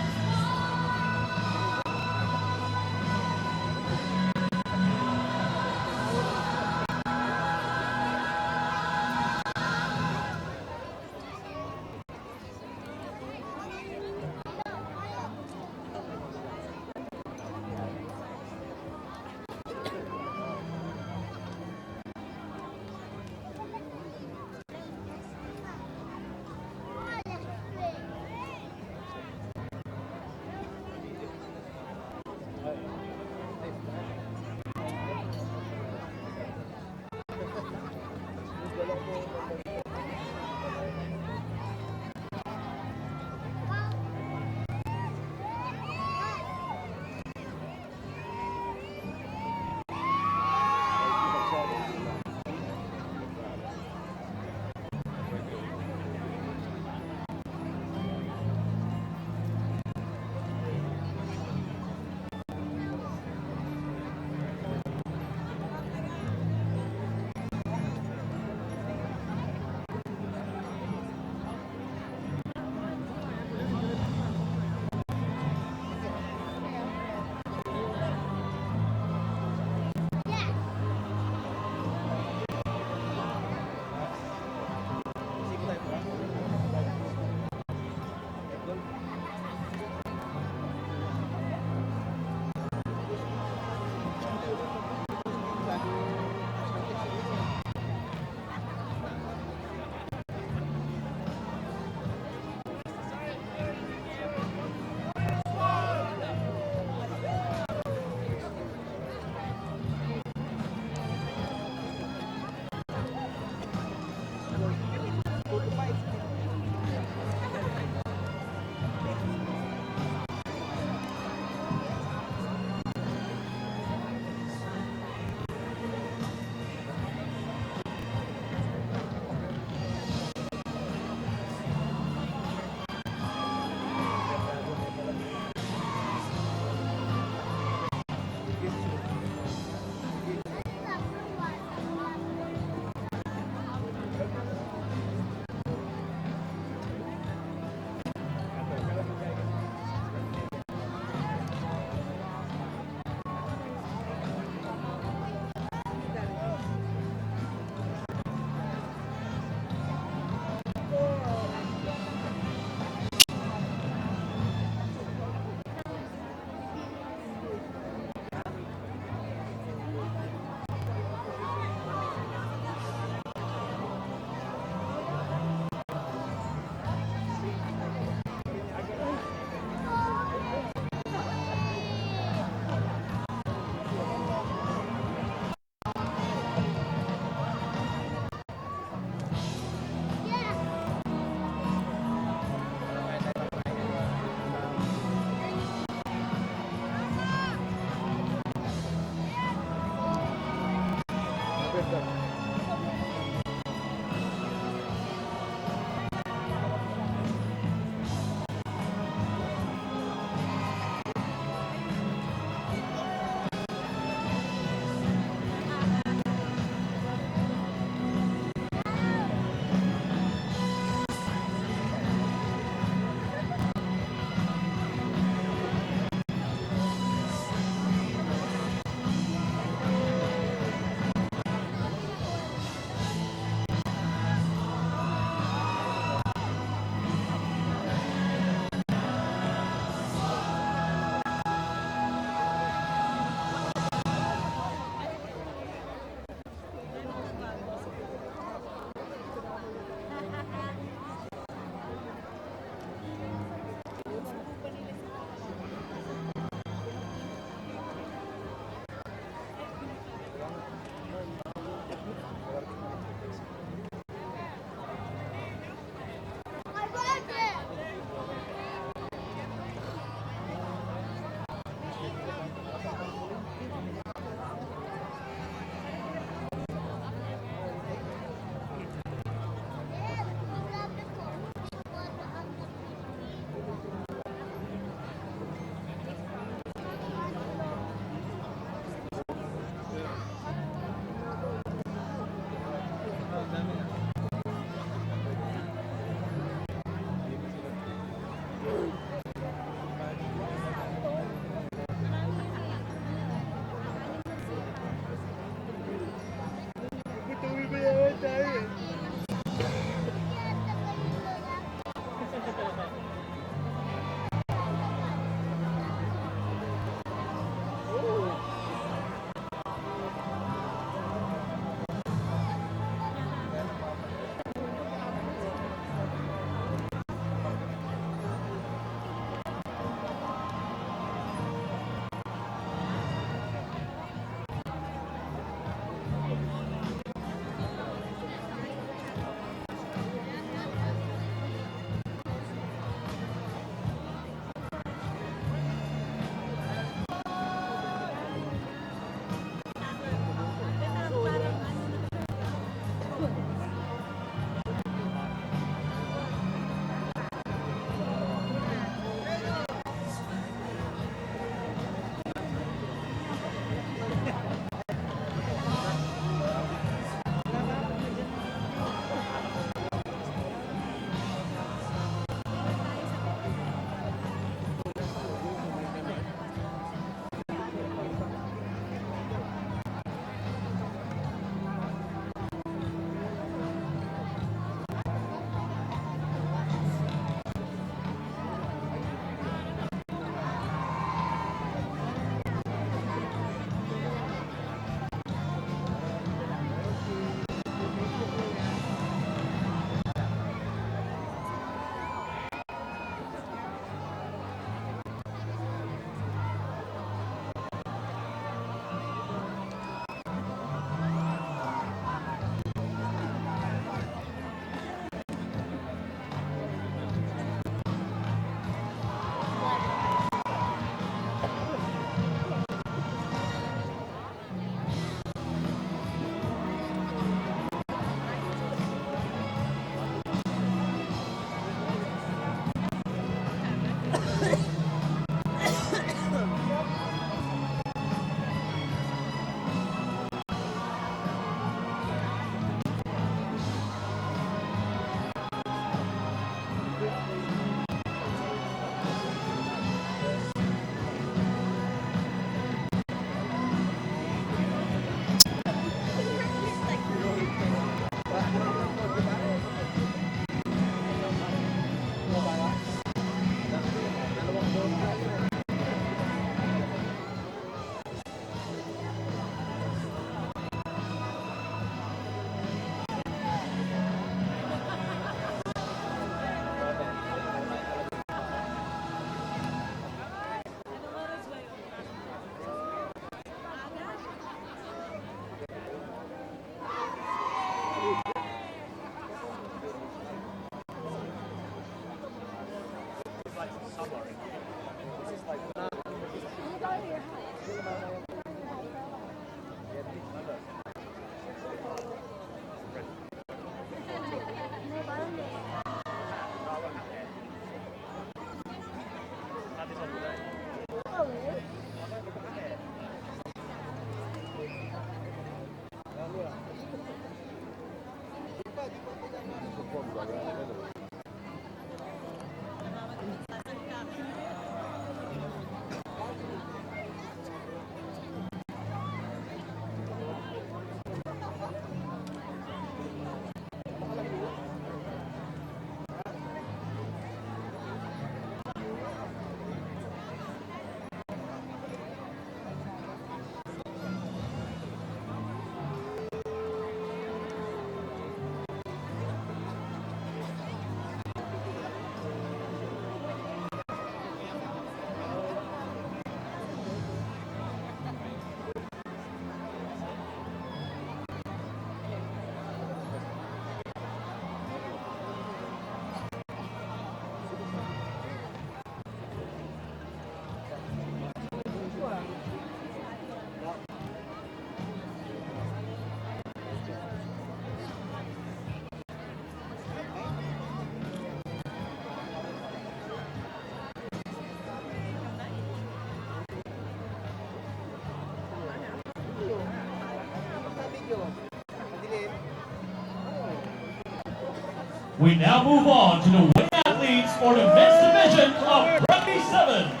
We now move on to the winning athletes for the men's division of Rugby Sevens.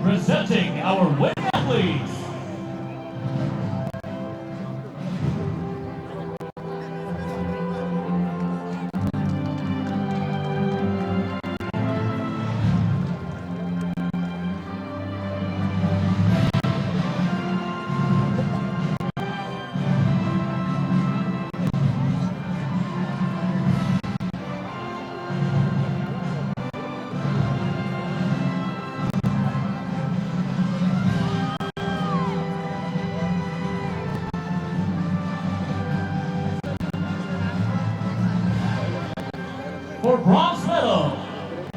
Presenting our winning athletes. For bronze medal,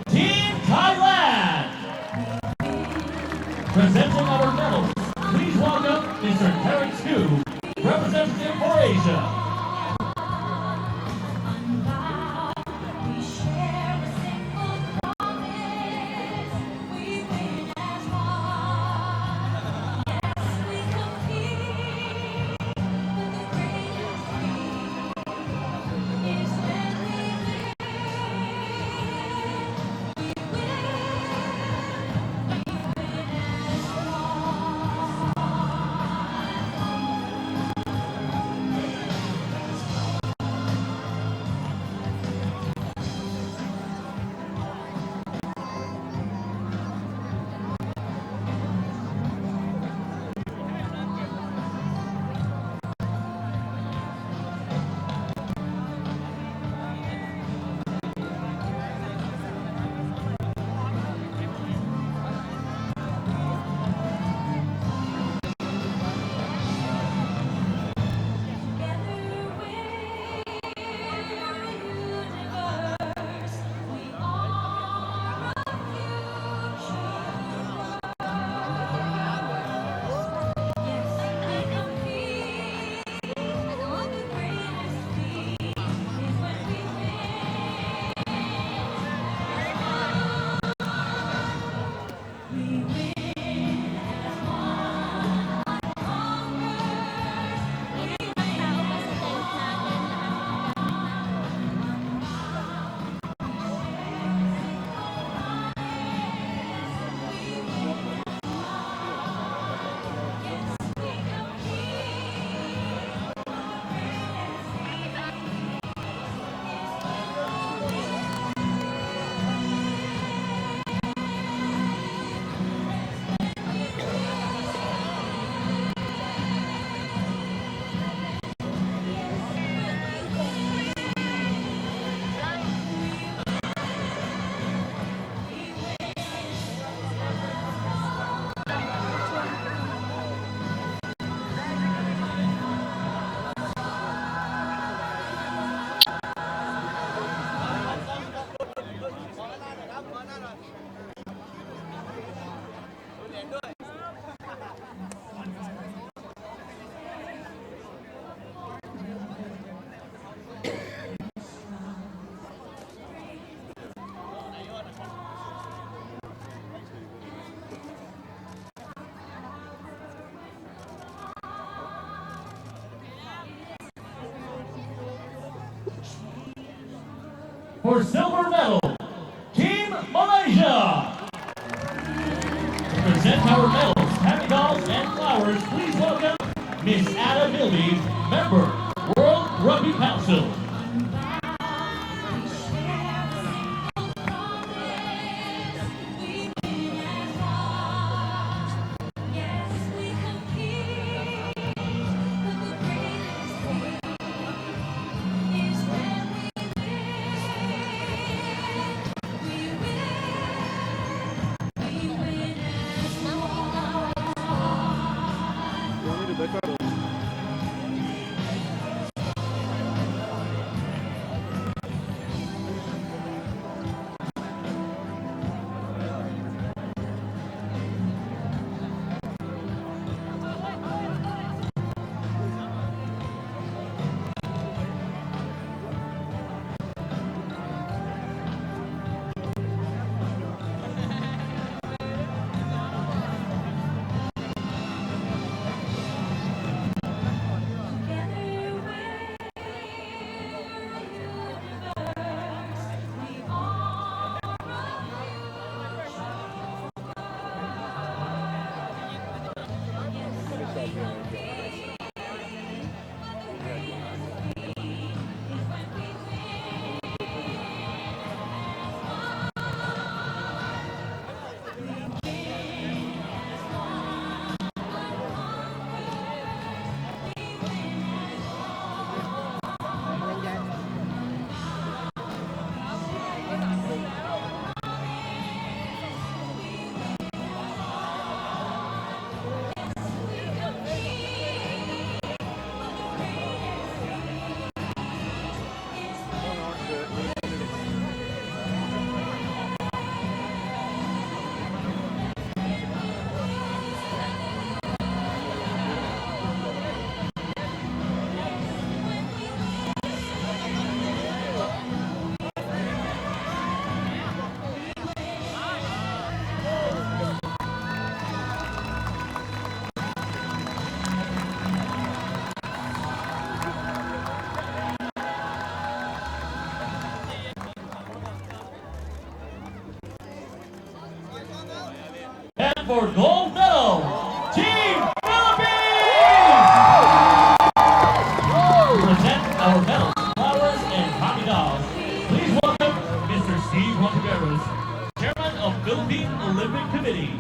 Team Thailand. Presenting our medals, please welcome Mr. Tarek Sku, representative for Asia. For silver medal, Team Malaysia. To present our medals, happy dolls, and flowers, please welcome Miss Ada Milby, member, World Rugby Council. And for gold medal, Team Philippines! To present our medals, flowers, and happy dolls, please welcome Mr. Steve Monteveros, Chairman of Philippine Olympic Committee.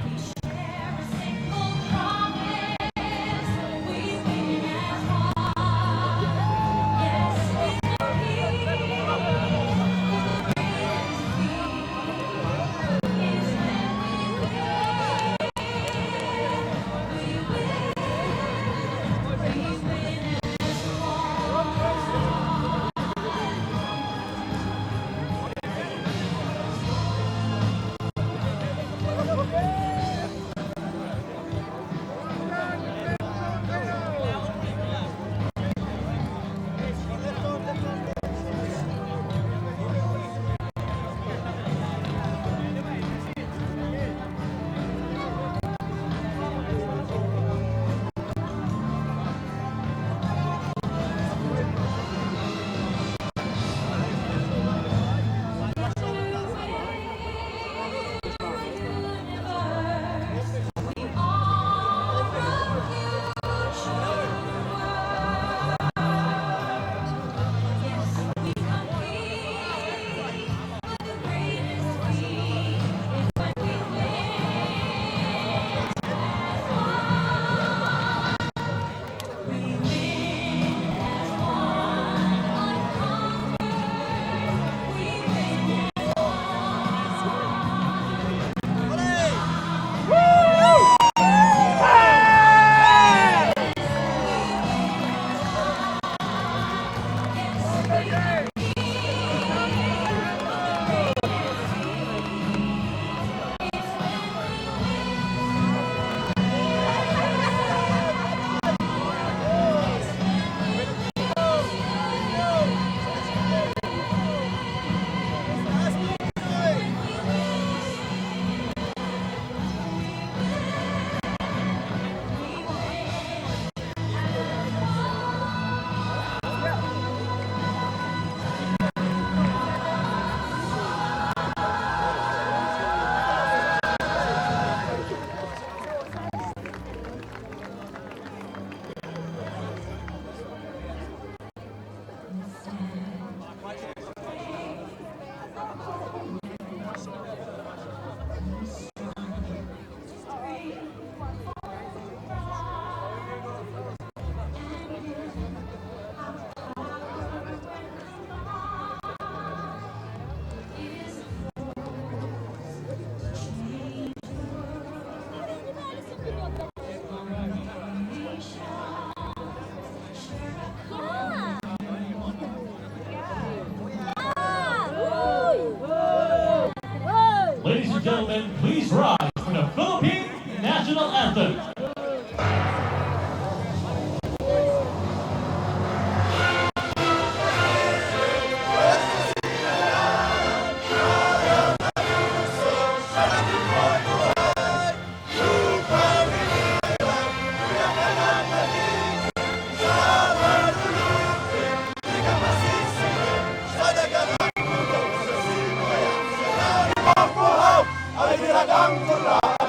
Ladies and gentlemen, please rise for the Philippine National Anthem.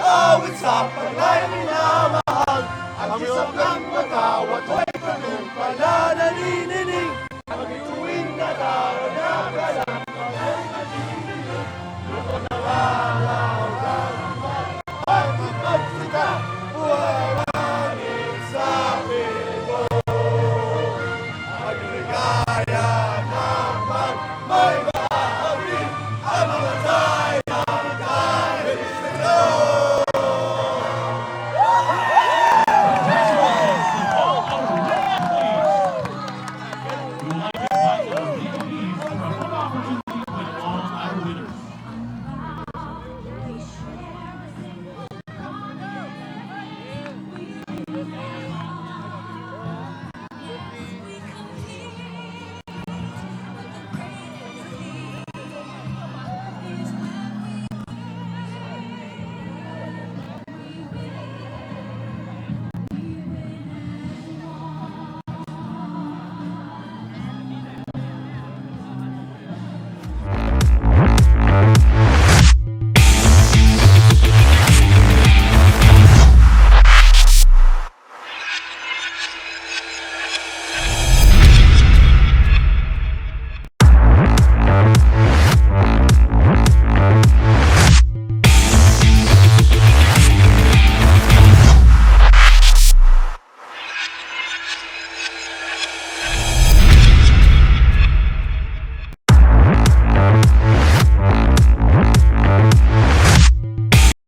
Awit sa